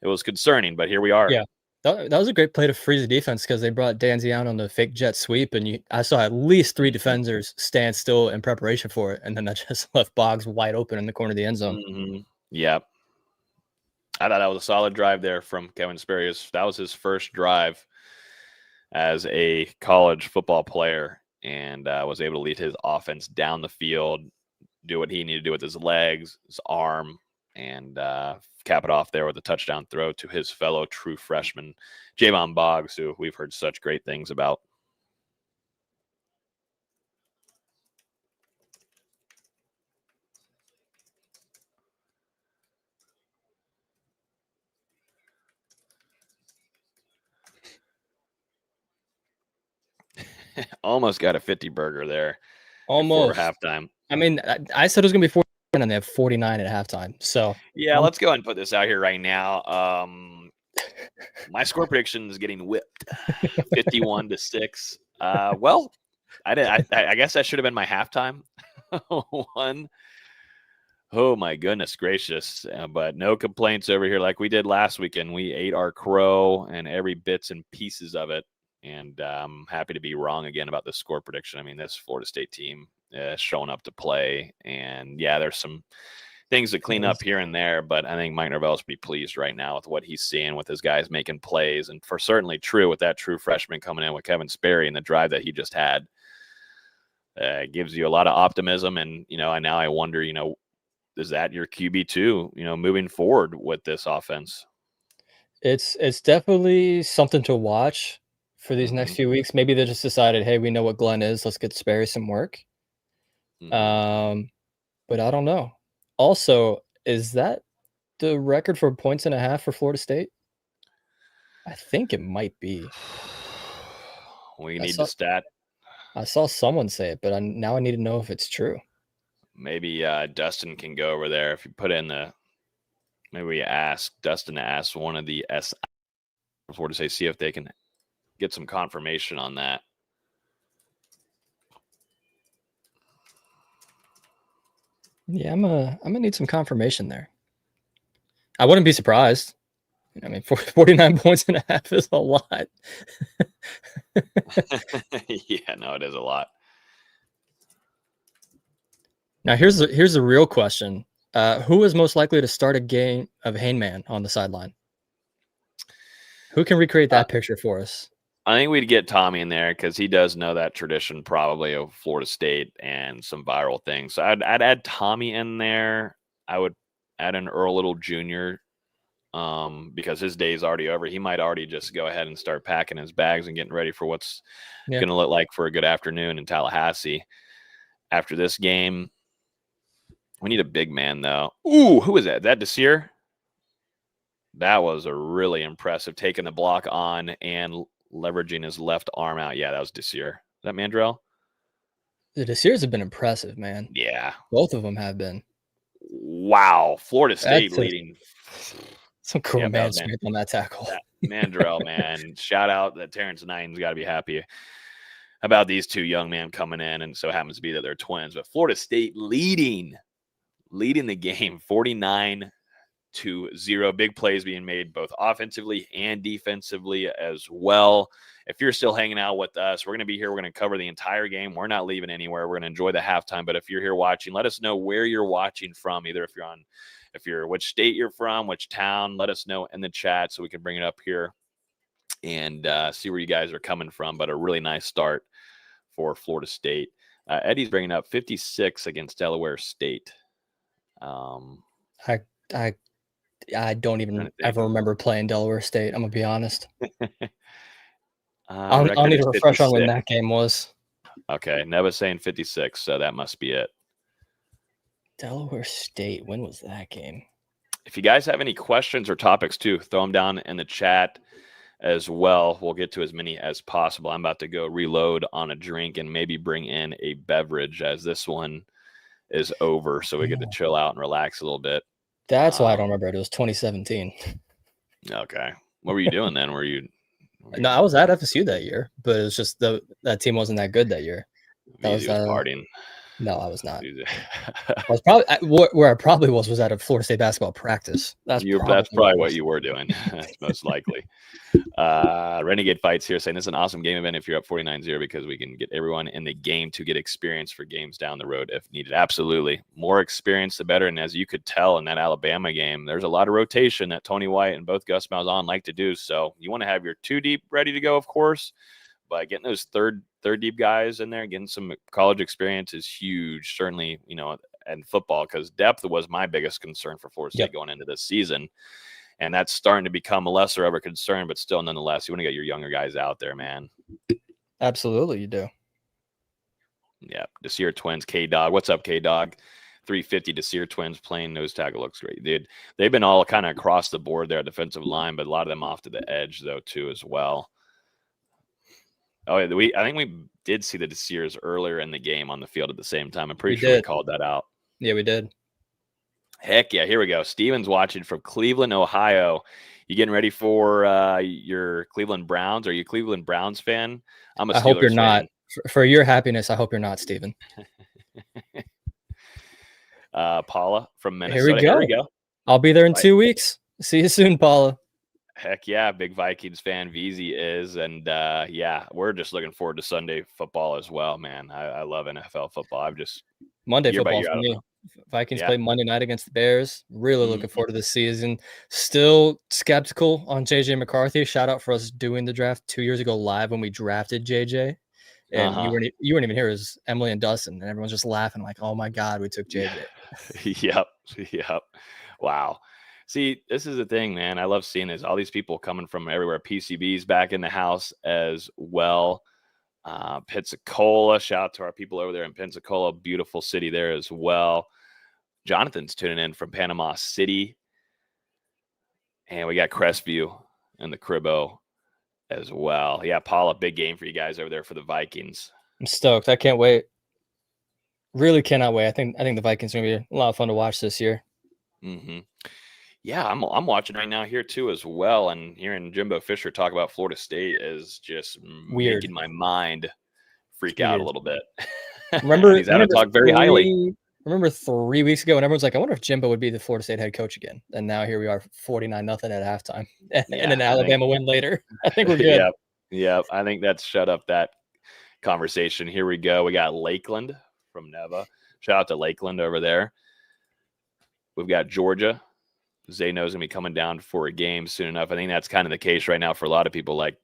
it was concerning. But here we are. Yeah, that was a great play to freeze the defense because they brought Danzy out on the fake jet sweep. And I saw at least 3 defenders stand still in preparation for it. And then that just left Boggs wide open in the corner of the end zone. Mm-hmm. Yep. I thought that was a solid drive there from Kevin Sperry. That was his first drive as a college football player, and was able to lead his offense down the field, do what he needed to do with his legs, his arm, and cap it off there with a touchdown throw to his fellow true freshman, Javon Boggs, who we've heard such great things about. Almost got a 50 burger there. Almost. Before halftime. I mean, I said it was going to be 40, and they have 49 at halftime. So yeah, let's go ahead and put this out here right now. My score prediction is getting whipped, 51-6. Well, I guess that should have been my halftime one. Oh my goodness gracious! But no complaints over here like we did last weekend. We ate our crow and every bits and pieces of it. And I'm happy to be wrong again about the score prediction. I mean, this Florida State team is showing up to play. And, yeah, there's some things to clean up here and there. But I think Mike Norvell is pretty pleased right now with what he's seeing with his guys making plays. And for certainly true with that true freshman coming in with Kevin Sperry and the drive that he just had. Gives you a lot of optimism. And, now I wonder, is that your QB2, moving forward with this offense? It's definitely something to watch for these next few weeks. Maybe they just decided, hey, we know what Glenn is. Let's get Sperry some work. But I don't know. Also, is that the record for points and a half for Florida State? I think it might be. We need the stat. I saw someone say it, but now I need to know if it's true. Maybe Dustin can go over there if you put in the maybe we ask Dustin to ask one of the SI before to say, see if they can get some confirmation on that. Yeah, I'm gonna need some confirmation there. I wouldn't be surprised. I mean, 49 points and a half is a lot. Yeah, no, it is a lot. Now, here's the real question. Who is most likely to start a game of Hangman on the sideline? Who can recreate that picture for us? I think we'd get Tommy in there because he does know that tradition probably of Florida State and some viral things. So I'd add Tommy in there. I would add an Earl Little Jr. Because his day is already over. He might already just go ahead and start packing his bags and getting ready for what's going to look like for a good afternoon in Tallahassee. After this game, we need a big man, though. Ooh, who is that? That Desir? That was a really impressive taking the block on and leveraging his left arm out. Yeah, that was Desir. Is that Mandrell? The Desirs have been impressive, man. Yeah. Both of them have been. Wow. Florida State leading. Some cool man strength on that tackle. Mandrell, man. Shout out that Terrence Knighton's got to be happy about these two young men coming in, and so happens to be that they're twins. But Florida State leading the game 49-0. Big plays being made both offensively and defensively as well. If you're still hanging out with us, we're going to be here. We're going to cover the entire game. We're not leaving anywhere. We're going to enjoy the halftime. But if you're here watching, let us know where you're watching from, either which state you're from, which town. Let us know in the chat so we can bring it up here and see where you guys are coming from. But a really nice start for Florida State. Eddie's bringing up 56 against Delaware State. I don't even ever remember playing Delaware State. I'm gonna be honest. I'll need a refresh on when that game was. Okay, Neva's saying 56, so that must be it. Delaware State. When was that game? If you guys have any questions or topics too, throw them down in the chat as well. We'll get to as many as possible. I'm about to go reload on a drink and maybe bring in a beverage as this one is over, so we get to chill out and relax a little bit. That's why I don't remember it. It was 2017. Okay. What were you doing then? No, I was at FSU that year, but it was just that team wasn't that good that year. That was partying. No, I was not. I was probably where I probably was at a Florida State basketball practice. That's probably what you were doing. That's most likely. Renegade Fights here saying this is an awesome game event if you're up 49-0 because we can get everyone in the game to get experience for games down the road if needed. Absolutely. More experience, the better. And as you could tell in that Alabama game, there's a lot of rotation that Tony White and both Gus Malzahn like to do. So you want to have your two deep ready to go, of course, but getting those third deep guys in there, getting some college experience is huge. Certainly, in football, because depth was my biggest concern for Florida State going into this season. And that's starting to become a lesser of a concern, but still, nonetheless, you want to get your younger guys out there, man. Absolutely, you do. Yeah, Desir Twins, K-Dog. What's up, K-Dog? 350 Desir Twins playing nose tackle looks great. They've been all kind of across the board there, defensive line, but a lot of them off to the edge, though, too, as well. Oh, yeah, I think we did see the Desirs earlier in the game on the field at the same time. I'm pretty sure we called that out. Yeah, we did. Heck yeah, here we go. Steven's watching from Cleveland, Ohio. You getting ready for your Cleveland Browns? Are you a Cleveland Browns fan? I'm a Steelers I hope you're fan. not. For your happiness, I hope you're not, Steven. Paula from Minnesota. Here we go. I'll be there in 2 weeks. See you soon, Paula. Heck yeah, big Vikings fan VZ is. And yeah, we're just looking forward to Sunday football as well, man. I love NFL football. Monday football for me. Vikings play Monday night against the Bears. Really looking forward to this season. Still skeptical on JJ McCarthy. Shout out for us doing the draft 2 years ago live when we drafted JJ. And you weren't even here. It was Emily and Dustin, and everyone's just laughing like, "Oh my God, we took JJ." Yep. Wow. See, this is the thing, man. I love seeing this. All these people coming from everywhere. PCB's back in the house as well. Pensacola. Shout out to our people over there in Pensacola. Beautiful city there as well. Jonathan's tuning in from Panama City. And we got Crestview and the Cribbo as well. Yeah, Paula, big game for you guys over there for the Vikings. I'm stoked. I can't wait. Really cannot wait. I think the Vikings are going to be a lot of fun to watch this year. Mm-hmm. Yeah, I'm watching right now here too as well, and hearing Jimbo Fisher talk about Florida State is just Weird. making my mind freak It's out a weird. little bit. And Remember, he's having to talk very highly. remember 3 weeks ago when everyone's like, I wonder if Jimbo would be the Florida State head coach again. And now here we are, 49-0 at halftime, and Yeah, an I Alabama win later. I think we're good. Yeah. I think that's shut up that conversation. Here we go. We got Lakeland from Neva. Shout out to Lakeland over there. We've got Georgia. Zay knows going to be coming down for a game soon enough. I think that's kind of the case right now for a lot of people. Like,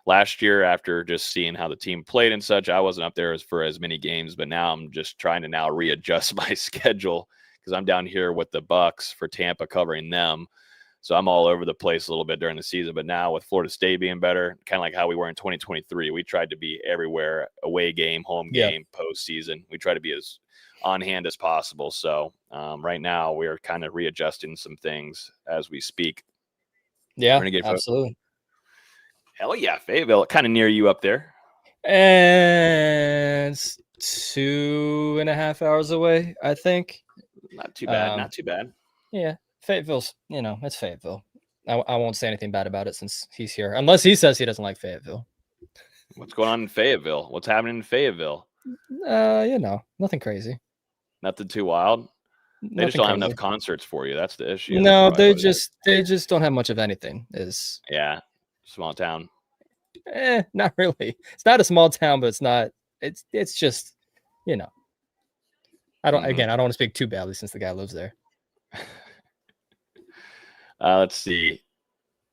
last year after just seeing how the team played and such, I wasn't up there for as many games, but now I'm just trying to now readjust my schedule because I'm down here with the Bucks for Tampa covering them. So I'm all over the place a little bit during the season. But now with Florida State being better, kind of like how we were in 2023, we tried to be everywhere, away game, home game, postseason. We try to be as on hand as possible. So right now we are kind of readjusting some things as we speak. Yeah, absolutely. Hell yeah, Fayetteville, kind of near you up there. And it's 2.5 hours away, I think. Not too bad. Not too bad. Yeah, Fayetteville's, it's Fayetteville. I won't say anything bad about it since he's here, unless he says he doesn't like Fayetteville. What's going on in Fayetteville? What's happening in Fayetteville? Nothing crazy. Nothing too wild. They just don't have enough concerts for you. That's the issue. No, they just don't have much of anything. Small town. Not really. It's not a small town, but it's not. It's just, I don't. Again, I don't want to speak too badly since the guy lives there. Let's see.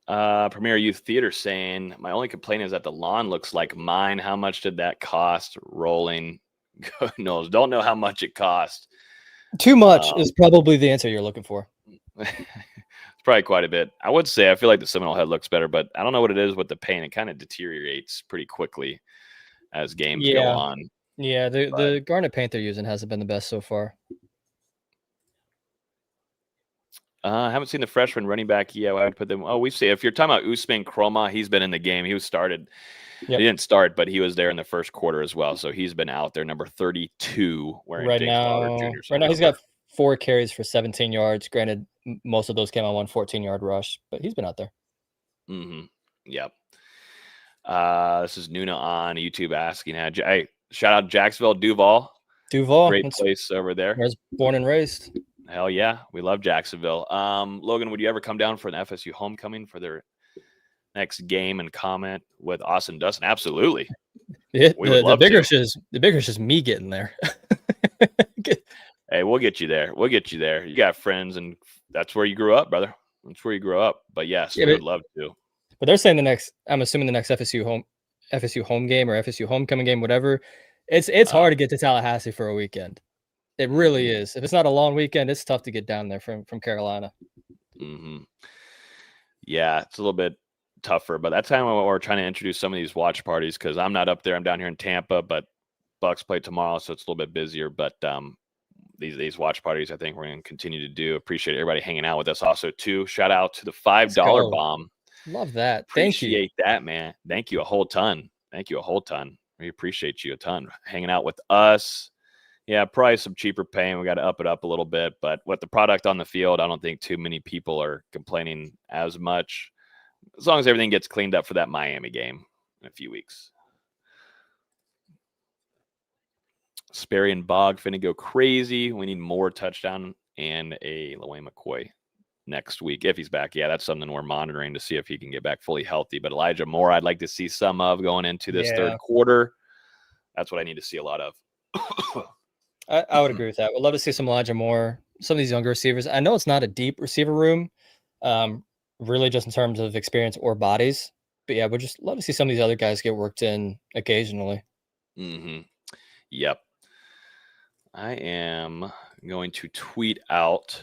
Premier Youth Theater saying, my only complaint is that the lawn looks like mine. How much did that cost? Rolling. Knowles, don't know how much it cost. Too much is probably the answer you're looking for. It's probably quite a bit. I would say I feel like the Seminole head looks better, but I don't know what it is with the paint. It kind of deteriorates pretty quickly as games go on. Yeah, the garnet paint they're using hasn't been the best so far. I haven't seen the freshman running back yet. I would put them. Oh, we see. If you're talking about Usman Kroma, he's been in the game. He was started. Yep. He didn't start, but he was there in the first quarter as well. So he's been out there, number 32. Right now, he's got 4 carries for 17 yards. Granted, most of those came on one 14-yard rush, but he's been out there. Mm-hmm. Yep. This is Nuna on YouTube asking, hey, shout out Jacksonville, Duval. Great place over there. Where I was born and raised. Hell yeah. We love Jacksonville. Logan, would you ever come down for an FSU homecoming for their next game and comment with Austin and Dustin? Absolutely. The bigger is just me getting there. Hey, we'll get you there. You got friends, and that's where you grew up, brother. That's where you grew up. But yes, we would love to. But they're saying I'm assuming the next FSU home game or FSU homecoming game, whatever. It's hard to get to Tallahassee for a weekend. It really is. If it's not a long weekend, it's tough to get down there from Carolina. Mm-hmm. Yeah, it's a little bit tougher, but that's how we're trying to introduce some of these watch parties because I'm not up there. I'm down here in Tampa, but Bucks play tomorrow, so it's a little bit busier. But these watch parties, I think we're going to continue to do. Appreciate everybody hanging out with us. Also, too, shout out to the $5 bomb. Love that. Appreciate that, man. Thank you a whole ton. We appreciate you a ton hanging out with us. Yeah, probably some cheaper paying. We got to up it up a little bit, but with the product on the field, I don't think too many people are complaining as much. As long as everything gets cleaned up for that Miami game in a few weeks. Sperry and Bog finna go crazy. We need more touchdown and a Laway McCoy next week if he's back. Yeah, that's something we're monitoring to see if he can get back fully healthy. But Elijah Moore, I'd like to see some of going into this third quarter. That's what I need to see a lot of. I would agree with that. We'd love to see some Elijah Moore, some of these younger receivers. I know it's not a deep receiver room, really just in terms of experience or bodies. But yeah, we'd just love to see some of these other guys get worked in occasionally. Mm-hmm. Yep. I am going to tweet out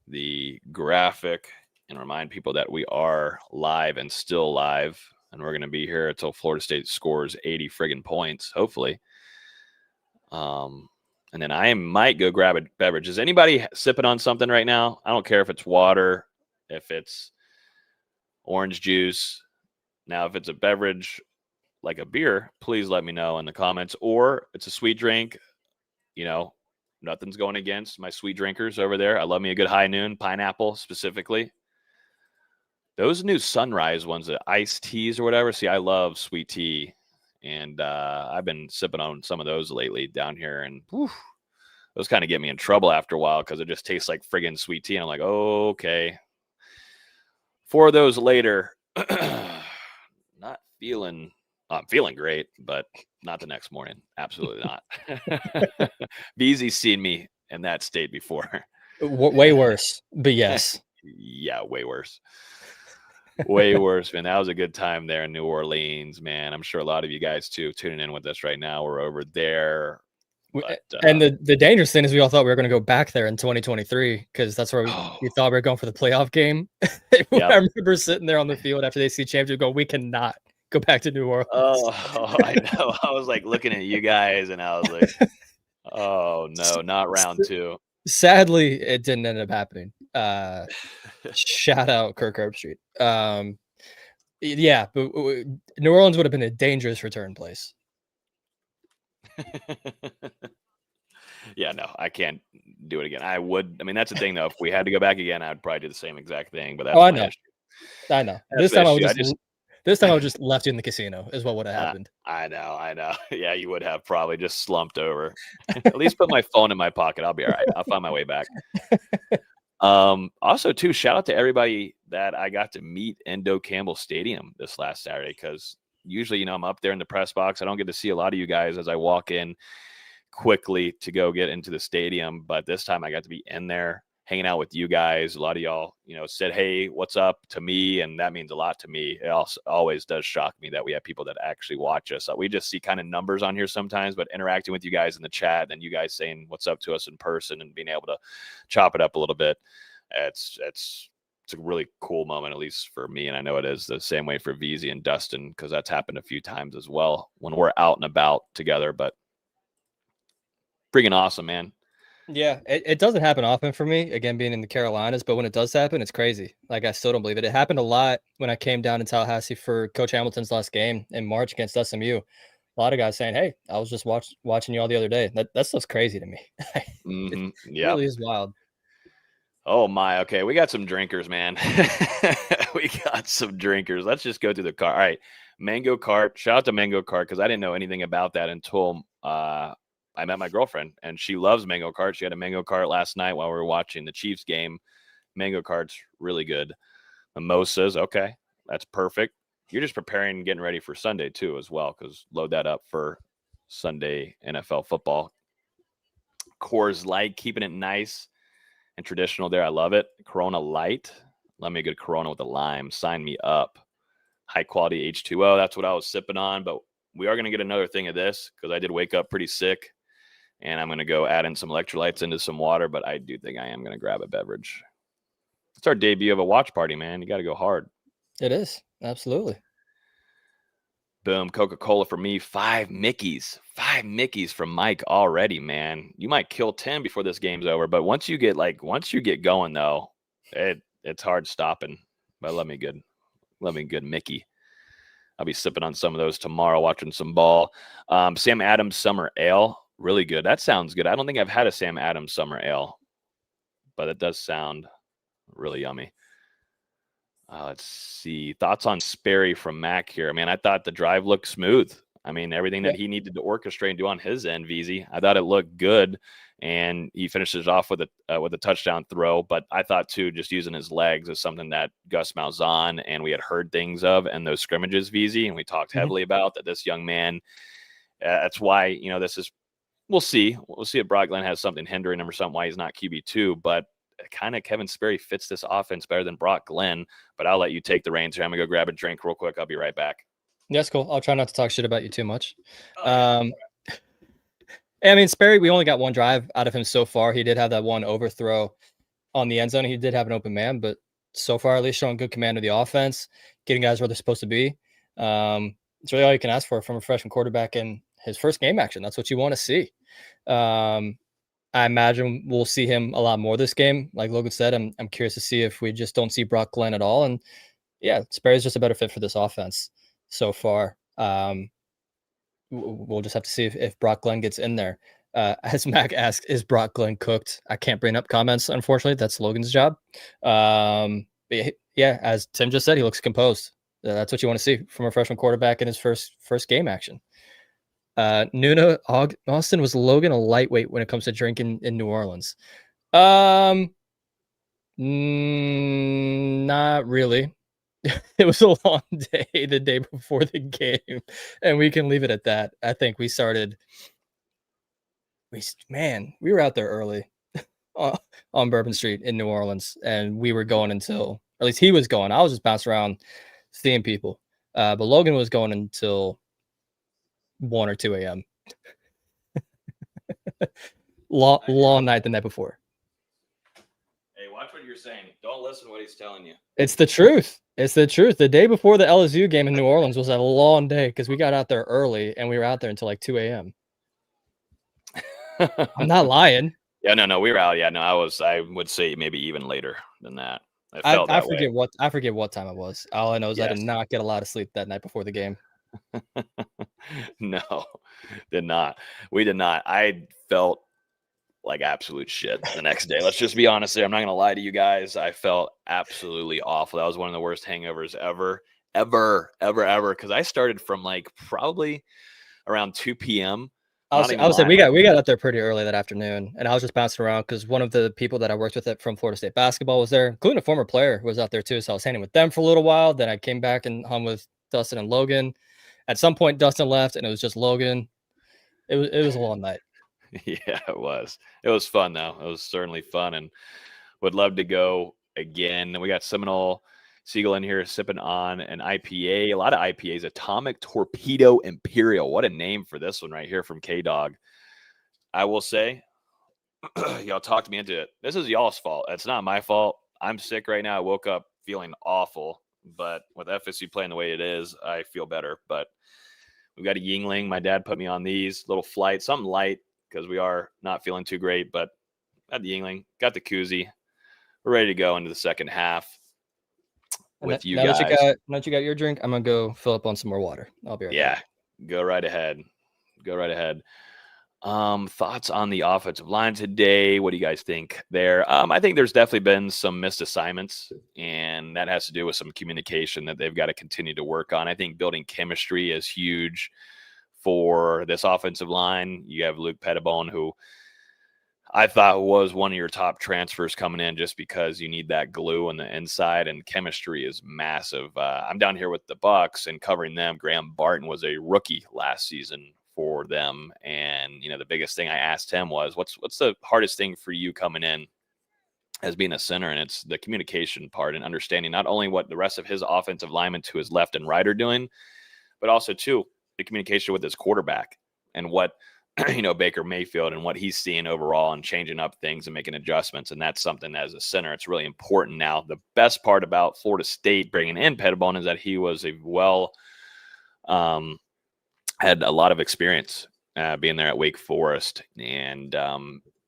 the graphic and remind people that we are live and still live. And we're going to be here until Florida State scores 80 friggin' points, hopefully. And then I might go grab a beverage. Is anybody sipping on something right now? I don't care if it's water, if it's orange juice. Now, if it's a beverage like a beer, please let me know in the comments. Or it's a sweet drink, Nothing's going against my sweet drinkers over there. I love me a good high noon, pineapple specifically. Those new sunrise ones, the iced teas or whatever. See, I love sweet tea. And I've been sipping on some of those lately down here. And whew, those kind of get me in trouble after a while because it just tastes like friggin' sweet tea. And I'm like, oh, okay. 4 of those later, not feeling – I'm feeling great, but not the next morning. Absolutely not. VZ's seen me in that state before. Way worse, but yes. Yeah, way worse. Way worse, man. That was a good time there in New Orleans, man. I'm sure a lot of you guys, too, tuning in with us right now. We're over there. But, and the dangerous thing is we all thought we were going to go back there in 2023 because that's where we thought we were going for the playoff game. Yep. I remember sitting there on the field after they see championship go, we cannot go back to New Orleans. Oh, I know. I was like looking at you guys and I was like, oh, no, not round 2. Sadly, it didn't end up happening. Shout out Kirk Herbstreit. Yeah, but New Orleans would have been a dangerous return place. Yeah, no, I can't do it again. I would. I mean, that's the thing, though. If we had to go back again, I would probably do the same exact thing. But that's I know. I know. This time I would just left you in the casino is what would have happened. I know. Yeah, you would have probably just slumped over. At least put my phone in my pocket. I'll be all right. I'll find my way back. Also, too, shout out to everybody that I got to meet in Doak Campbell Stadium this last Saturday because usually, I'm up there in the press box. I don't get to see a lot of you guys as I walk in quickly to go get into the stadium. But this time I got to be in there hanging out with you guys. A lot of y'all, said, hey, what's up to me? And that means a lot to me. It also always does shock me that we have people that actually watch us. We just see kind of numbers on here sometimes, but interacting with you guys in the chat and you guys saying what's up to us in person and being able to chop it up a little bit. It's a really cool moment, at least for me. And I know it is the same way for VZ and Dustin, because that's happened a few times as well when we're out and about together. But freaking awesome, man. Yeah, it doesn't happen often for me, again, being in the Carolinas, but when it does happen, it's crazy. Like, I still don't believe it. It happened a lot when I came down to Tallahassee for Coach Hamilton's last game in March against SMU. A lot of guys saying, hey, I was just watching you all the other day. That stuff's crazy to me. Mm-hmm. Yeah, it really is wild. Oh, my. Okay, we got some drinkers, man. We got some drinkers. Let's just go through the cart. All right, Mango Cart. Shout out to Mango Cart because I didn't know anything about that until I met my girlfriend, and she loves Mango Cart. She had a Mango Cart last night while we were watching the Chiefs game. Mango Cart's really good. Mimosas, okay, that's perfect. You're just preparing and getting ready for Sunday, too, as well, because load that up for Sunday NFL football. Coors Light, keeping it nice and traditional there. I love it. Corona Light. Love me a good Corona with a lime. Sign me up. High quality H2O. That's what I was sipping on, but we are going to get another thing of this because I did wake up pretty sick. And I'm going to go add in some electrolytes into some water, but I do think I am going to grab a beverage. It's our debut of a watch party, man. You got to go hard. It is. Absolutely. Boom. Coca-Cola for me. 5 Mickeys. 5 Mickeys from Mike already, man. You might kill 10 before this game's over, but once you get going, though, it's hard stopping. But let me good Mickey. I'll be sipping on some of those tomorrow, watching some ball. Sam Adams Summer Ale. Really good. That sounds good. I don't think I've had a Sam Adams Summer Ale, but it does sound really yummy. Let's see. Thoughts on Sperry from Mac here. Man, I thought the drive looked smooth. I mean, everything that he needed to orchestrate and do on his end, VZ, I thought it looked good. And he finishes off with a touchdown throw. But I thought, too, just using his legs is something that Gus Malzahn and we had heard things of in those scrimmages, VZ, and we talked heavily about that this young man, that's why, this is, we'll see. We'll see if Brock Glenn has something hindering him or something why he's not QB2. But kind of Kevin Sperry fits this offense better than Brock Glenn. But I'll let you take the reins here. I'm going to go grab a drink real quick. I'll be right back. That's cool. I'll try not to talk shit about you too much. I mean, Sperry, we only got one drive out of him so far. He did have that one overthrow on the end zone. He did have an open man, but so far, at least showing good command of the offense, getting guys where they're supposed to be. It's really all you can ask for from a freshman quarterback in his first game action. That's what you want to see. I imagine we'll see him a lot more this game. Like Logan said, I'm curious to see if we just don't see Brock Glenn at all. And yeah, Sperry's just a better fit for this offense so far. We'll just have to see if Brock Glenn gets in there. As Mac asks, is Brock Glenn cooked? I can't bring up comments, unfortunately. That's Logan's job. Yeah, as Tim just said, he looks composed. That's what you want to see from a freshman quarterback in his first game action. Nuna Austin, was Logan a lightweight when it comes to drinking in New Orleans? Not really. It was a long day the day before the game, and we can leave it at that. I think we were out there early on Bourbon Street in New Orleans, and we were going until, at least he was going. I was just bouncing around seeing people, but Logan was going until 1 or 2 a.m. long night the night before. Hey, watch what you're saying. Don't listen to what he's telling you. It's the truth. It's the truth. The day before the LSU game in New Orleans was a long day because we got out there early and we were out there until like 2 a.m. I'm not lying. Yeah, no, we were out. Yeah, no, I would say maybe even later than that. I forget what time it was. All I know is I did not get a lot of sleep that night before the game. No, did not. We did not. I felt like absolute shit the next day. Let's just be honest there. I'm not going to lie to you guys. I felt absolutely awful. That was one of the worst hangovers ever. Because I started from like probably around 2 p.m. I was saying we got out there pretty early that afternoon, and I was just bouncing around because one of the people that I worked with from Florida State basketball was there, including a former player who was out there too. So I was hanging with them for a little while. Then I came back and hung with Dustin and Logan. At some point, Dustin left, and it was just Logan. It was a long night. Yeah, it was. It was fun though. It was certainly fun, and would love to go again. We got Seminole Siegel in here sipping on an IPA. A lot of IPAs. Atomic Torpedo Imperial. What a name for this one right here from K-Dog. I will say, y'all talked me into it. This is y'all's fault. It's not my fault. I'm sick right now. I woke up feeling awful, but with FSU playing the way it is, I feel better. But we've got a Yingling. My dad put me on these little flight, something light because we are not feeling too great. But got the Yingling, got the koozie. We're ready to go into the second half. With you guys. Now that you got your drink, I'm gonna go fill up on some more water. I'll be right back. Go right ahead. Thoughts on the offensive line today? What do you guys think there? I think there's definitely been some missed assignments, and that has to do with some communication that they've got to continue to work on. I think building chemistry is huge for this offensive line. You have Luke Pettibone, who I thought was one of your top transfers coming in just because you need that glue on the inside, and chemistry is massive. I'm down here with the Bucks and covering them. Graham Barton was a rookie last season for them. And, the biggest thing I asked him was, what's the hardest thing for you coming in as being a center? And it's the communication part and understanding not only what the rest of his offensive linemen to his left and right are doing, but also, too, the communication with his quarterback and what Baker Mayfield and what he's seeing overall and changing up things and making adjustments. And that's something as a center, it's really important. Now, the best part about Florida State bringing in Pettibone is that he was had a lot of experience being there at Wake Forest. And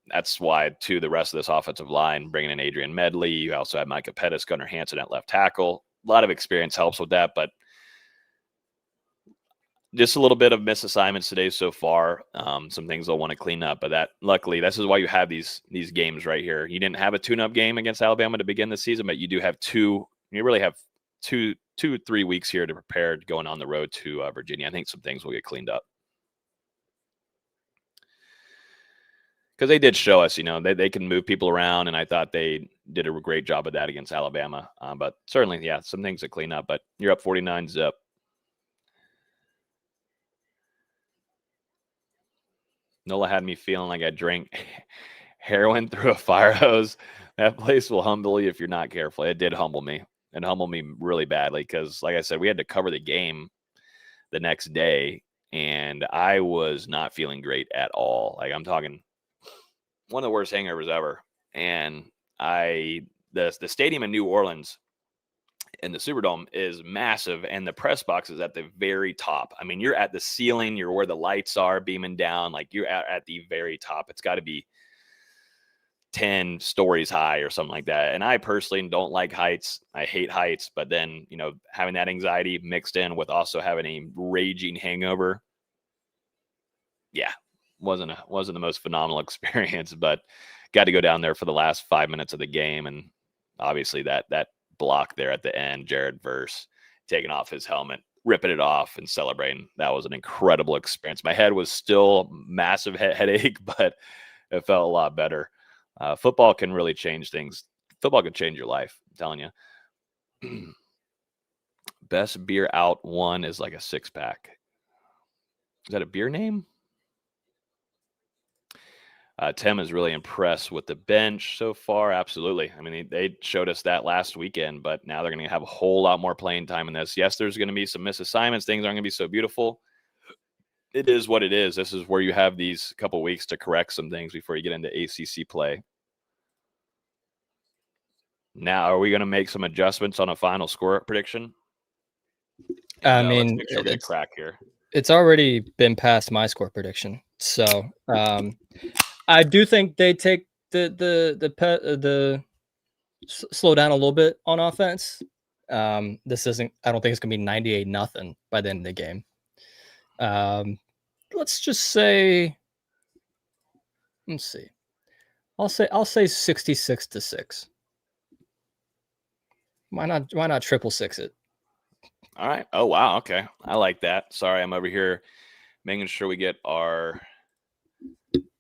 that's why, too, the rest of this offensive line, bringing in Adrian Medley, you also had Micah Pettis, Gunnar Hansen at left tackle. A lot of experience helps with that, but just a little bit of misassignments today so far. Some things they'll want to clean up, but luckily, this is why you have these games right here. You didn't have a tune-up game against Alabama to begin the season, but you do have two. You really have two, 3 weeks here to prepare going on the road to Virginia. I think some things will get cleaned up because they did show us, they can move people around, and I thought they did a great job of that against Alabama. But certainly, yeah, some things to clean up. But you're up 49-0. Nola had me feeling like I drank heroin through a fire hose. That place will humble you if you're not careful. It did humble me. It humbled me really badly because, like I said, we had to cover the game the next day, and I was not feeling great at all. Like, I'm talking one of the worst hangovers ever. And the stadium in New Orleans and the Superdome is massive, and the press box is at the very top. I mean, you're at the ceiling, you're where the lights are beaming down, like you're at the very top. It's got to be 10 stories high or something like that. And I personally don't like heights. I hate heights, but then, having that anxiety mixed in with also having a raging hangover. Yeah, wasn't the most phenomenal experience, but got to go down there for the last 5 minutes of the game, and obviously that block there at the end, Jared Verse taking off his helmet, ripping it off, and celebrating. That was an incredible experience. My head was still massive headache, but it felt a lot better. Football can really change things. Football can change your life, I'm telling you. Best beer out one is like a 6-pack. Is that a beer name? Tim is really impressed with the bench so far. Absolutely. I mean, they showed us that last weekend, but now they're going to have a whole lot more playing time in this. Yes, there's going to be some missed assignments. Things aren't going to be so beautiful. It is what it is. This is where you have these couple weeks to correct some things before you get into ACC play. Now, are we going to make some adjustments on a final score prediction? I mean, let's make sure we get a crack here. It's already been past my score prediction. So I do think they take the slow down a little bit on offense. This isn't. I don't think it's gonna be 98-0 by the end of the game. Let's just say. Let's see. I'll say 66-6. Why not triple six it? All right. Oh, wow. Okay. I like that. Sorry, I'm over here making sure we get our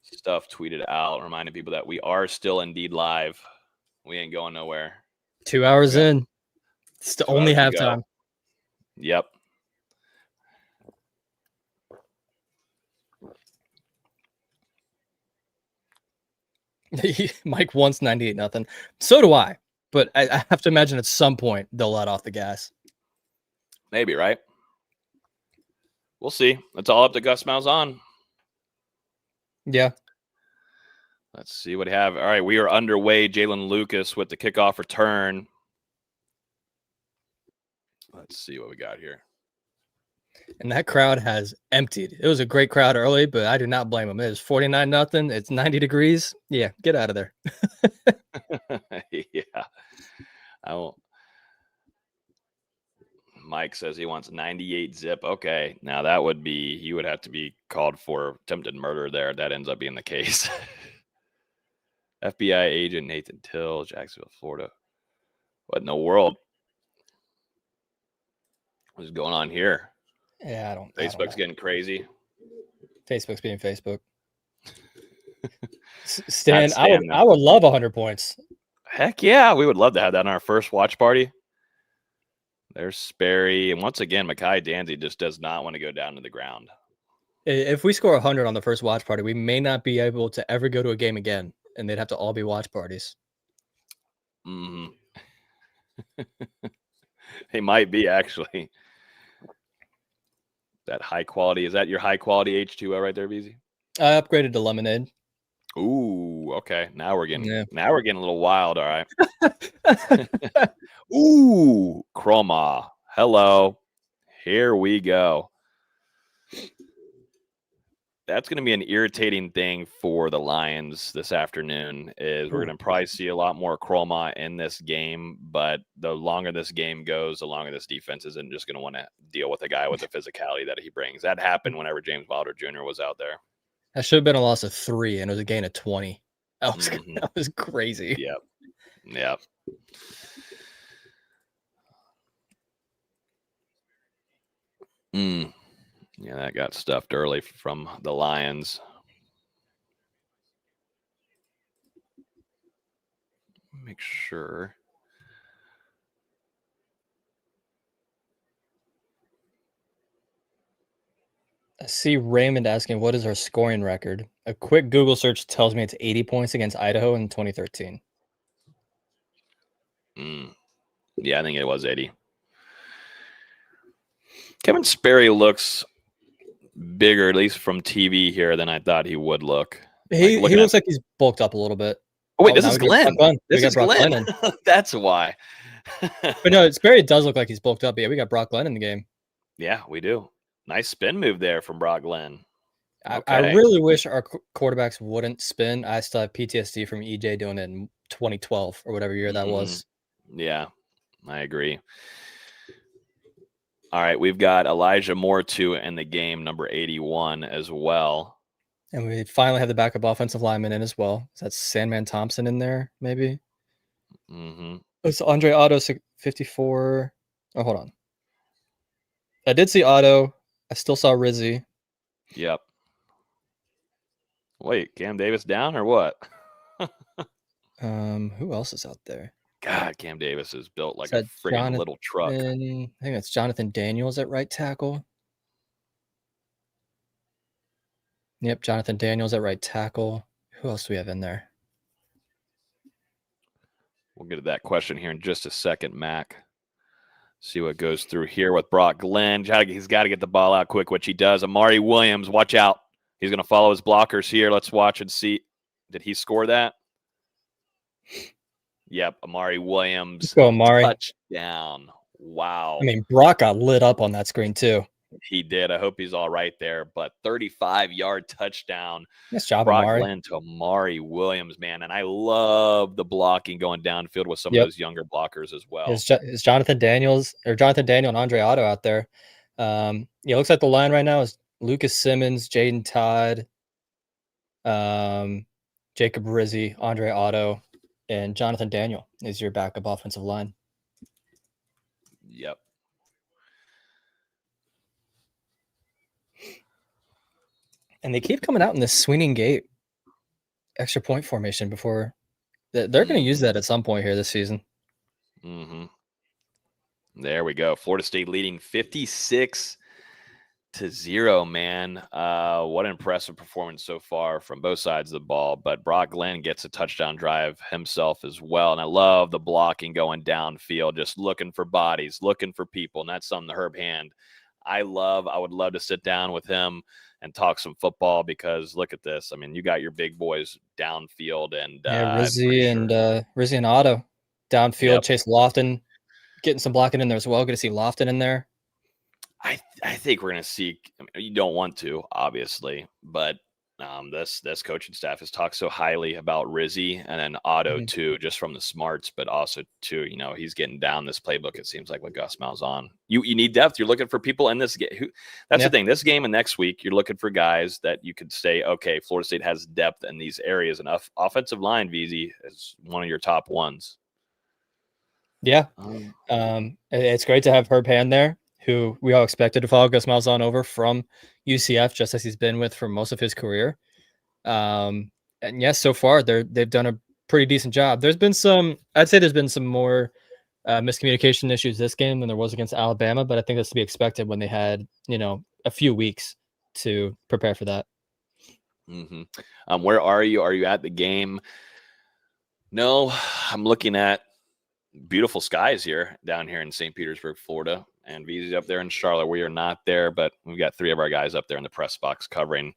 stuff tweeted out, reminding people that we are still indeed live. We ain't going nowhere. 2 hours in. It's the only halftime. Yep. Mike wants 98-0. So do I. But I have to imagine at some point they'll let off the gas. Maybe, right? We'll see. It's all up to Gus Malzahn. Yeah. Let's see what we have. All right, we are underway. Jalen Lucas with the kickoff return. Let's see what we got here. And that crowd has emptied. It was a great crowd early, but I do not blame them. It is 49-0. It's 90 degrees. Yeah, get out of there. Yeah. I won't. Mike says he wants 98 zip. Okay. Now that would be, he would have to be called for attempted murder there. That ends up being the case. FBI agent Nathan Till, Jacksonville, Florida. What in the world? What's going on here? Yeah, I don't. Facebook's getting crazy. Facebook's being Facebook. Stan, I would love 100 points. Heck yeah, we would love to have that on our first watch party. There's Sperry, and once again, Mekhi Danzy just does not want to go down to the ground. If we score 100 on the first watch party, we may not be able to ever go to a game again, and they'd have to all be watch parties. Mm-hmm. They might be, actually. That high quality, is that your high quality H2O right there, BZ? I upgraded to lemonade. Ooh, okay. Now we're getting a little wild, all right. Oh, Ooh, Chroma. Hello. Here we go. That's going to be an irritating thing for the Lions this afternoon. Is we're going to probably see a lot more Chroma in this game, but the longer this game goes, the longer this defense isn't just going to want to deal with a guy with the physicality that he brings. That happened whenever James Wilder Jr. was out there. That should have been a loss of 3, and it was a gain of 20. That was crazy. Yep. Yeah, that got stuffed early from the Lions. Make sure. I see Raymond asking, what is our scoring record? A quick Google search tells me it's 80 points against Idaho in 2013. Yeah, I think it was 80. Kevin Sperry looks bigger, at least from TV here, than I thought he would look. He looks like he's bulked up a little bit. Oh, wait, this is Glenn. This is Glenn. That's why. But no, Sperry does look like he's bulked up. Yeah, we got Brock Glenn in the game. Yeah, we do. Nice spin move there from Brock Glenn. Okay. I really wish our quarterbacks wouldn't spin. I still have PTSD from EJ doing it in 2012 or whatever year that was. Yeah, I agree. All right, we've got Elijah Moore, too, in the game, number 81 as well. And we finally have the backup offensive lineman in as well. Is that Sandman Thompson in there, maybe? Mm-hmm. It's Andre Otto, 54. Oh, hold on. I did see Otto. I still saw Rizzi. Yep. Wait, Cam Davis down or what? Who else is out there? God, Cam Davis is built like Is a that friggin' little truck. I think that's Jonathan Daniels at right tackle. Yep, Jonathan Daniels at right tackle. Who else do we have in there? We'll get to that question here in just a second, Mac. See what goes through here with Brock Glenn. He's got to get the ball out quick, which he does. Amari Williams, watch out. He's going to follow his blockers here. Let's watch and see. Did he score that? Yep, Amari Williams. Let's go, Amari. Touchdown. Wow. I mean, Brock got lit up on that screen too. He did. I hope he's all right there. But 35-yard touchdown. Nice job, Brock Amari. Glenn to Amari Williams, man. And I love the blooking going downfield with some of those younger blockers as well. Is Jonathan Daniel and Andre Otto out there? It looks like the line right now is Lucas Simmons, Jaden Todd, Jacob Rizzi, Andre Otto, and Jonathan Daniel is your backup offensive line. Yep. And they keep coming out in this swinging gate extra point formation before they're going to use that at some point here this season. Mm-hmm. There we go. Florida State leading 56-0, man. What an impressive performance so far from both sides of the ball. But Brock Glenn gets a touchdown drive himself as well. And I love the blocking going downfield, just looking for bodies, looking for people. And that's something the Herb Hand I would love to sit down with him and talk some football, because look at this. I mean, you got your big boys downfield, and Rizzi and Otto downfield. Yep. Chase Lofton getting some blocking in there as well. Good to see Lofton in there. I think we're going to see. I mean, you don't want to, obviously, but this coaching staff has talked so highly about Rizzi and then Otto too, just from the smarts, but also too, he's getting down this playbook. It seems like with Gus Malzahn, you need depth. You're looking for people in this game. That's the thing. This game and next week, you're looking for guys that you could say, okay, Florida State has depth in these areas. Enough offensive line, VZ, is one of your top ones. Yeah, it's great to have Herb Hand there, who we all expected to follow Gus Malzahn over from UCF, just as he's been with for most of his career. And yes, so far they've done a pretty decent job. I'd say there's been some more miscommunication issues this game than there was against Alabama, but I think that's to be expected when they had, a few weeks to prepare for that. Mm-hmm. Where are you? Are you at the game? No, I'm looking at beautiful skies down here in St. Petersburg, Florida, and VZ's up there in Charlotte. We are not there, but we've got 3 of our guys up there in the press box covering.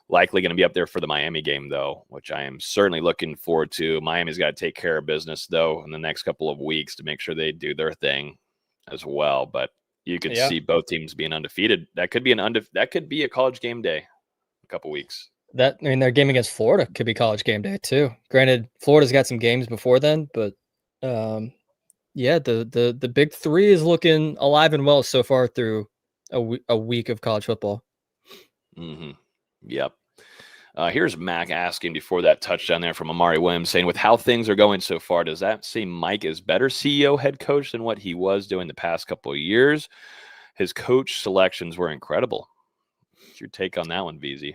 Likely going to be up there for the Miami game, though, which I am certainly looking forward to. Miami's got to take care of business, though, in the next couple of weeks to make sure they do their thing as well. But you could see both teams being undefeated. That could be a college game day in a couple weeks. Their game against Florida could be college game day too. Granted, Florida's got some games before then, but the big 3 is looking alive and well so far through a week of college football. Mm-hmm. Yep. Here's Mac asking before that touchdown there from Amari Williams, saying, with how things are going so far, does that seem Mike is better CEO head coach than what he was doing the past couple of years? His coach selections were incredible. What's your take on that one, VZ?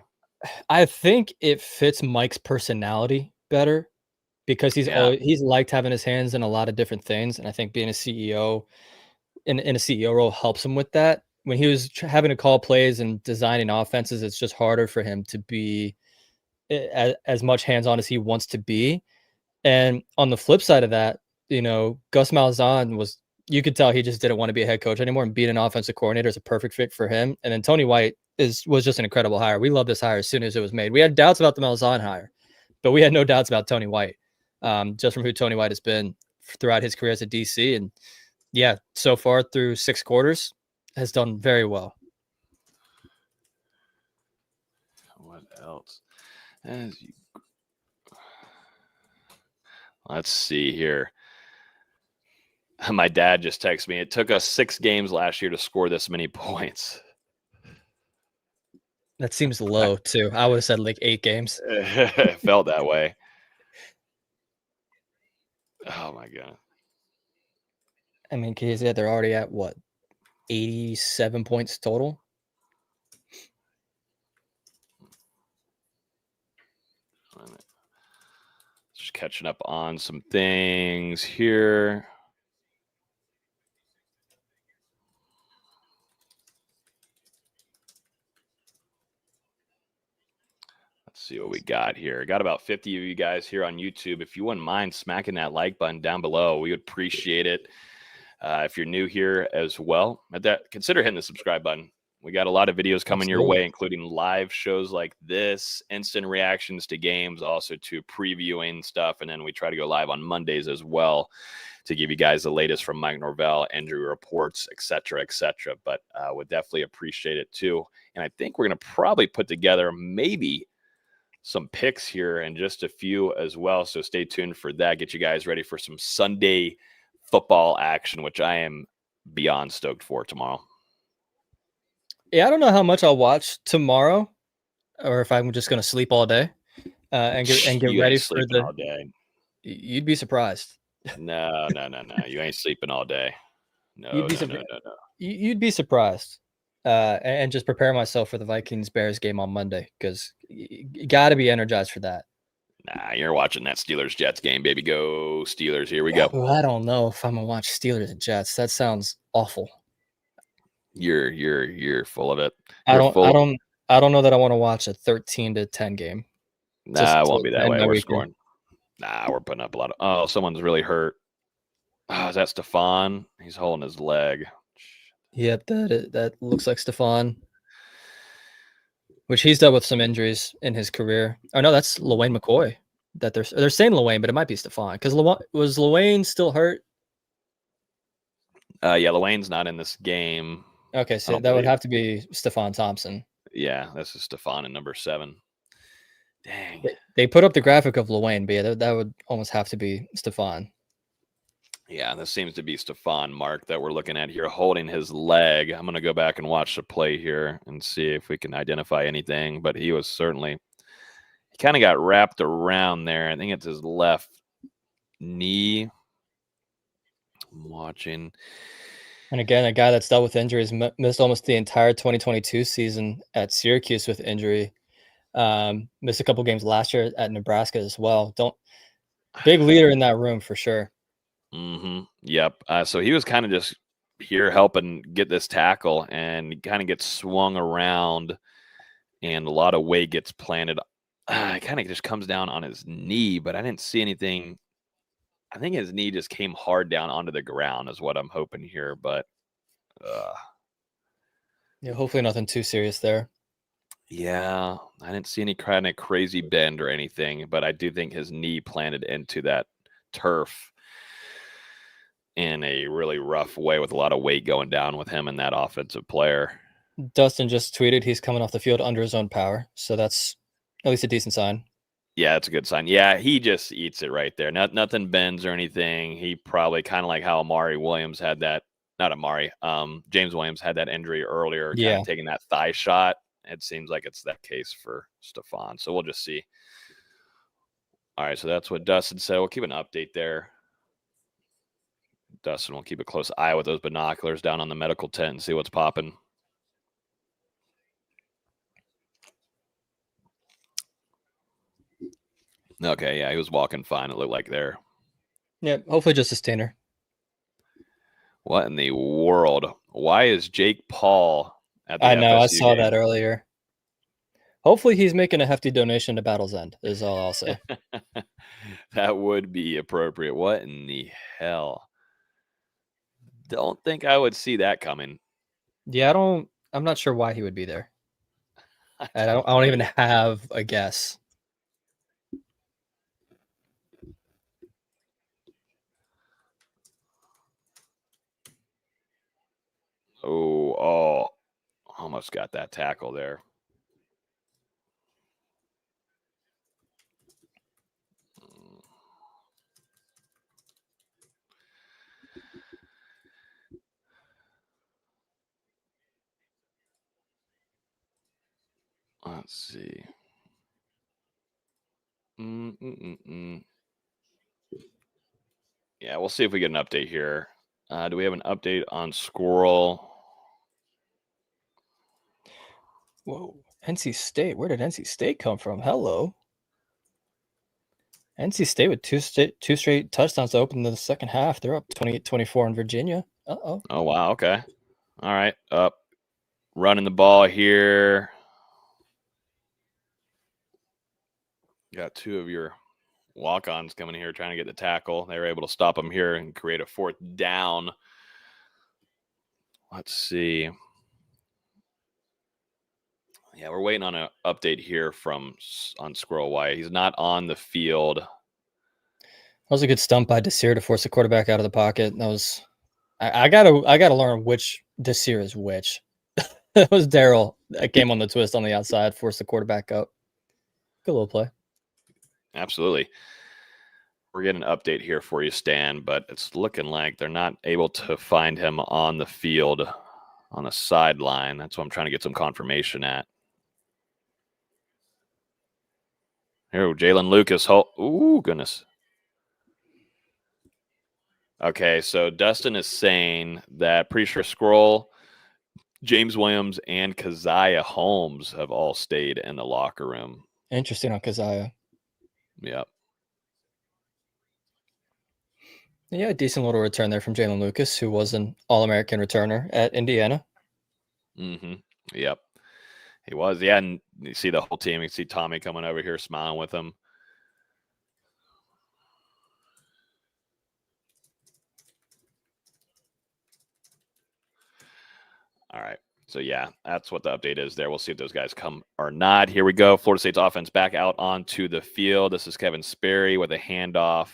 I think it fits Mike's personality better, because he's liked having his hands in a lot of different things. And I think being a CEO in a CEO role helps him with that. When he was having to call plays and designing offenses, it's just harder for him to be as much hands-on as he wants to be. And on the flip side of that, Gus Malzahn you could tell he just didn't want to be a head coach anymore, and being an offensive coordinator is a perfect fit for him. And then Tony White was just an incredible hire. We loved this hire as soon as it was made. We had doubts about the Malzahn hire, but we had no doubts about Tony White, just from who Tony White has been throughout his career as a DC. And so far through 6 quarters, has done very well. What else? Let's see here. My dad just texted me. It took us 6 games last year to score this many points. That seems low too. I would have said like 8 games. It felt that way. Oh my god. I mean, because yeah, they're already at what, 87 points total. Just catching up on some things here. Let's see what we got here. Got about 50 of you guys here on YouTube. If you wouldn't mind smacking that like button down below, we would appreciate it. If you're new here as well, consider hitting the subscribe button. We got a lot of videos coming your way, including live shows like this, instant reactions to games, also to previewing stuff. And then we try to go live on Mondays as well to give you guys the latest from Mike Norvell, injury reports, et cetera, et cetera. But would definitely appreciate it too. And I think we're going to probably put together maybe some picks here and just a few as well. So stay tuned for that. Get you guys ready for some Sunday football action, which I am beyond stoked for tomorrow. Yeah, I don't know how much I'll watch tomorrow, or if I'm just going to sleep all day and get ready for the. All day. You'd be surprised. No. You ain't sleeping all day. No. You'd be surprised. And just prepare myself for the Vikings-Bears game on Monday, because you got to be energized for that. Nah, you're watching that Steelers-Jets game, baby. Go Steelers. Here we go. Well, I don't know if I'm going to watch Steelers and Jets. That sounds awful. You're full of it. I don't know that I want to watch a 13-10 game. Nah, it won't be that way. We're scoring. Nah, we're putting up a lot of. Oh, someone's really hurt. Oh, is that Stefan? He's holding his leg. Yep, that looks like Stefan. Which he's dealt with some injuries in his career. Oh no, that's LaWayne McCoy. That they're saying LaWayne, but it might be Stefan. Because was LaWayne still hurt? Yeah, LaWayne's not in this game. Okay, so that would have to be Stefan Thompson. Yeah, this is Stefan in number 7. Dang. They put up the graphic of LaWayne, but yeah, that would almost have to be Stefan. Yeah, this seems to be Stefan, Mark, that we're looking at here, holding his leg. I'm going to go back and watch the play here and see if we can identify anything. But he was he kind of got wrapped around there. I think it's his left knee. I'm watching. And again, a guy that's dealt with injuries, missed almost the entire 2022 season at Syracuse with injury. Missed a couple games last year at Nebraska as well. Big leader in that room for sure. Mm-hmm. Yep. So he was kind of just here helping get this tackle, and he kind of gets swung around, and a lot of weight gets planted. It kind of just comes down on his knee, but I didn't see anything. I think his knee just came hard down onto the ground is what I'm hoping here, but yeah, hopefully nothing too serious there. Yeah, I didn't see any kind of crazy bend or anything, but I do think his knee planted into that turf in a really rough way with a lot of weight going down with him and that offensive player. Dustin just tweeted he's coming off the field under his own power, so that's at least a decent sign. Yeah, that's a good sign. Yeah, he just eats it right there. Nothing bends or anything. He probably kind of like how James Williams had that injury earlier, kind of taking that thigh shot. It seems like it's that case for Stefan. So we'll just see. All right, so that's what Dustin said. We'll keep an update there. Dustin will keep a close eye with those binoculars down on the medical tent and see what's popping. Okay, yeah, he was walking fine, it looked like there. Yeah, hopefully just a stainer. What in the world? Why is Jake Paul at the I know, FSU I saw game? that earlier. Hopefully he's making a hefty donation to Battle's End, is all I'll say. That would be appropriate. What in the hell? Don't think I would see that coming. Yeah, I'm not sure why he would be there. I don't even have a guess. Oh, almost got that tackle there. Let's see. Yeah, we'll see if we get an update here. Do we have an update on Squirrel? Whoa, NC State. Where did NC State come from? Hello. NC State with two straight touchdowns to open the second half. They're up 28-24 in Virginia. Uh-oh. Oh, wow. Okay. All right. Up. Running the ball here. Got two of your walk-ons coming here trying to get the tackle. They were able to stop them here and create a fourth down. Let's see. Yeah, we're waiting on an update here on Squirrel White. He's not on the field. That was a good stump by Desir to force the quarterback out of the pocket. That was I gotta learn which Desir is which. That was Daryl that came on the twist on the outside, forced the quarterback up. Good little play. Absolutely. We're getting an update here for you, Stan, but it's looking like they're not able to find him on the field on the sideline. That's what I'm trying to get some confirmation at. Here, Jalen Lucas. Ooh, goodness. Okay, so Dustin is saying that pretty sure Squirrel, James Williams, and Keziah Holmes have all stayed in the locker room. Interesting on Keziah. Yep. Yeah, a decent little return there from Jalen Lucas, who was an All-American returner at Indiana. Mm-hmm. Yep. He was. Yeah, and you see the whole team. You see Tommy coming over here smiling with him. All right. So, yeah, that's what the update is there. We'll see if those guys come or not. Here we go. Florida State's offense back out onto the field. This is Kevin Sperry with a handoff.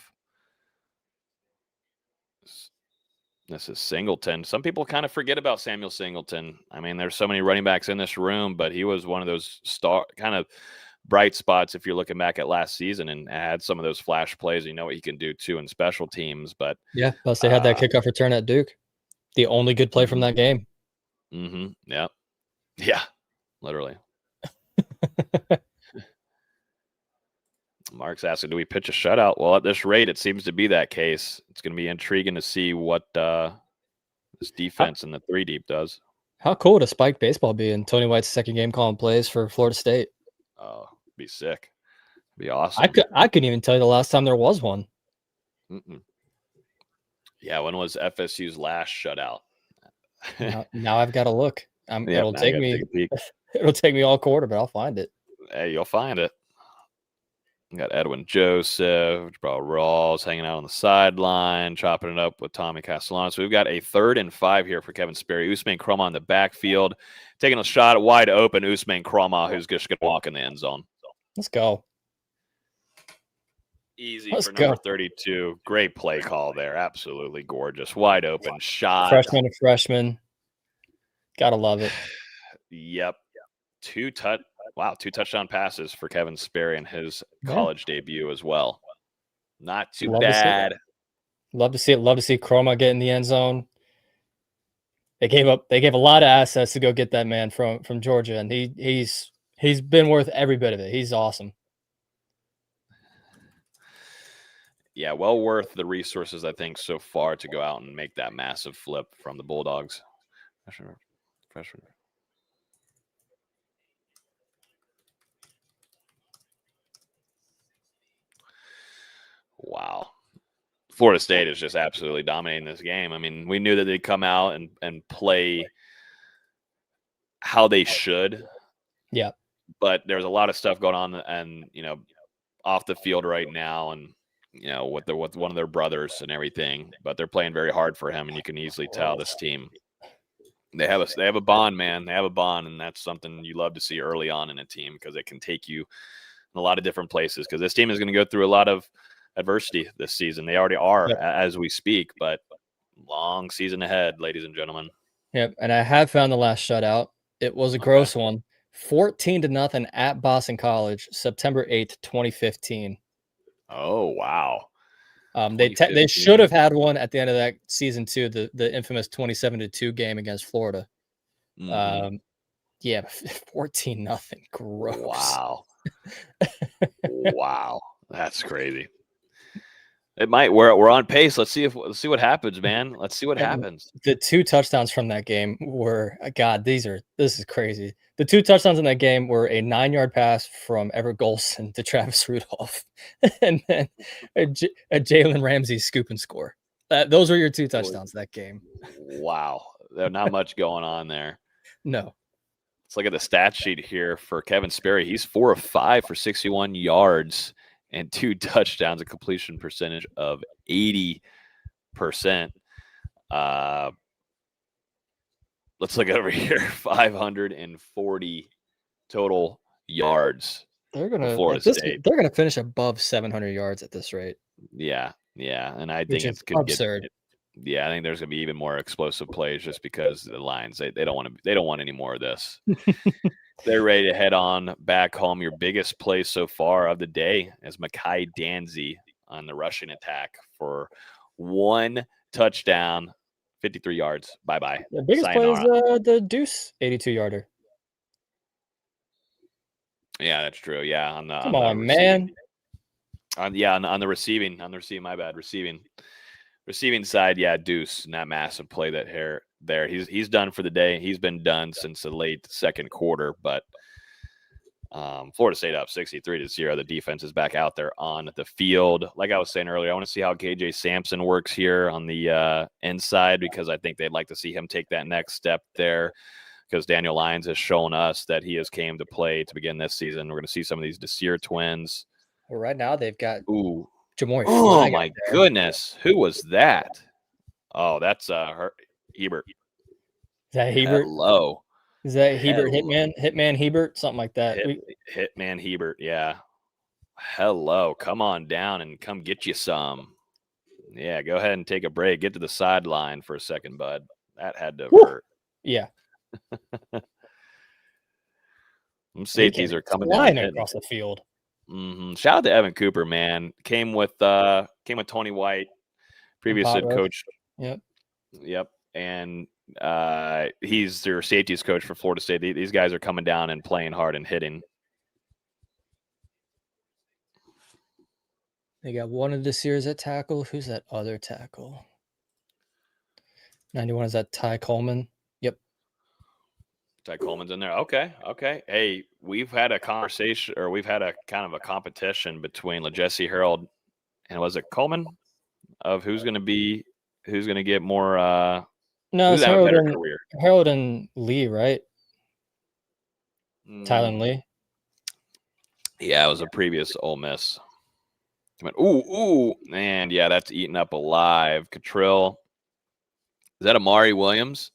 This is Singleton. Some people kind of forget about Samuel Singleton. I mean, there's so many running backs in this room, but he was one of those kind of bright spots if you're looking back at last season and had some of those flash plays. You know what he can do, too, in special teams. But yeah, plus they had that kickoff return at Duke. The only good play from that game. Mm-hmm. Yeah. Yeah. Literally. Mark's asking, do we pitch a shutout? Well, at this rate, it seems to be that case. It's going to be intriguing to see what this defense in the 3-deep does. How cool would a spiked baseball be in Tony White's second game calling plays for Florida State? Oh, be sick. Be awesome. I couldn't even tell you the last time there was one. Yeah, when was FSU's last shutout? now I've got to look. It'll take me all quarter, but I'll find it. Hey, you'll find it. We got Edwin Joseph, bro Rawls hanging out on the sideline, chopping it up with Tommy Castellano. So we've got a 3rd and 5 here for Kevin Sperry. Usman Kroma in the backfield, taking a shot wide open. Usman Kroma, who's just going to walk in the end zone. Let's go. Easy for number 32. Great play call there. Absolutely gorgeous. Wide open shot. Freshman. Gotta love it. Yep. 2 touchdown passes for Kevin Sperry in his college debut as well. Not too bad. Love to see it. Love to see Kroma get in the end zone. They gave a lot of assets to go get that man from Georgia, and he's been worth every bit of it. He's awesome. Yeah, well worth the resources, I think, so far to go out and make that massive flip from the Bulldogs. Freshman. Wow. Florida State is just absolutely dominating this game. I mean, we knew that they'd come out and play how they should. Yeah. But there's a lot of stuff going on and, off the field right now and, with one of their brothers and everything. But they're playing very hard for him, and you can easily tell this team. They have a bond, man. They have a bond, and that's something you love to see early on in a team because it can take you in a lot of different places because this team is going to go through a lot of adversity this season. They already are as we speak, but long season ahead, ladies and gentlemen. Yep, and I have found the last shutout. It was a gross one. 14-0 at Boston College, September 8th, 2015. Oh, wow. They should have had one at the end of that season too, the infamous 27-2 game against Florida. Mm-hmm. Yeah, 14-0. Gross. Wow. Wow. That's crazy. It might. We're on pace. Let's see what happens, man. Let's see what happens. The 2 touchdowns from that game were God. This is crazy. The 2 touchdowns in that game were a 9-yard pass from Everett Golson to Travis Rudolph, and then a Jalen Ramsey scoop and score. Those were your 2 touchdowns that game. Wow, there's not much going on there. No. Let's look at the stat sheet here for Kevin Sperry. He's 4 of 5 for 61 yards and 2 touchdowns, a completion percentage of 80%. Let's look over here. 540 total yards. They're gonna Florida State. They're gonna finish above 700 yards at this rate. Yeah, and I think it's absurd. I think there's gonna be even more explosive plays just because the Lions they don't want any more of this. They're ready to head on back home. Your biggest play so far of the day is Mekhi Danzy on the rushing attack for 1 touchdown, 53 yards. Bye-bye. The biggest play is the Deuce 82-yarder. Yeah, that's true. Yeah, on the Come on, man. On the receiving, my bad. Receiving side, yeah, Deuce, and that massive play there. He's done for the day. He's been done since the late second quarter, but Florida State up 63-0. The defense is back out there on the field. Like I was saying earlier, I want to see how KJ Sampson works here on the inside because I think they'd like to see him take that next step there because Daniel Lyons has shown us that he has came to play to begin this season. We're going to see some of these Desir twins. Well, right now they've got Jamori. Oh, my goodness. Who was that? Oh, that's Hebert. Is that Hebert? Hello. Is that Hebert, Hitman Hebert, something like that? Hitman Hebert, yeah. Hello. Come on down and come get you some. Yeah, go ahead and take a break. Get to the sideline for a second, bud. That had to hurt. Yeah. Some safeties are coming down across the field. Mm-hmm. Shout out to Evan Cooper, man. Came with Tony White, previous head coach. Yep. And he's their safeties coach for Florida State. These guys are coming down and playing hard and hitting. They got one of the Sears at tackle. Who's that other tackle? 91 is that Ty Coleman? Yep. Ty Coleman's in there. Okay. Hey, we've had a conversation, or we've had a kind of a competition between LeJesse Harold and was it Coleman of who's going to get more. No, it's Harold and Lee, right? Tyler and Lee. Yeah, it was a previous Ole Miss. Ooh, and yeah, that's eaten up alive. Cottrell. Is that Amari Williams?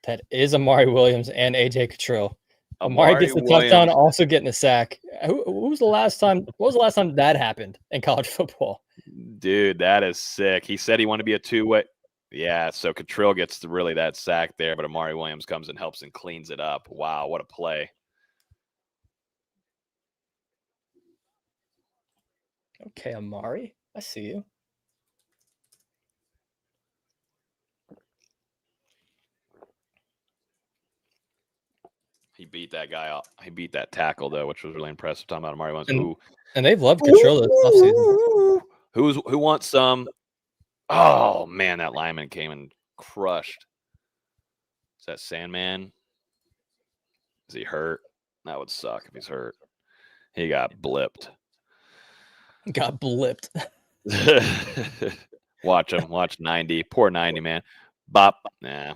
That is Amari Williams and AJ Cottrell. Amari gets the touchdown, also getting a sack. What was the last time that happened in college football? Dude, that is sick. He said he wanted to be a two-way. Yeah, so Cottrell gets that sack there, but Amari Williams comes and helps and cleans it up. Wow, what a play. Okay, Amari, I see you. He beat that guy up. He beat that tackle, though, which was really impressive. Talking about Amari Williams. And they've loved Cottrell this offseason. Who wants some? Oh, man, that lineman came and crushed. Is that Sandman? Is he hurt? That would suck if he's hurt. He got blipped. Watch him. Watch 90. Poor 90, man. Bop. Nah.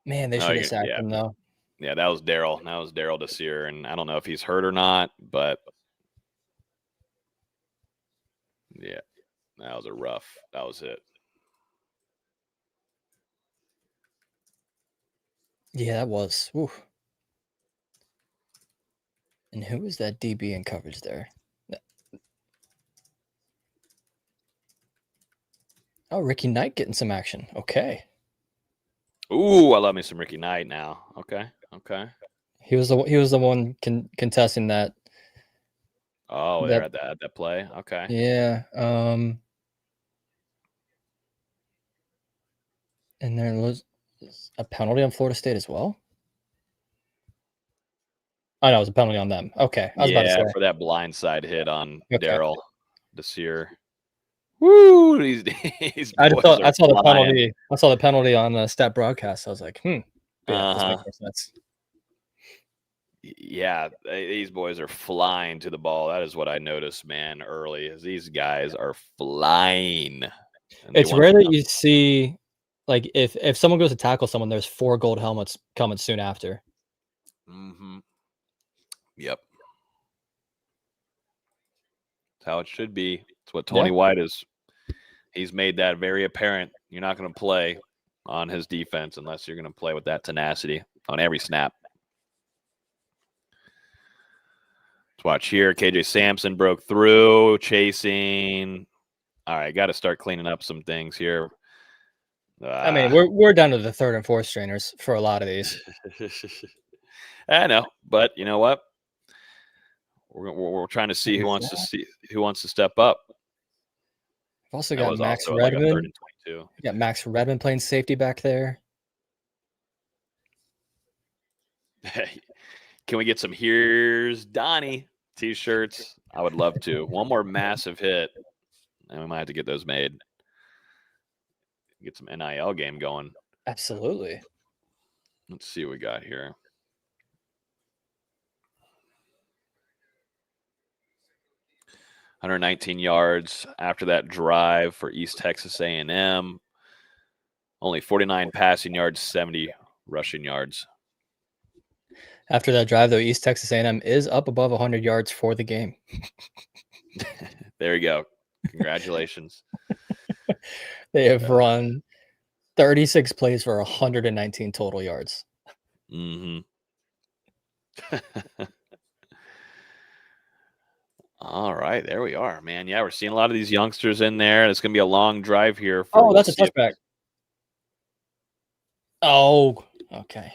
Man, they should have sacked him, though. Yeah, that was Daryl. That was Daryl Desir, and I don't know if he's hurt or not, but yeah, that was it. Yeah, that was. Whew. And who is that DB in coverage there? Oh, Ricky Knight getting some action. Okay. Ooh, I love me some Ricky Knight now. Okay. He was the one contesting that. Oh, they're at that play. Okay. Yeah. And there was A penalty on Florida State as well? Oh, no, it was a penalty on them. Okay. I was about to say. For that blindside hit on Okay. Daryl Desir. Woo! These I boys saw are the flying. penalty. I saw the penalty on the stat broadcast. I was like, yeah, this makes more sense. Yeah, these boys are flying to the ball. That is what I noticed, man, early. Is these guys are flying. It's rare that you see, like, if someone goes to tackle someone, there's 4 gold helmets coming soon after. Mm-hmm. Yep. That's how it should be. It's what Tony White is. He's made that very apparent. You're not going to play on his defense unless you're going to play with that tenacity on every snap. Let's watch here. KJ Sampson broke through, chasing. All right, got to start cleaning up some things here. I mean, we're down to the 3rd and 4th stringers for a lot of these. I know, but you know what? We're trying to see who wants to step up. We've also got Max Redmond. We got Max Redmond playing safety back there. Can we get some "Here's Donnie" t-shirts? I would love to. One more massive hit, and we might have to get those made. Get some NIL game going. Absolutely. Let's see what we got here. "119 yards after that drive for East Texas A&M. Only 49 passing yards, 70 rushing yards. After that drive, though, East Texas A&M is up above 100 yards for the game. There you go. Congratulations. They have run 36 plays for 119 total yards. Mm-hmm. All right, there we are, man. Yeah, we're seeing a lot of these youngsters in there. It's going to be a long drive here. That's a touchback. Oh, okay.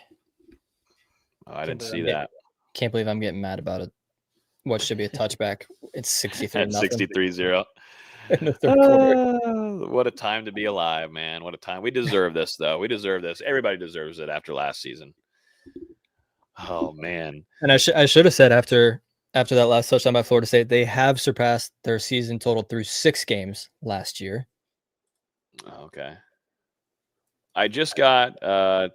Oh, I didn't see that. Can't believe I'm getting mad about it. What should be a touchback? It's 63-0. 63-0. In the 3rd quarter. What a time to be alive, man. What a time. We deserve this, though. We deserve this. Everybody deserves it after last season. Oh, man. And I should have said after that last touchdown by Florida State, they have surpassed their season total through 6 games last year. Okay. I just got a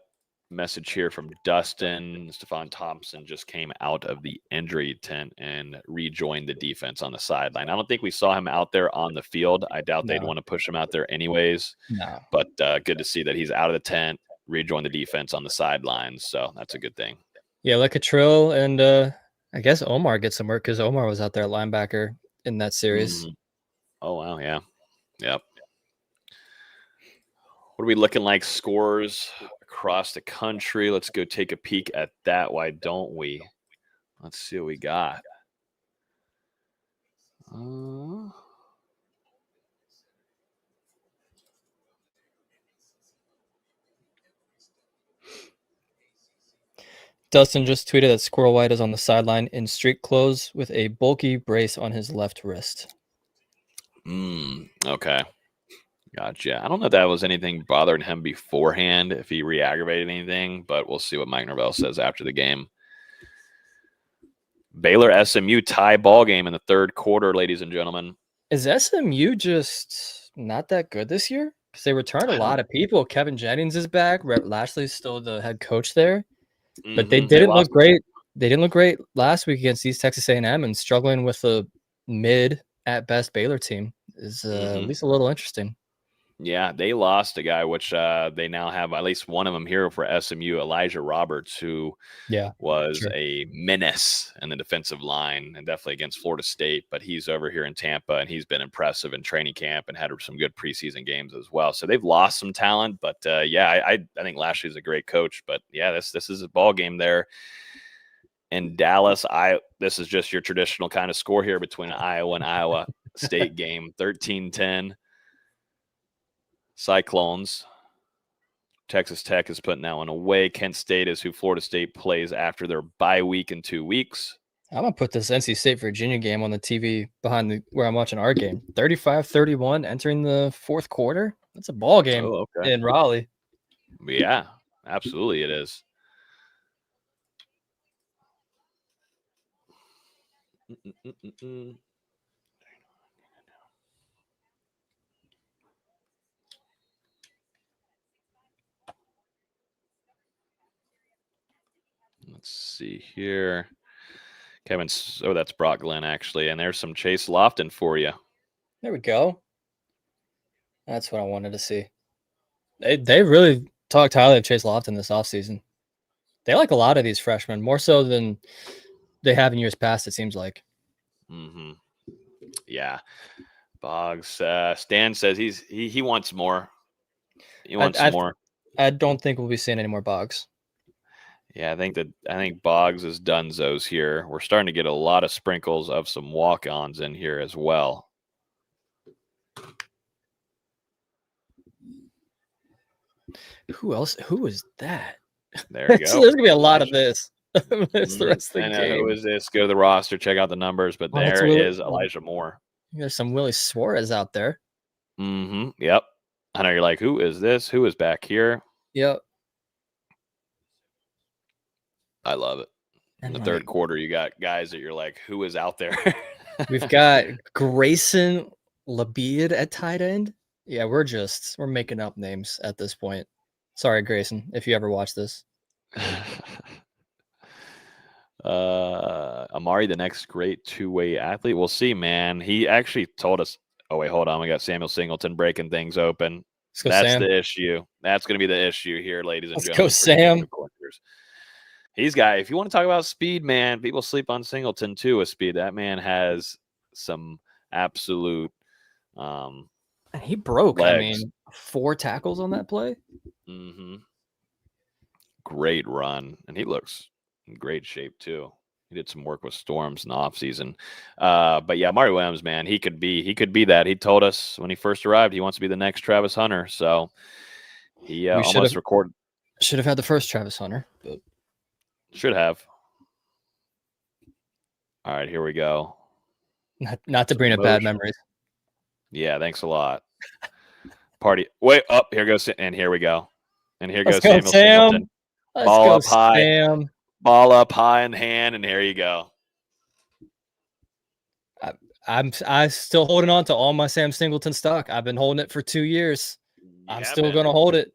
message here from Dustin. Stephon Thompson just came out of the injury tent and rejoined the defense on the sideline. I don't think we saw him out there on the field. I doubt they'd want to push him out there anyways. No. But good to see that he's out of the tent, rejoined the defense on the sidelines. So that's a good thing. Yeah, let Cottrell and I guess Omar get some work because Omar was out there at linebacker in that series. Mm-hmm. Oh, wow. Yeah. Yep. What are we looking like scores across the country? Let's go take a peek at that. Why don't we? Let's see what we got. Dustin just tweeted that Squirrel White is on the sideline in street clothes with a bulky brace on his left wrist. Okay. Gotcha. I don't know if that was anything bothering him beforehand, if he re-aggravated anything, but we'll see what Mike Norvell says after the game. Baylor SMU tie ball game in the 3rd quarter, ladies and gentlemen. Is SMU just not that good this year? Because they returned a lot of people. Kevin Jennings is back. Rhett Lashley's still the head coach there. But they didn't look great. They didn't look great last week against East Texas A&M, and struggling with a mid at best Baylor team is at least a little interesting. Yeah, they lost a guy, which they now have at least one of them here for SMU, Elijah Roberts, who was a menace in the defensive line and definitely against Florida State. But he's over here in Tampa, and he's been impressive in training camp and had some good preseason games as well. So they've lost some talent, but I think Lashley's a great coach. But yeah, this is a ball game there in Dallas. This is just your traditional kind of score here between Iowa and Iowa State game, 13-10. Cyclones. Texas Tech is putting that one away. Kent State is who Florida State plays after their bye week in 2 weeks. I'm going to put this NC State Virginia game on the TV behind where I'm watching our game. 35-31 entering the 4th quarter. That's a ball game in Raleigh. Yeah. Absolutely, it is. Let's see here. That's Brock Glenn, actually. And there's some Chase Lofton for you. There we go. That's what I wanted to see. They really talked highly of Chase Lofton this offseason. They like a lot of these freshmen, more so than they have in years past, it seems like. Mm-hmm. Yeah. Boggs. Stan says he wants more. He wants more. I don't think we'll be seeing any more Boggs. Yeah, I think Boggs is donezo's here. We're starting to get a lot of sprinkles of some walk-ons in here as well. Who else? Who is that? There you go. There's gonna be a lot of this. It's the rest of the game. Who is this? Go to the roster, check out the numbers. But there is Elijah Moore. There's some Willie Suarez out there. Mm-hmm. Yep. I know you're like, who is this? Who is back here? Yep. I love it. In the third quarter, you got guys that you're like, who is out there? We've got Grayson Labid at tight end. Yeah, we're making up names at this point. Sorry, Grayson, if you ever watch this. Amari, the next great two-way athlete. We'll see, man. He actually told us. Oh, wait, hold on. We got Samuel Singleton breaking things open. That's the issue. That's going to be the issue here, ladies and gentlemen. Let's go, Sam. If you want to talk about speed, man, people sleep on Singleton too with speed. That man has some absolute he broke. legs. I mean, 4 tackles on that play. Mm-hmm. Great run. And he looks in great shape too. He did some work with Storms in the offseason. But yeah, Amari Williams, man, he could be that. He told us when he first arrived he wants to be the next Travis Hunter. So he almost recorded. Should have had the first Travis Hunter, but should have. All right, here we go. Not to bring up bad memories. Yeah, thanks a lot. Party. Wait, up. Here goes. And here we go. And here goes Samuel Singleton. Ball up high. Sam. Ball up high in hand, and here you go. I'm still holding on to all my Sam Singleton stock. I've been holding it for 2 years. I'm still going to hold it.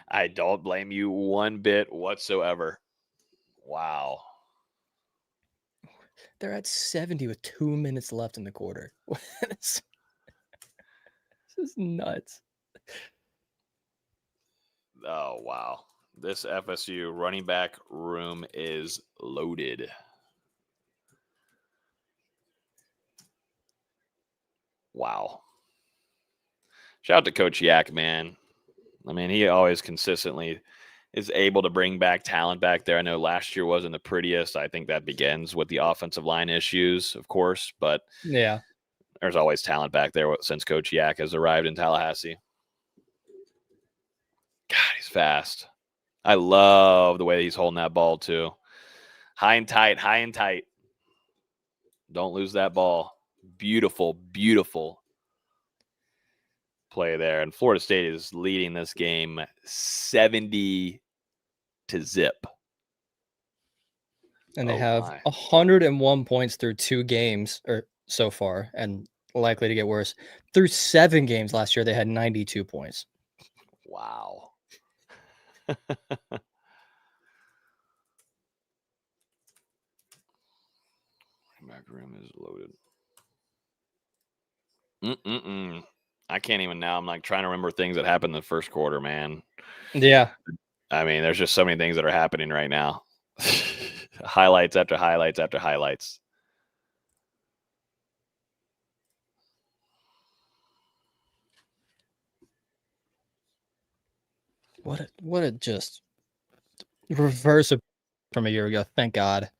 I don't blame you one bit whatsoever. Wow. They're at 70 with 2 minutes left in the quarter. This is nuts. Oh, wow. This FSU running back room is loaded. Wow. Shout out to Coach Yak, man. I mean, he always consistently is able to bring back talent back there. I know last year wasn't the prettiest. I think that begins with the offensive line issues, of course. But yeah, there's always talent back there since Coach Yak has arrived in Tallahassee. God, he's fast. I love the way he's holding that ball, too. High and tight. Don't lose that ball. Beautiful, beautiful play there. And Florida State is leading this game 70-0. And they have 101 points through 2 games or so far, and likely to get worse. Through 7 games last year, they had 92 points. Wow. Back room is loaded. I can't even now. I'm like trying to remember things that happened in the first quarter, man. Yeah. I mean, there's just so many things that are happening right now. Highlights after highlights after highlights. What a just reverse from a year ago. Thank God.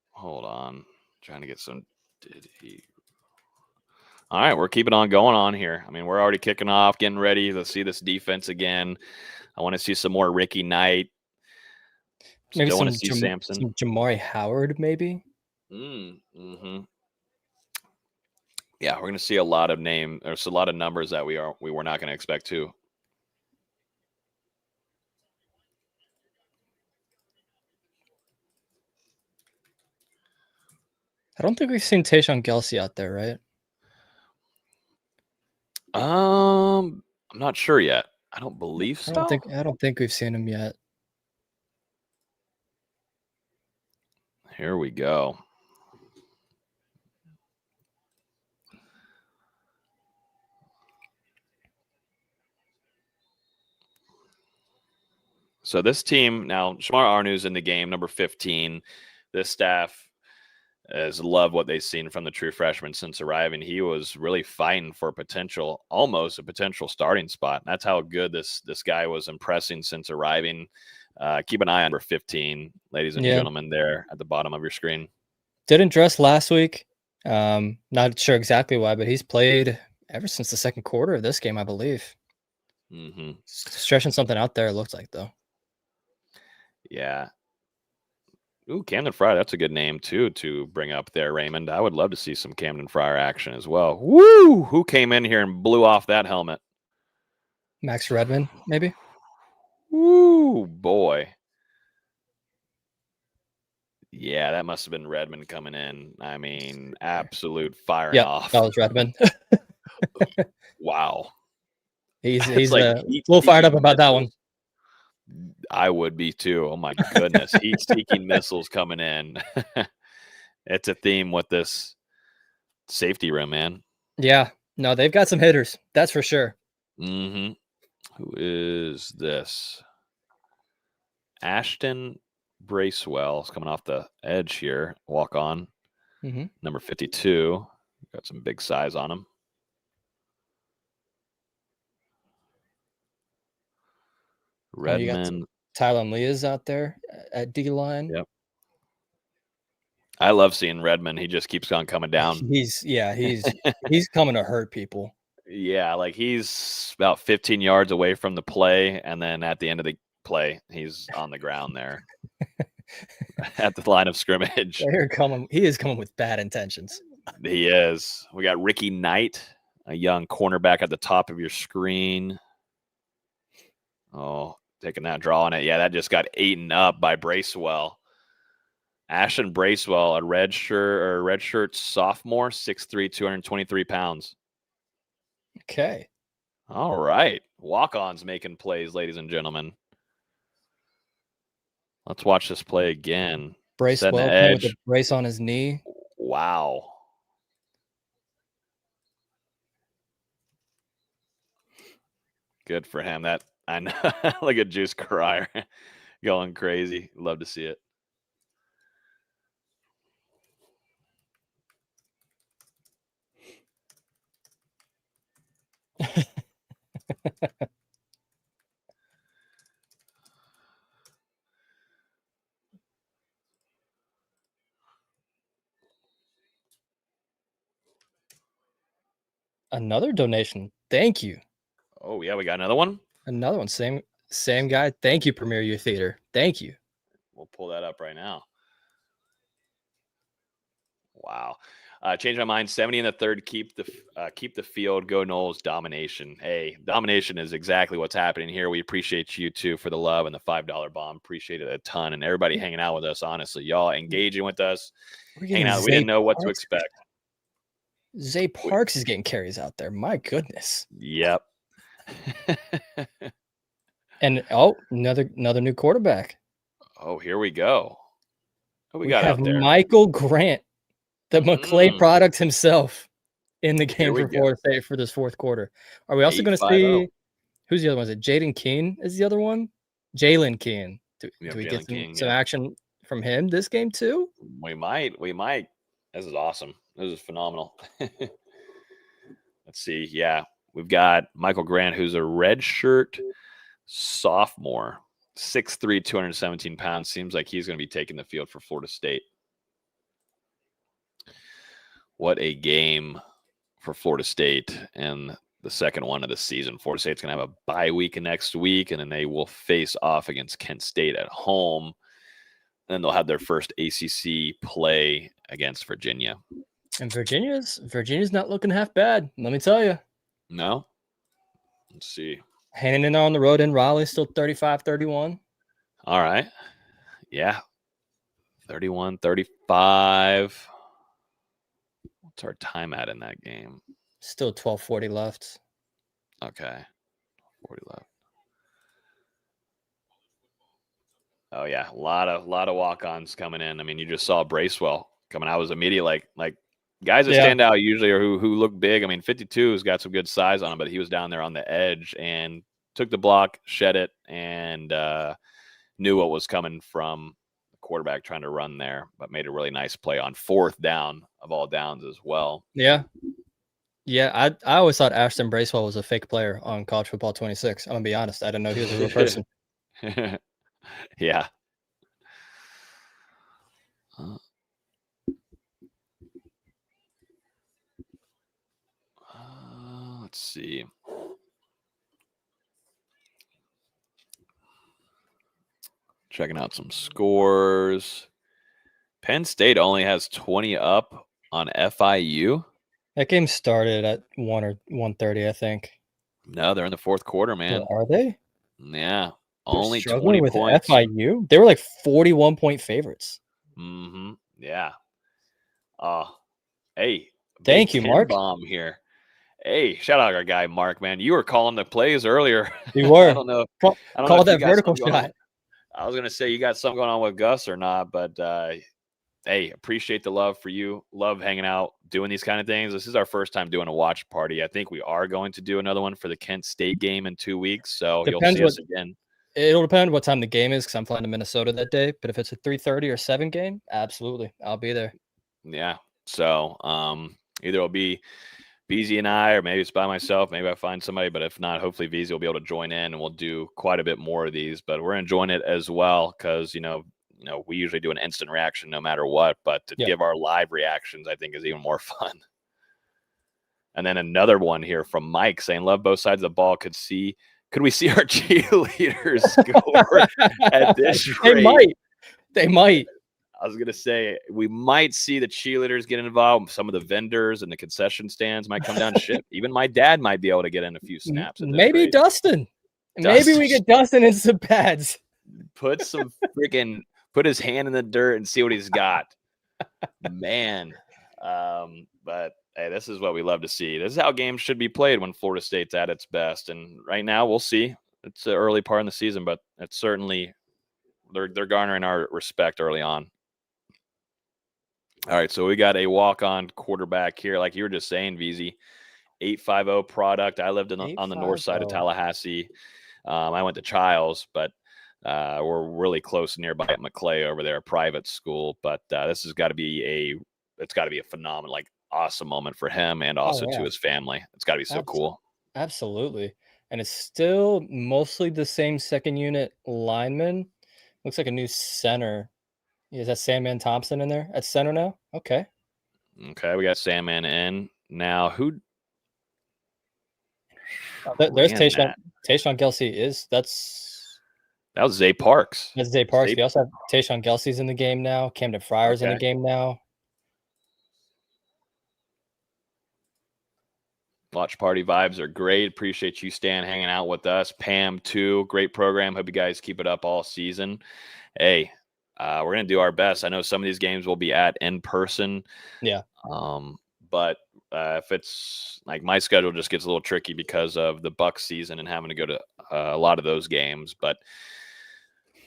Hold on. Trying to get some. All right, we're keeping on going on here. I mean, we're already kicking off, getting ready to see this defense again. I want to see some more Ricky Knight. Maybe want to see Sampson. Some Jamari Howard, maybe. Yeah, we're going to see a lot of there's a lot of numbers that we were not going to expect too. I don't think we've seen Tayshaun Gelsey out there, right? I'm not sure yet. I don't believe so. I don't think we've seen him yet. Here we go. So this team now, Shamar Arnu's in the game, number 15. This staff has loved what they've seen from the true freshman since arriving. He was really fighting for almost a potential starting spot. That's how good this guy was impressing since arriving. Keep an eye on number 15, ladies and gentlemen, there at the bottom of your screen. Didn't dress last week. Not sure exactly why, but he's played ever since the second quarter of this game, I believe. Mm-hmm. Stretching something out there, it looks like, though. Yeah. Ooh, Camden Fryer. That's a good name, too, to bring up there, Raymond. I would love to see some Camden Fryer action as well. Woo! Who came in here and blew off that helmet? Max Redmond, maybe? Woo, boy. Yeah, that must have been Redmond coming in. I mean, absolute firing off. That was Redmond. Wow. He's like a little fired up about that one. I would be too. Oh my goodness. Heat-seeking missiles coming in. It's a theme with this safety room, man. Yeah. No, they've got some hitters. That's for sure. Mm-hmm. Who is this? Ashton Bracewell is coming off the edge here. Walk on. Mm-hmm. Number 52. Got some big size on him. Redmond. Tylen Lee is out there at D-line. Yep. I love seeing Redmond. He just keeps on coming down. He's coming to hurt people. Yeah, like he's about 15 yards away from the play, and then at the end of the play, he's on the ground there at the line of scrimmage. He is coming with bad intentions. He is. We got Ricky Knight, a young cornerback at the top of your screen. Oh, taking that draw on it. Yeah, that just got eaten up by Bracewell. Ashton Bracewell, a redshirt sophomore, 6'3", 223 pounds. Okay. All right. Walk-ons making plays, ladies and gentlemen. Let's watch this play again. Bracewell with the brace on his knee. Wow. Good for him. That I know. Look at Juice Crier going crazy. Love to see it. Another donation. Thank you. Oh, yeah, we got another one? Another one. Same guy. Thank you, Premier Youth Theater. Thank you. We'll pull that up right now. Wow. Change my mind. 70 in the third. Keep the field. Go Noles. Domination. Hey, domination is exactly what's happening here. We appreciate you too for the love and the $5 bomb. Appreciate it a ton, and everybody hanging out with us. Honestly, y'all engaging with us, hanging out. We didn't know what to expect. Zay Parks is getting carries out there. My goodness. Yep. And another new quarterback. Oh, here we go. What we got out there? Michael Grant, the McClay product himself, in the game for Florida State for this fourth quarter. Are we also going to see who's the other one? Is it Jaden Keene? Is the other one? Jalen Keene. Do we get some action from him this game too? We might. This is awesome. This is phenomenal. Let's see. Yeah, we've got Michael Grant, who's a redshirt sophomore, 6'3", 217 pounds. Seems like he's going to be taking the field for Florida State. What a game for Florida State and the second one of the season. Florida State's going to have a bye week next week, and then they will face off against Kent State at home. Then they'll have their first ACC play against Virginia. And Virginia's not looking half bad. Let me tell you. No? Let's see. Hanging in there on the road in Raleigh, still 35-31. All right. Yeah. 31-35. What's our time at in that game? Still 12:40 left. Okay. 40 left. Oh yeah, a lot of walk-ons coming in. I mean, you just saw Bracewell coming. I was immediate like guys that stand out usually are who look big. I mean, 52 has got some good size on him, but he was down there on the edge and took the block, shed it, and knew what was coming from the quarterback trying to run there, but made a really nice play on 4th down of all downs as well. Yeah. Yeah, I always thought Ashton Bracewell was a fake player on College Football 26. I'm gonna be honest. I didn't know he was a real person. Yeah. Let's see. Checking out some scores. Penn State only has 20 up on FIU. That game started at 1 or 1:30, I think. No, they're in the 4th quarter, man. Well, are they? Yeah. They're only 20 struggling with points. FIU? They were like 41-point favorites. Mm-hmm. Yeah. Hey. Thank you, Mark. Bomb here. Hey, shout out our guy, Mark, man. You were calling the plays earlier. You were. I don't know. Call that vertical shot. I was going to say you got something going on with Gus or not, but hey, appreciate the love for you. Love hanging out, doing these kind of things. This is our first time doing a watch party. I think we are going to do another one for the Kent State game in 2 weeks, so you'll see us again. It'll depend what time the game is because I'm flying to Minnesota that day. But if it's a 3:30 or 7 game, absolutely, I'll be there. Yeah. So either it'll be VZ and I, or maybe it's by myself. Maybe I find somebody, but if not, hopefully VZ will be able to join in, and we'll do quite a bit more of these. But we're enjoying it as well because we usually do an instant reaction no matter what. But to give our live reactions, I think is even more fun. And then another one here from Mike saying, "Love both sides of the ball. Could we see our cheerleaders score at this rate?" They might. I was going to say, we might see the cheerleaders get involved. Some of the vendors and the concession stands might come down to ship. Even my dad might be able to get in a few snaps. Maybe Dustin. Maybe we get Dustin in some pads. Put his hand in the dirt and see what he's got. Man. But hey, this is what we love to see. This is how games should be played when Florida State's at its best. And right now, we'll see. It's an early part in the season, but it's certainly they're garnering our respect early on. All right, so we got a walk-on quarterback here, like you were just saying, VZ. 850 product. I lived on the north side of Tallahassee. I went to Childs, but we're really close nearby at McClay over there, a private school. But this has got to be a phenomenal, awesome moment for him and also to his family. It's got to be so cool. Absolutely. And it's still mostly the same second unit lineman. Looks like a new center. Is that Sandman Thompson in there at center now? Okay. Okay, we got Sandman in. Now, who? There's Tayshawn Gelsey. That was Zay Parks. That's Zay Parks. We also have Tayshawn Gelsey's in the game now. Camden Fryer's in the game now. Watch party vibes are great. Appreciate you, Stan, hanging out with us. Pam, too. Great program. Hope you guys keep it up all season. Hey, we're going to do our best. I know some of these games will be in person. Yeah. But if it's like my schedule just gets a little tricky because of the Bucs season and having to go to a lot of those games. But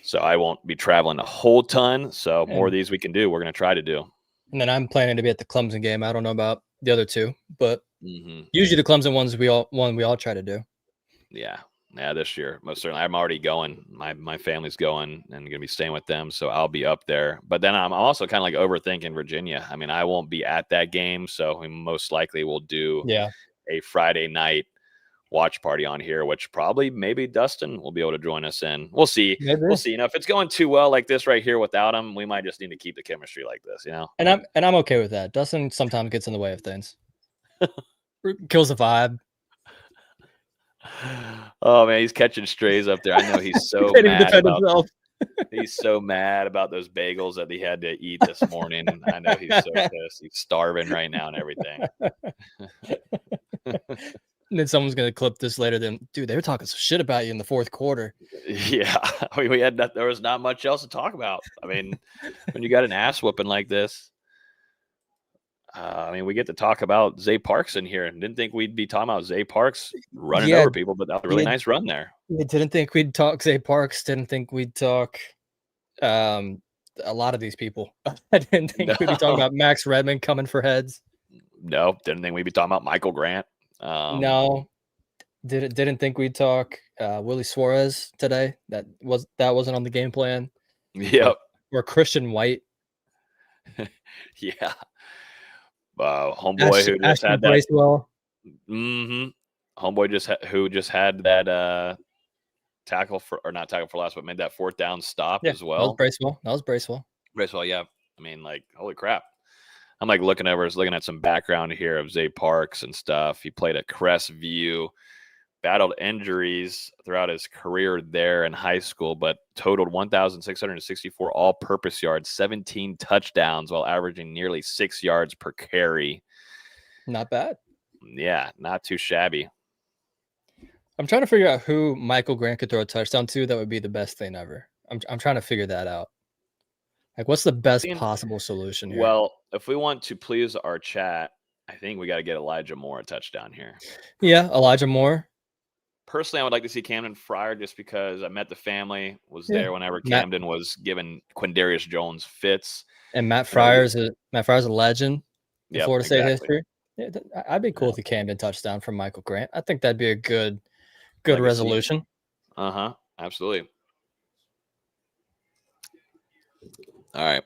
so I won't be traveling a whole ton. So more of these we can do. We're going to try to do. And then I'm planning to be at the Clemson game. I don't know about the other two, but usually the Clemson ones we all try to do. Yeah. Yeah, this year, most certainly. I'm already going. My family's going and going to be staying with them, so I'll be up there. But then I'm also kind of like overthinking Virginia. I mean, I won't be at that game, so we most likely will do a Friday night watch party on here, which probably maybe Dustin will be able to join us in. We'll see. Maybe. We'll see. If it's going too well like this right here without him, we might just need to keep the chemistry like this, And I'm okay with that. Dustin sometimes gets in the way of things. Kills the vibe. Oh man, he's catching strays up there. I know he's so mad about himself. He's so mad about those bagels that he had to eat this morning. I know he's so pissed. He's starving right now and everything. And then someone's gonna clip this later. Then, dude, they were talking some shit about you in the fourth quarter. Yeah, I mean, there was not much else to talk about. I mean, when you got an ass whooping like this, I mean, we get to talk about Zay Parks in here, and didn't think we'd be talking about Zay Parks running over people, but that was a really nice run there. We didn't think we'd talk Zay Parks. Didn't think we'd talk a lot of these people. I didn't think we'd be talking about Max Redmond coming for heads. No, didn't think we'd be talking about Michael Grant. No, didn't think we'd talk Willie Suarez today. That wasn't on the game plan. Yep. Or Christian White. Yeah. Homeboy who just had that. Bracewell. Homeboy who just had that tackle for, or not tackle for loss, but made that fourth down stop as well. That was Bracewell. Bracewell, yeah. I mean, like, holy crap. I'm like looking at some background here of Zay Parks and stuff. He played at Crestview, battled injuries throughout his career there in high school, but totaled 1,664 all-purpose yards, 17 touchdowns, while averaging nearly 6 yards per carry. Not bad. Yeah, not too shabby. I'm trying to figure out who Michael Grant could throw a touchdown to. That would be the best thing ever. I'm trying to figure that out. Like, what's the best possible solution here? Well, if we want to please our chat, I think we got to get Elijah Moore a touchdown here. Yeah, Elijah Moore. Personally, I would like to see Camden Fryer just because I met the family, was there whenever Camden was giving Quindarius Jones fits. And Matt Fryer's a legend in Florida State history. Yeah, I'd be cool with the Camden touchdown from Michael Grant. I think that'd be a good resolution. Absolutely. All right.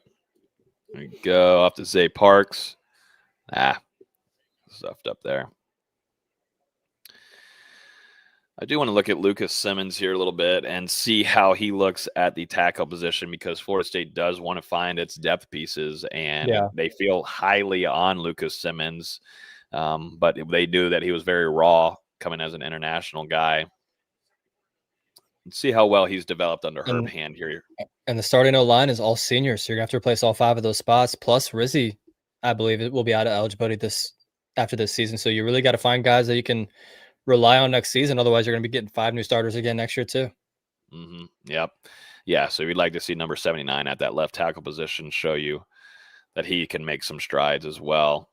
There we go. Off to Zay Parks. Stuffed up there. I do want to look at Lucas Simmons here a little bit and see how he looks at the tackle position, because Florida State does want to find its depth pieces, and they feel highly on Lucas Simmons. But they knew that he was very raw coming as an international guy. Let's see how well he's developed under Herb Hand here. And the starting O-line is all seniors, so you're going to have to replace all 5 of those spots. Plus, Rizzi, I believe, it will be out of eligibility after this season. So you really got to find guys that you can rely on next season. Otherwise, you're going to be getting 5 new starters again next year too. Yep. Yeah, so we'd like to see number 79 at that left tackle position show you that he can make some strides as well.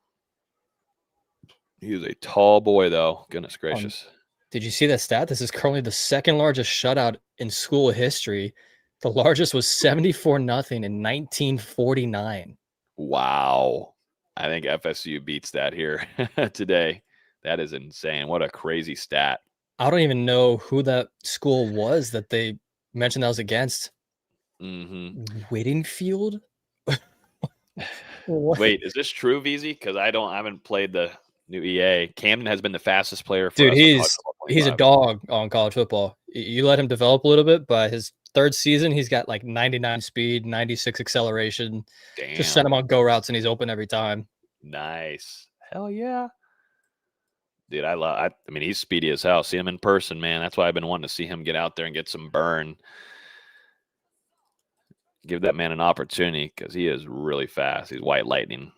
He's a tall boy, though. Goodness gracious. Did you see that stat? This is currently the second largest shutout in school history. The largest was 74-0 in 1949. Wow. I think FSU beats that here today. That is insane. What a crazy stat. I don't even know who that school was that they mentioned that was against. Whittingfield? Wait, is this true, VZ? Because I haven't played the new EA. Camden has been the fastest player for us. He's a dog on college football. You let him develop a little bit. By his 3rd season, he's got like 99 speed, 96 acceleration. Damn. Just send him on go routes and he's open every time. Nice. Hell yeah. Dude, I mean, he's speedy as hell. See him in person, man. That's why I've been wanting to see him get out there and get some burn. Give that man an opportunity, because he is really fast. He's white lightning.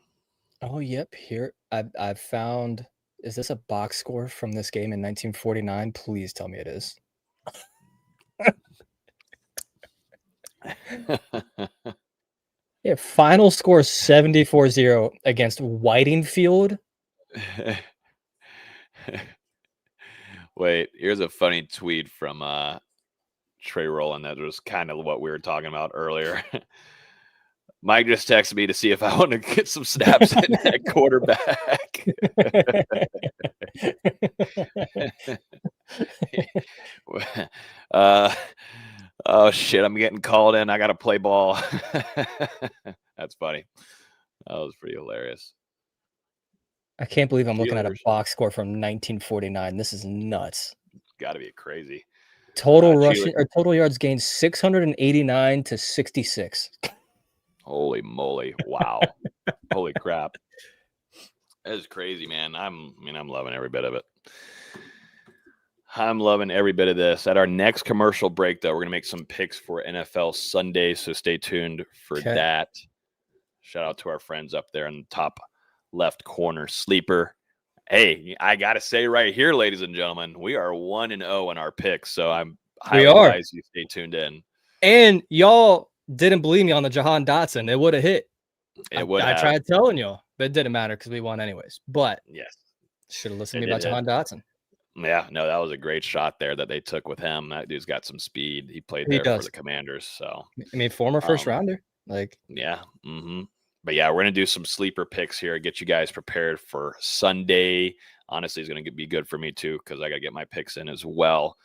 Oh, yep. Here, I've found. Is this a box score from this game in 1949? Please tell me it is. Yeah, final score 74-0 against Whitingfield. Wait, here's a funny tweet from Trey Rowland that was kind of what we were talking about earlier. Mike just texted me to see if I want to get some snaps in at quarterback. Oh, shit, I'm getting called in. I got to play ball. That's funny. That was pretty hilarious. I can't believe I'm looking at a box score from 1949. This is nuts. Got to be crazy. Total rushing or total yards gained 689 to 66. Holy moly. Wow. Holy crap. That is crazy, man. I'm loving every bit of it. I'm loving every bit of this. At our next commercial break, though, we're going to make some picks for NFL Sunday, so stay tuned for that. Shout out to our friends up there in the top left corner, Sleeper. Hey, I got to say right here, ladies and gentlemen, we are 1-0 in our picks, so I'm highly advise you stay tuned in. And y'all didn't believe me on the Jahan Dotson. It would have hit. I tried telling y'all, but it didn't matter because we won anyways. But yes, should have listened to me about Jahan Dotson. Yeah, no, that was a great shot there that they took with him. That dude's got some speed. He played there for the Commanders. So I mean, former first rounder. Yeah. But yeah, we're gonna do some sleeper picks here, get you guys prepared for Sunday. Honestly, it's gonna be good for me too, because I gotta get my picks in as well.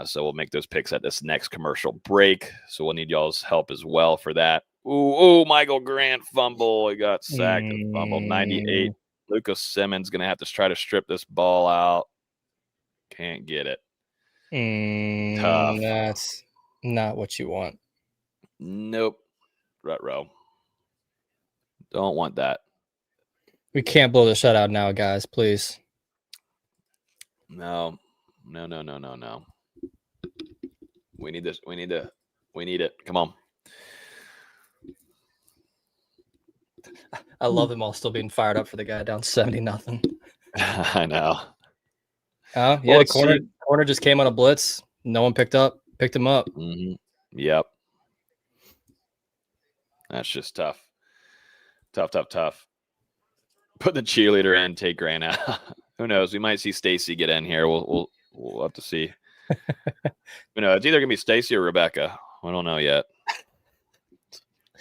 So we'll make those picks at this next commercial break. So we'll need y'all's help as well for that. Ooh, Michael Grant fumble. He got sacked and fumbled. 98. Lucas Simmons gonna have to try to strip this ball out. Can't get it. Tough. That's not what you want. Nope. Ruh-roh. Don't want that. We can't blow the shutout now, guys. Please. No. We need this. We need it. Come on. I love them all still being fired up for the guy down 70-0. I know. Yeah, the corner just came on a blitz. No one picked him up. Yep. That's just tough. Tough. Put the cheerleader in, take Grant out. Who knows? We might see Stacy get in here. We'll have to see. It's either gonna be Stacy or Rebecca. I don't know yet.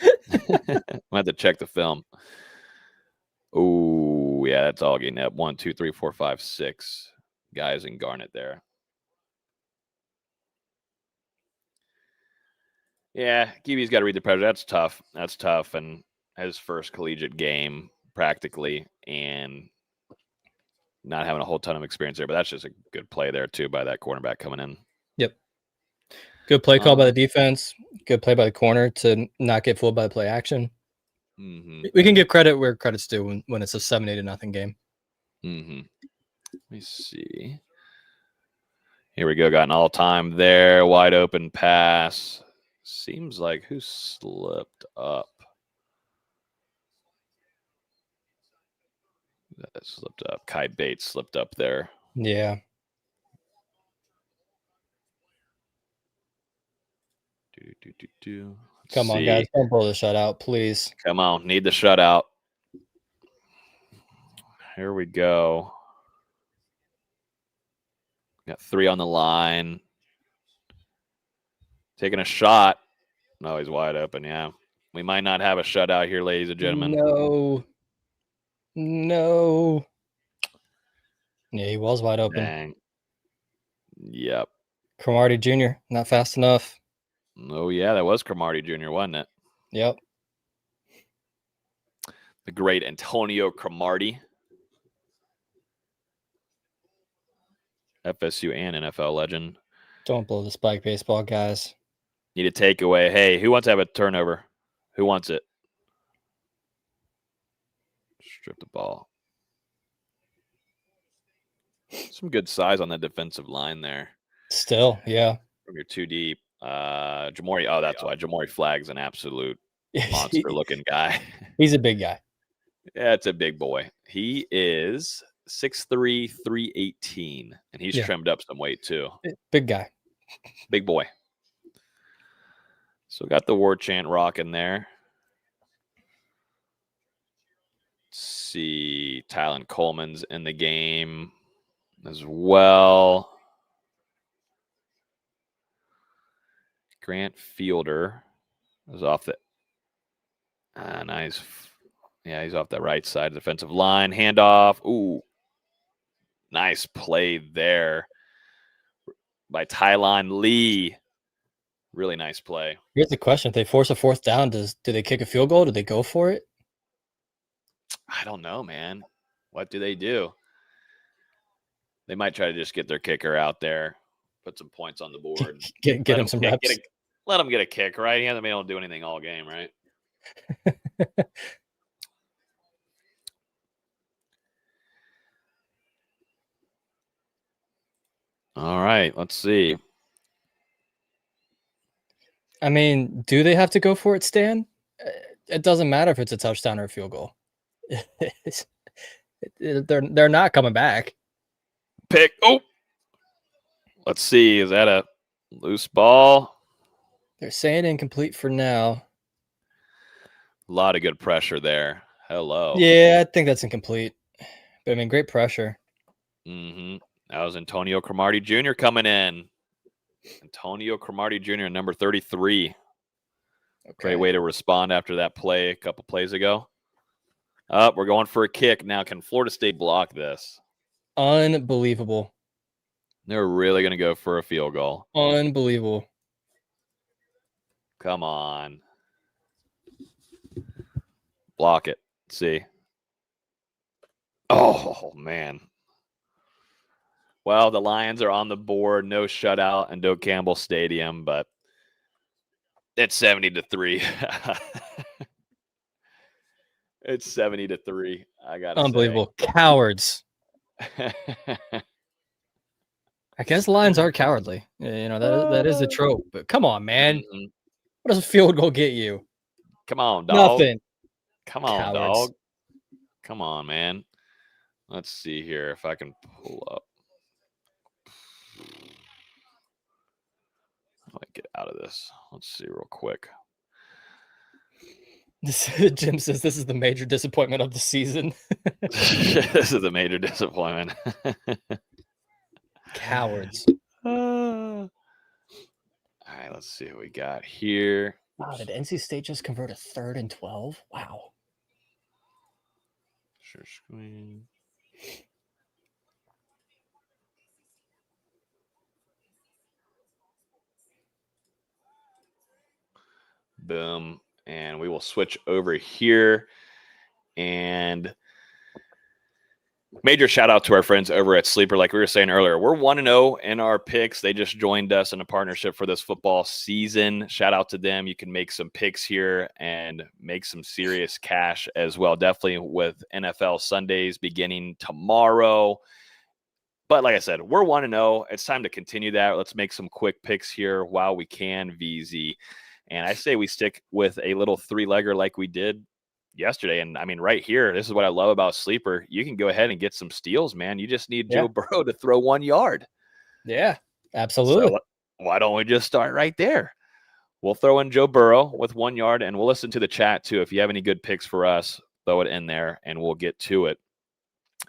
I'll have to check the film. Oh, yeah, that's all getting up. 1, 2, 3, 4, 5, 6 guys in Garnet there. Yeah, Kiwi's got to read the pressure. That's tough. And his first collegiate game, practically, and not having a whole ton of experience there. But that's just a good play there, too, by that cornerback coming in. Yep. Good play call by the defense. Good play by the corner to not get fooled by the play action. We can give credit where credit's due when it's a 7-0 game. Let me see. Here we go. Got an all-time there. Wide open pass. Seems like who slipped up? That slipped up. Kai Bates slipped up there. Yeah. Come on, guys. Don't blow the shutout, please. Come on. Need the shutout. Here we go. Got 3 on the line. Taking a shot. No, he's wide open. Yeah. We might not have a shutout here, ladies and gentlemen. No. Yeah, he was wide open. Dang. Yep. Cromartie Jr., not fast enough. Oh, yeah, that was Cromartie Jr., wasn't it? Yep. The great Antonio Cromartie. FSU and NFL legend. Don't blow the spike baseball, guys. Need a takeaway. Hey, who wants to have a turnover? Who wants it? Strip the ball. Some good size on that defensive line there. Still, yeah. From your 2 deep. Jamori. Oh, that's why Jamori Flagg's an absolute monster-looking guy. He's a big guy. Yeah, it's a big boy. He is 6'3", 318, and he's trimmed up some weight too. Big guy. Big boy. So got the war chant rocking there. Let's see. Tylen Coleman's in the game as well. Grant Fielder is off the nice. Yeah, he's off the right side of the defensive line. Handoff. Ooh. Nice play there by Tylon Lee. Really nice play. Here's the question. If they force a 4th down, do they kick a field goal? Do they go for it? I don't know, man. What do? They might try to just get their kicker out there, put some points on the board. Get him some reps. Let him get a kick, right? He hasn't been able to do anything all game, right? All right, let's see. I mean, do they have to go for it, Stan? It doesn't matter if it's a touchdown or a field goal. They're not coming back. Pick. Oh, let's see. Is that a loose ball? They're saying incomplete for now. A lot of good pressure there. Hello. Yeah, I think that's incomplete. But I mean, great pressure. Mm-hmm. That was Antonio Cromartie Jr. coming in. Antonio Cromartie Jr., number 33. Okay. Great way to respond after that play a couple plays ago. We're going for a kick. Now, can Florida State block this? Unbelievable. They're really going to go for a field goal. Unbelievable. Come on. Block it. Let's see. Oh, man. Well, the Lions are on the board. No shutout in Doak Campbell Stadium, but it's 70-3. It's 70-3. I got to Unbelievable. Cowards. say. I guess Lions are cowardly. You know, that is the trope. But come on, man. Mm-hmm. What does a field goal get you? Come on, dog. Nothing. Come on, Cowards. dog. Come on, man. Let's see here if I can pull up. How do I get out of this? Let's see real quick. Jim says this is the major disappointment of the season. This is a major disappointment. Cowards. All right, let's see what we got here. Wow, did NC State just convert a 3rd and 12? Wow. Share screen. Boom. And we will switch over here. And major shout out to our friends over at Sleeper. Like we were saying earlier, we're 1-0 in our picks. They just joined us in a partnership for this football season. Shout out to them. You can make some picks here and make some serious cash as well. Definitely with NFL Sundays beginning tomorrow. But like I said, we're 1-0. It's time to continue that. Let's make some quick picks here while we can, VZ. And I say we stick with a little 3-legger like we did yesterday. And I mean, right here, this is what I love about Sleeper. You can go ahead and get some steals, man. You just need Joe Burrow to throw 1 yard. Yeah, absolutely. So why don't we just start right there? We'll throw in Joe Burrow with 1 yard, and we'll listen to the chat too. If you have any good picks for us, throw it in there, and we'll get to it.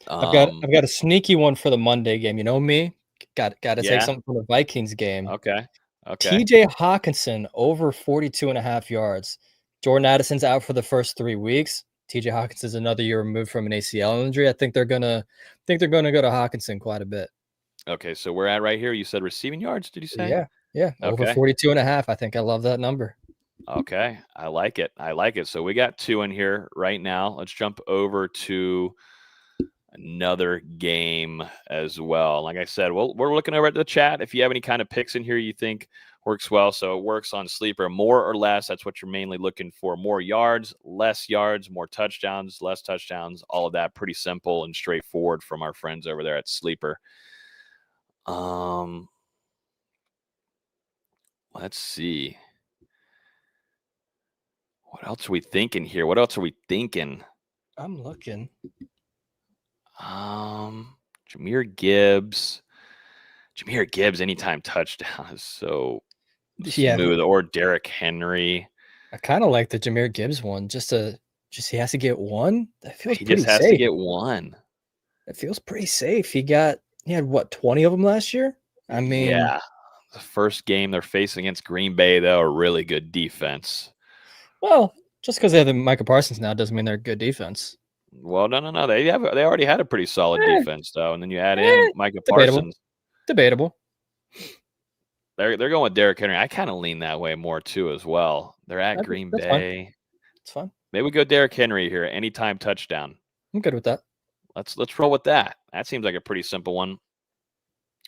I've got a sneaky one for the Monday game. You know me, got to take something from the Vikings game. Okay. TJ Hawkinson over 42.5 yards. Jordan Addison's out for the first 3 weeks. TJ Hawkinson's another year removed from an ACL injury. I think they're gonna go to Hawkinson quite a bit. Okay, so we're at right here. You said receiving yards, did you say? Yeah. Over 42.5. I think I love that number. Okay, I like it. So we got 2 in here right now. Let's jump over to another game as well. Like I said, we're looking over at the chat. If you have any kind of picks in here you think works well, so it works on Sleeper, more or less. That's what you're mainly looking for. More yards, less yards, more touchdowns, less touchdowns. All of that pretty simple and straightforward from our friends over there at Sleeper. Let's see. What else are we thinking here? I'm looking. Jahmyr Gibbs, anytime touchdown is so smooth. Or Derrick Henry. I kind of like the Jahmyr Gibbs one. Just he has to get 1. That feels he pretty just has safe. to get 1. It feels pretty safe. He had what, 20 of them last year? I mean, yeah. The first game they're facing against Green Bay, though, a really good defense. Well, just because they have the Micah Parsons now doesn't mean they're a good defense. Well, no. They already had a pretty solid defense, though, and then you add in Micah Parsons. Debatable. They're going with Derrick Henry. I kind of lean that way more too as well. They're at Green Bay. It's fine. Maybe we go Derrick Henry here. Anytime touchdown. I'm good with that. Let's roll with that. That seems like a pretty simple one.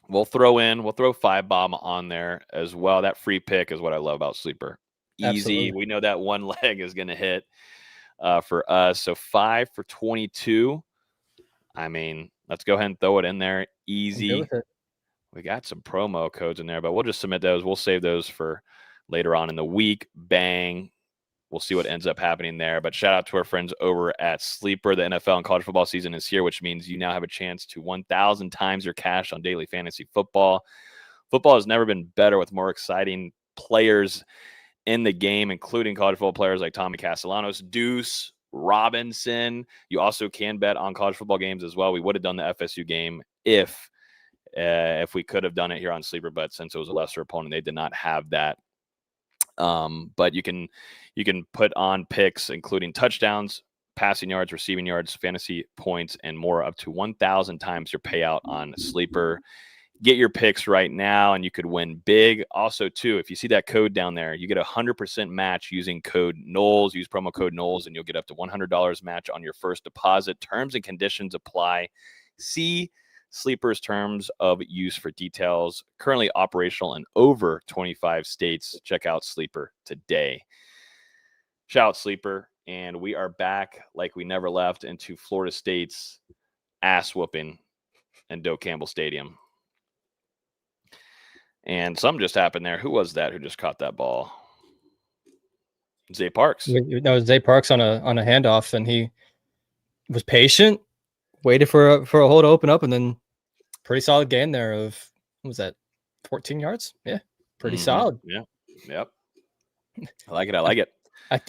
We'll throw 5-bomb on there as well. That free pick is what I love about Sleeper. Easy. Absolutely. We know that one leg is going to hit for us. So 5 for 22. I mean, let's go ahead and throw it in there. Easy. We got some promo codes in there, but we'll just submit those. We'll save those for later on in the week. Bang. We'll see what ends up happening there. But shout out to our friends over at Sleeper. The NFL and college football season is here, which means you now have a chance to 1,000 times your cash on daily fantasy football. Football has never been better with more exciting players in the game, including college football players like Tommy Castellanos, Deuce Robinson. You also can bet on college football games as well. We would have done the FSU game if we could have done it here on Sleeper, but since it was a lesser opponent, they did not have that. But you can put on picks, including touchdowns, passing yards, receiving yards, fantasy points, and more, up to 1,000 times your payout on Sleeper. Get your picks right now, and you could win big. Also, too, if you see that code down there, you get a 100% match using code Noles. Use promo code Noles, and you'll get up to $100 match on your first deposit. Terms and conditions apply. See Sleeper's terms of use for details. Currently operational in over 25 states. Check out Sleeper today. Shout out Sleeper, and we are back like we never left into Florida State's ass whooping in Doak Campbell Stadium. And something just happened there. Who was that who just caught that ball? Zay Parks. No, Zay Parks on a handoff, and he was patient, waited for a hole to open up, and then pretty solid gain there of, what was that, 14 yards? Yeah, pretty solid. Yeah, yep. I like it.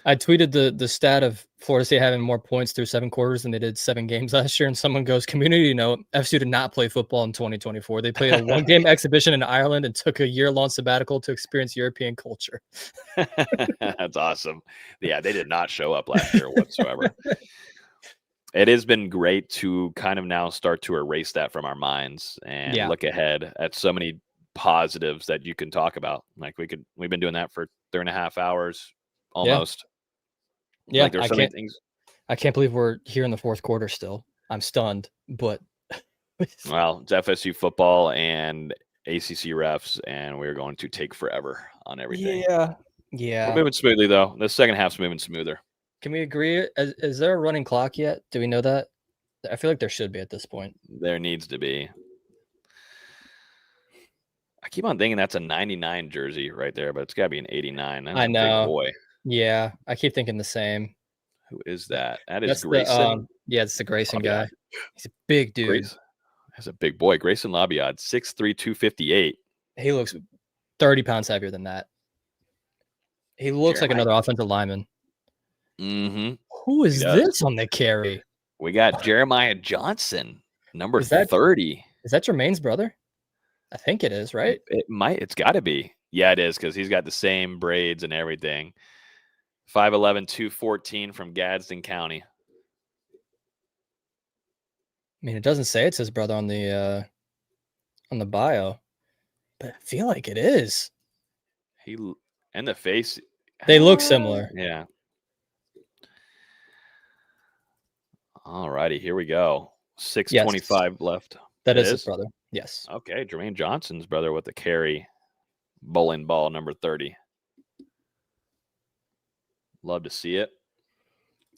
I tweeted the stat of Florida State having more points through 7 quarters than they did 7 games last year, and someone goes, community note, FSU did not play football in 2024. They played a 1-game exhibition in Ireland and took a year-long sabbatical to experience European culture. That's awesome. Yeah, they did not show up last year whatsoever. It has been great to kind of now start to erase that from our minds and look ahead at so many positives that you can talk about. Like we've been doing that for 3.5 hours almost. Yeah, like there's so many things. I can't believe we're here in the 4th quarter still. I'm stunned, but well, it's FSU football and ACC refs, and we're going to take forever on everything. Yeah. We're moving smoothly though. The second half's moving smoother. Can we agree? Is there a running clock yet? Do we know that? I feel like there should be at this point. There needs to be. I keep on thinking that's a 99 jersey right there, but it's got to be an 89. That's I know. Big boy. Yeah, I keep thinking the same. Who is that? That's Grayson. It's the Grayson guy. He's a big dude. That's a big boy. Grayson Labiad, 6'3", 258. He looks 30 pounds heavier than that. He looks like another offensive lineman. Mm-hmm. Who is this on the carry? We got Jeremiah Johnson, number 30. Is that Jermaine's brother? I think it is, right? It's got to be. Yeah, it is, because he's got the same braids and everything. 5'11", 214 from Gadsden County. I mean, it doesn't say it's his brother on the bio, but I feel like it is. He and the face. They look similar. Yeah. All righty, here we go. 6:25 left. That is his brother. Yes. Okay, Jermaine Johnson's brother with the carry. Bowling ball, number 30. Love to see it.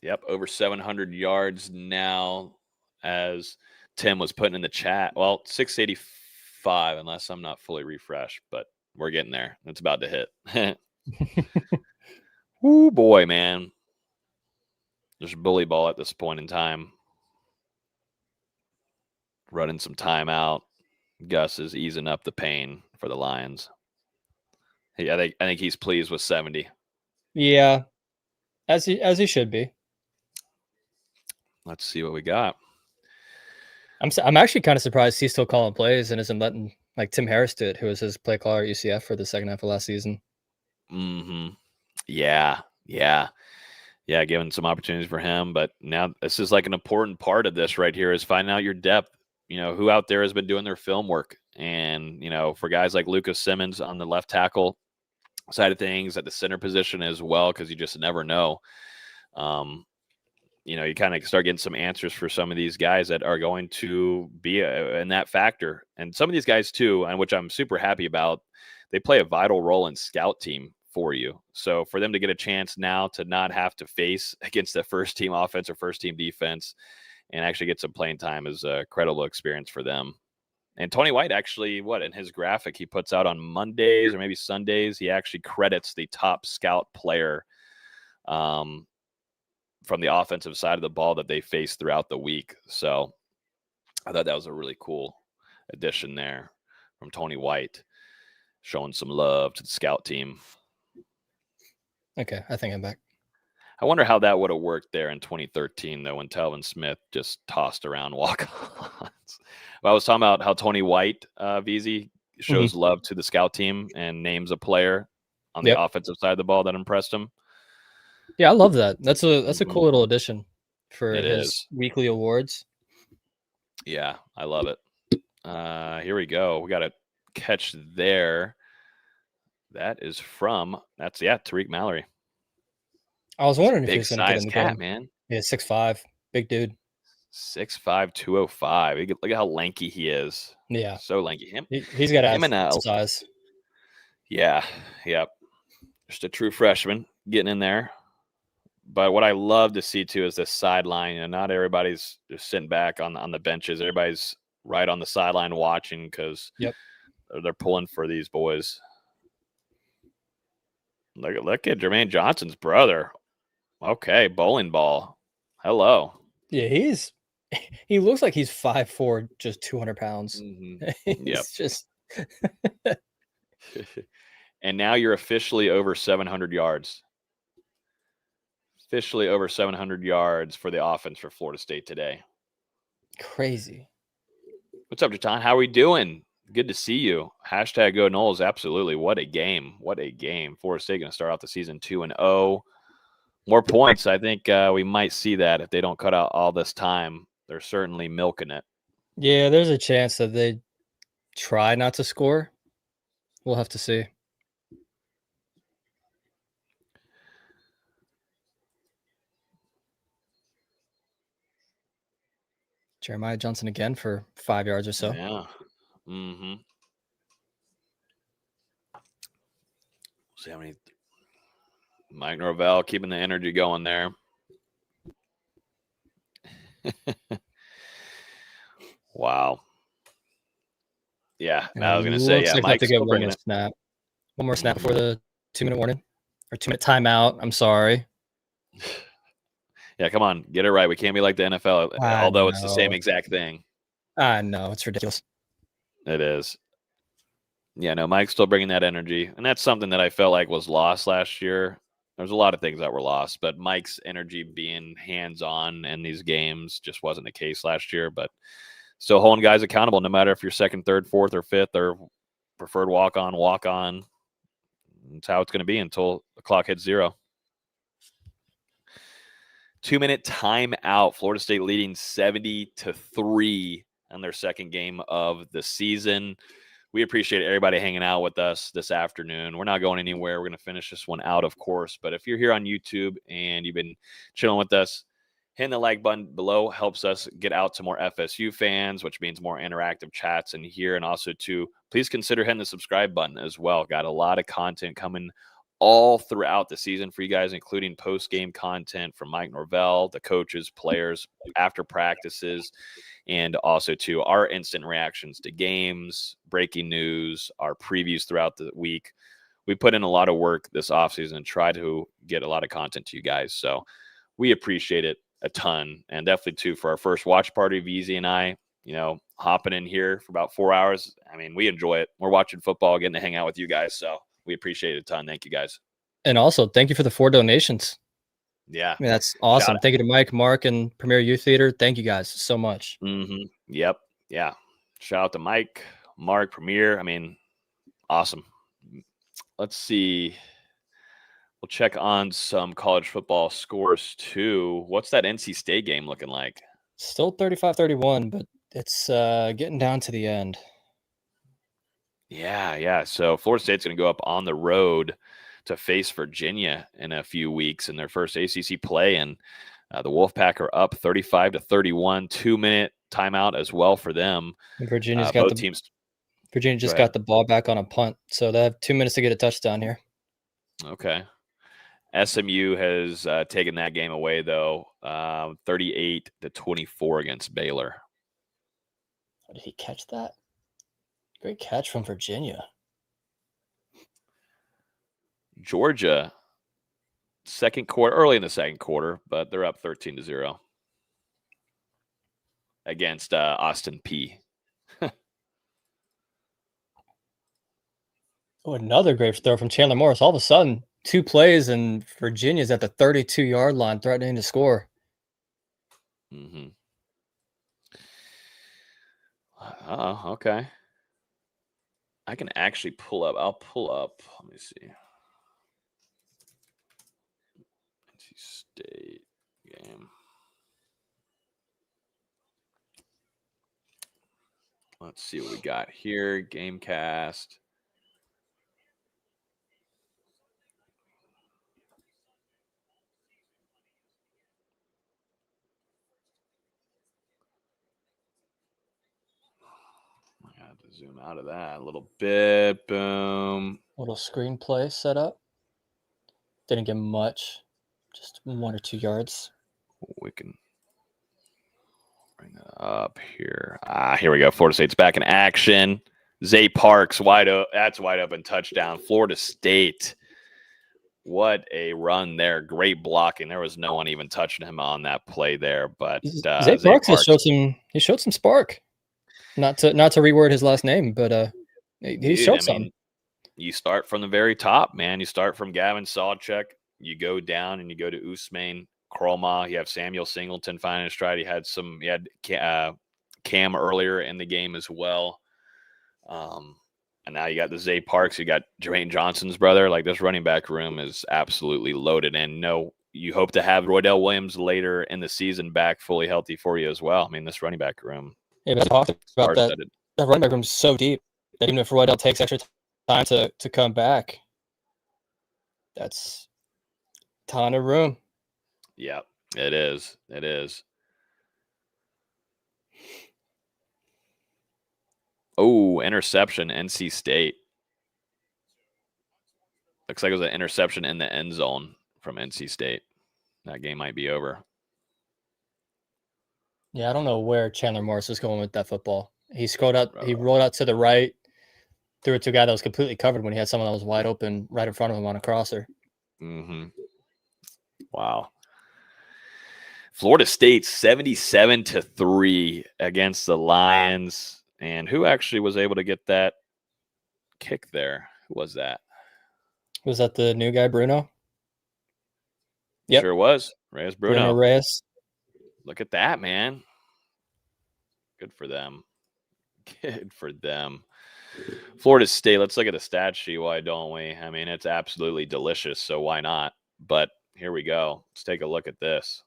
Yep, over 700 yards now, as Tim was putting in the chat. Well, 685, unless I'm not fully refreshed, but we're getting there. It's about to hit. Ooh, boy, man. Just bully ball at this point in time. Running some timeout. Gus is easing up the pain for the Lions. I think he's pleased with 70. Yeah, as he should be. Let's see what we got. I'm actually kind of surprised he's still calling plays and isn't letting, like Tim Harris did, who was his play caller at UCF for the second half of last season. Mm-hmm. Yeah. Giving some opportunities for him, but now this is like an important part of this right here is finding out your depth. You know, who out there has been doing their film work, and for guys like Lucas Simmons on the left tackle side of things, at the center position as well, because you just never know. You kind of start getting some answers for some of these guys that are going to be in that factor. And some of these guys too, and which I'm super happy about, they play a vital role in scout team for you. So for them to get a chance now to not have to face against the first team offense or first team defense and actually get some playing time is a credible experience for them. And Tony White actually, in his graphic he puts out on Mondays or maybe Sundays, he actually credits the top scout player from the offensive side of the ball that they face throughout the week. So I thought that was a really cool addition there from Tony White, showing some love to the scout team. Okay, I think I'm back. I wonder how that would have worked there in 2013, though, when Telvin Smith just tossed around walk-ons. Well, I was talking about how Tony White, VZ, shows love to the scout team and names a player on the offensive side of the ball that impressed him. Yeah, I love that. That's a cool little addition for his weekly awards. Yeah, I love it. Here we go. We got a catch there. That is from Tariq Mallory. I was wondering if he was big going to get size in the cat, game. man. Yeah, 6'5", big dude. 6'5", 205. Look at how lanky he is. Yeah, so lanky. He's got size. Yeah, yep. Just a true freshman getting in there. But what I love to see too is this sideline, and not everybody's just sitting back on the benches. Everybody's right on the sideline watching because they're pulling for these boys. Look at Jermaine Johnson's brother. Okay, bowling ball. Hello. Yeah, he looks like he's 5'4", just 200 pounds. He's just. And now you're officially over 700 yards. Officially over 700 yards for the offense for Florida State today. Crazy. What's up, Jatan? How are we doing? Good to see you. Hashtag Go Noles. Absolutely. What a game. What a game. Florida State going to start out the season 2-0. More points. I think we might see that if they don't cut out all this time. They're certainly milking it. Yeah, there's a chance that they try not to score. We'll have to see. Jeremiah Johnson again for 5 yards or so. Yeah. See how many. Mike Norvell keeping the energy going there. Wow. Yeah, I was going to say, like Mike's to get still bringing it. Snap. One more snap before the 2-minute warning or 2-minute timeout. I'm sorry. Yeah, come on, get it right. We can't be like the NFL, although it's the same exact thing. I know, it's ridiculous. It is. Yeah, no, Mike's still bringing that energy, and that's something that I felt like was lost last year. There's a lot of things that were lost, but Mike's energy being hands-on in these games just wasn't the case last year, but still holding guys accountable no matter if you're second, third, fourth, or fifth, or preferred walk-on. That's how it's going to be until the clock hits 0. 2-minute timeout. Florida State leading 70-3 on their second game of the season. We appreciate everybody hanging out with us this afternoon. We're not going anywhere. We're going to finish this one out, of course. But if you're here on YouTube and you've been chilling with us, hitting the like button below helps us get out to more FSU fans, which means more interactive chats in here. And also, too, please consider hitting the subscribe button as well. Got a lot of content coming all throughout the season for you guys, including post-game content from Mike Norvell, the coaches, players, after practices, and also to our instant reactions to games, breaking news, our previews throughout the week. We put in a lot of work this offseason and try to get a lot of content to you guys. So we appreciate it a ton. And definitely, too, for our first watch party, VZ and I, hopping in here for about 4 hours. I mean, we enjoy it. We're watching football, getting to hang out with you guys. So we appreciate it a ton. Thank you, guys. And also, thank you for the 4 donations. Yeah. I mean, that's awesome. Thank you to Mike, Mark, and Premier Youth Theater. Thank you guys so much. Yep. Yeah. Shout out to Mike, Mark, Premier. I mean, awesome. Let's see. We'll check on some college football scores, too. What's that NC State game looking like? Still 35-31, but it's getting down to the end. Yeah. So Florida State's going to go up on the road to face Virginia in a few weeks in their first ACC play, and the Wolfpack are up 35-31. 2-minute timeout as well for them. And Virginia just got the ball back on a punt, so they have 2 minutes to get a touchdown here. Okay. SMU has taken that game away, though, 38-24 against Baylor. Did he catch that? Great catch from Virginia. Georgia, early in the second quarter, but they're up 13-0 against Austin P. Oh, another great throw from Chandler Morris. All of a sudden, 2 plays, and Virginia's at the 32-yard line threatening to score. Mm-hmm. Okay. I can actually pull up. I'll pull up. Let me see. NC State game. Let's see what we got here. Gamecast. I have to zoom out of that a little bit. Boom. Little screenplay set up. Didn't get much. Just 1 or 2 yards. We can bring that up here. Here we go. Florida State's back in action. Zay Parks wide open. That's wide open touchdown. Florida State. What a run there. Great blocking. There was no one even touching him on that play there. But Zay Parks has showed some spark. Not to reword his last name, but he showed something. You start from the very top, man. You start from Gavin Sawchuk. You go down and you go to Usmain Kroma. You have Samuel Singleton finding his stride. He had Cam earlier in the game as well. And now you got the Zay Parks. You got Jermaine Johnson's brother. Like, this running back room is absolutely loaded. And you hope to have Roydell Williams later in the season back fully healthy for you as well. I mean, this running back room. Yeah, but I talked about that. That running back room is so deep that even if Roydell takes extra time to come back, that's a ton of room. Yeah, it is. It is. Oh, interception, NC State. Looks like it was an interception in the end zone from NC State. That game might be over. Yeah, I don't know where Chandler Morris was going with that football. He rolled out to the right, threw it to a guy that was completely covered when he had someone that was wide open right in front of him on a crosser. Mm-hmm. Wow. Florida State 77-3 against the Lions. And who actually was able to get that kick there? Who was that? Was that the new guy, Bruno? Yep. Sure was. Reyes Bruno. Bruno Reyes. Look at that, man. Good for them. Good for them. Florida State, let's look at the stat sheet. Why don't we? I mean, it's absolutely delicious, so why not? But here we go. Let's take a look at this.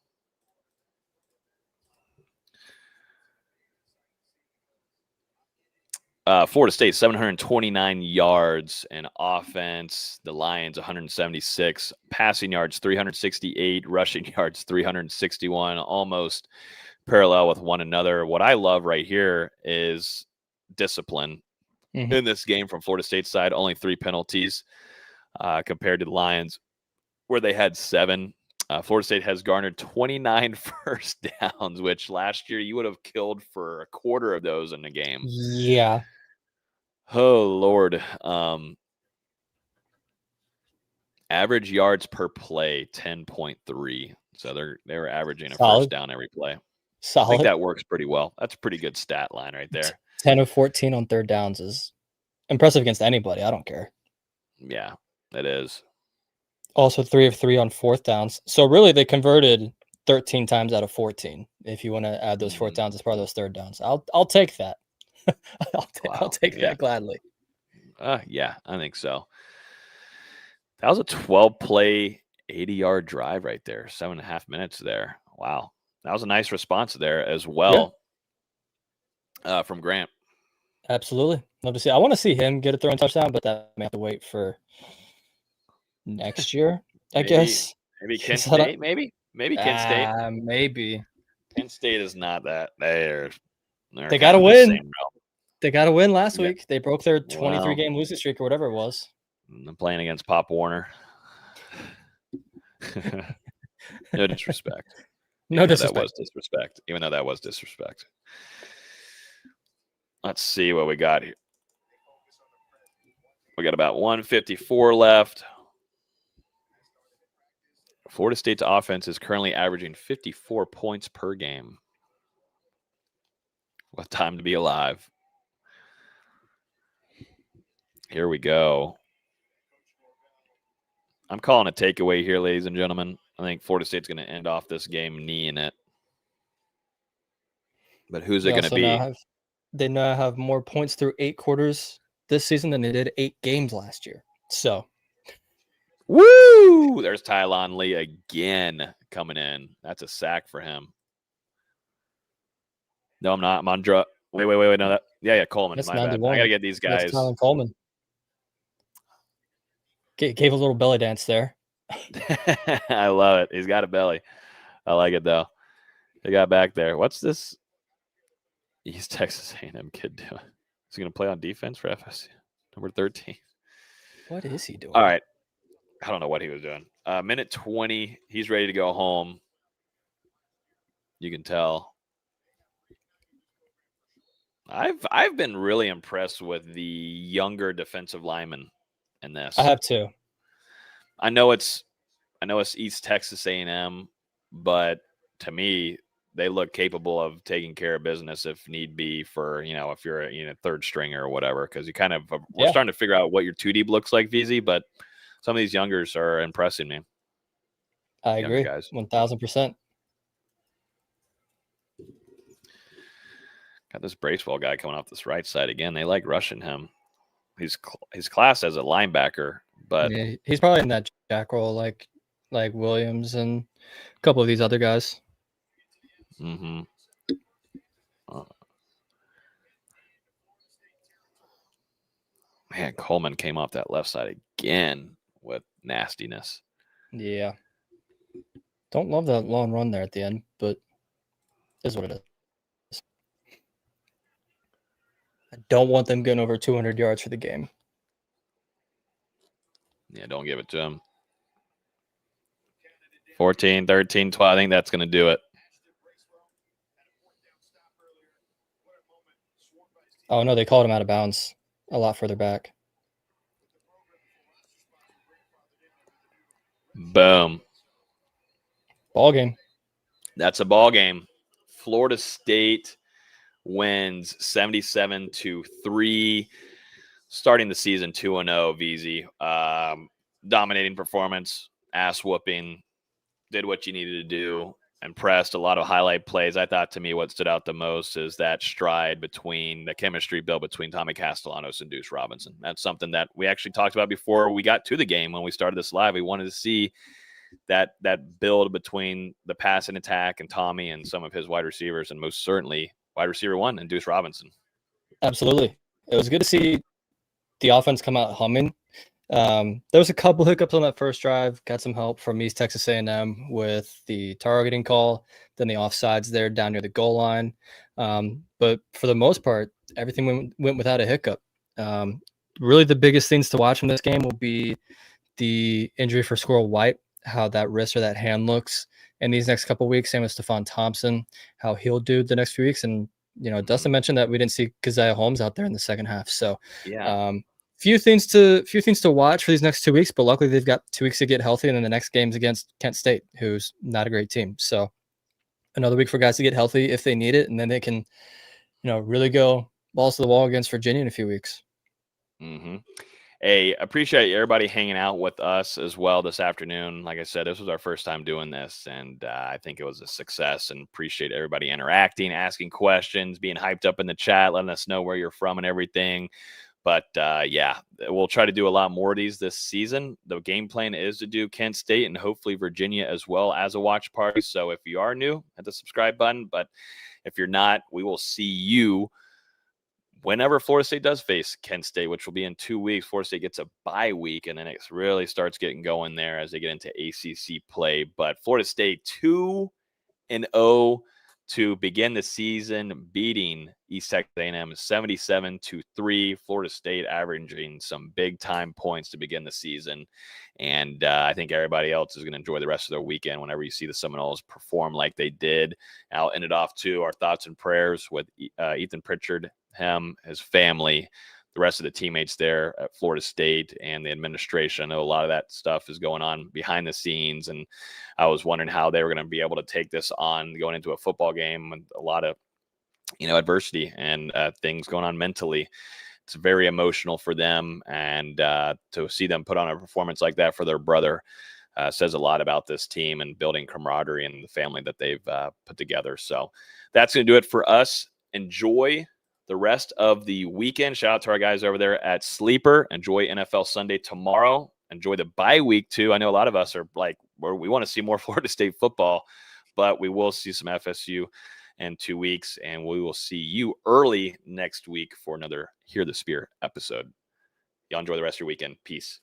Florida State, 729 yards in offense. The Lions, 176. Passing yards, 368. Rushing yards, 361. Almost parallel with one another. What I love right here is discipline in this game from Florida State's side. Only 3 penalties compared to the Lions, where they had 7. Florida State has garnered 29 first downs, which last year you would have killed for a quarter of those in the game. Yeah. Oh, Lord. Average yards per play, 10.3. So they were averaging a first down every play. Solid. I think that works pretty well. That's a pretty good stat line right there. 10 of 14 on third downs is impressive against anybody. I don't care. Yeah, it is. Also 3 of 3 on fourth downs. So really they converted 13 times out of 14. If you want to add those fourth downs as part of those third downs, I'll take that. I'll take that gladly. Yeah, I think so. That was a 12-play, 80-yard drive right there. 7.5 minutes there. Wow. That was a nice response there as well from Grant. Absolutely. Love to see. I want to see him get a throwing touchdown, but that may have to wait for next year, I guess. Maybe Kent State, maybe Kent State. Maybe. Kent State is not that. They got to win. They got to win last week. They broke their 23-game losing streak or whatever it was. I'm playing against Pop Warner. No disrespect. No disrespect. That was disrespect. Even though that was disrespect. Let's see what we got here. We got about 154 left. Florida State's offense is currently averaging 54 points per game. What time to be alive. Here we go. I'm calling a takeaway here, ladies and gentlemen. I think Florida State's going to end off this game kneeing it. But who's it going to be? They now have more points through 8 quarters this season than they did 8 games last year. So, woo! There's Tylon Lee again coming in. That's a sack for him. No, I'm not. I'm on drug. Wait. No, yeah, Coleman. That's My bad. 91. I got to get these guys. That's Tylen Coleman. Gave a little belly dance there. I love it. He's got a belly. I like it, though. They got back there. What's this East Texas A&M kid doing? Is he going to play on defense for FSU? Number 13. What is he doing? All right. I don't know what he was doing. Minute 20. He's ready to go home. You can tell. I've been really impressed with the younger defensive linemen in this. I have too. I know it's East Texas A&M, but to me, they look capable of taking care of business if need be for, if you're a third stringer or whatever, because you kind of we're starting to figure out what your 2 deep looks like, VZ, but some of these youngers are impressing me. I agree. Guys. 1,000%. Got this Bracewell guy coming off this right side again. They like rushing him. He's class as a linebacker, but yeah, he's probably in that jack role like Williams and a couple of these other guys. Mm-hmm. Man, Coleman came off that left side again with nastiness. Yeah. Don't love that long run there at the end, but is what it is. I don't want them getting over 200 yards for the game. Yeah, don't give it to him. 14, 13, 12. I think that's going to do it. Oh, no, they called him out of bounds a lot further back. Boom. Ball game. That's a ball game. Florida State wins 77-3, starting the season 2-0. VZ, dominating performance, ass whooping, did what you needed to do, impressed. A lot of highlight plays. I thought, to me, what stood out the most is that stride between the chemistry built between Tommy Castellanos and Deuce Robinson. That's something that we actually talked about before we got to the game. When we started this live, we wanted to see that build between the pass and attack and Tommy and some of his wide receivers, and most certainly wide receiver 1 and Deuce Robinson. Absolutely. It was good to see the offense come out humming. There was a couple hiccups on that first drive. Got some help from East Texas A&M with the targeting call, then the offsides there down near the goal line. But for the most part, everything went without a hiccup. Really, the biggest things to watch from this game will be the injury for Squirrel White, how that wrist or that hand looks in these next couple of weeks. Same with Stephon Thompson, how he'll do the next few weeks. And, Dustin mentioned that we didn't see Keziah Holmes out there in the second half. So, few things to watch for these next 2 weeks, but luckily they've got 2 weeks to get healthy, and then the next game's against Kent State, who's not a great team. So another week for guys to get healthy if they need it, and then they can, really go balls to the wall against Virginia in a few weeks. Mm-hmm. Hey, appreciate everybody hanging out with us as well this afternoon. Like I said, this was our first time doing this, and I think it was a success, and appreciate everybody interacting, asking questions, being hyped up in the chat, letting us know where you're from and everything. But, we'll try to do a lot more of these this season. The game plan is to do Kent State and hopefully Virginia as well as a watch party. So if you are new, hit the subscribe button. But if you're not, we will see you whenever Florida State does face Kent State, which will be in 2 weeks. Florida State gets a bye week, and then it really starts getting going there as they get into ACC play. But Florida State 2-0 to begin the season, beating East Texas A&M 77-3. Florida State averaging some big-time points to begin the season. And I think everybody else is going to enjoy the rest of their weekend whenever you see the Seminoles perform like they did. I'll end it off, too, our thoughts and prayers with Ethan Pritchard, him, his family, the rest of the teammates there at Florida State and the administration. I know a lot of that stuff is going on behind the scenes, and I was wondering how they were going to be able to take this on going into a football game with a lot of, adversity and things going on mentally. It's very emotional for them, and to see them put on a performance like that for their brother says a lot about this team and building camaraderie and the family that they've put together. So that's going to do it for us. Enjoy the rest of the weekend. Shout out to our guys over there at Sleeper. Enjoy NFL Sunday tomorrow. Enjoy the bye week too. I know a lot of us are like, we want to see more Florida State football, but we will see some FSU in 2 weeks, and we will see you early next week for another Hear the Spear episode. Y'all enjoy the rest of your weekend. Peace.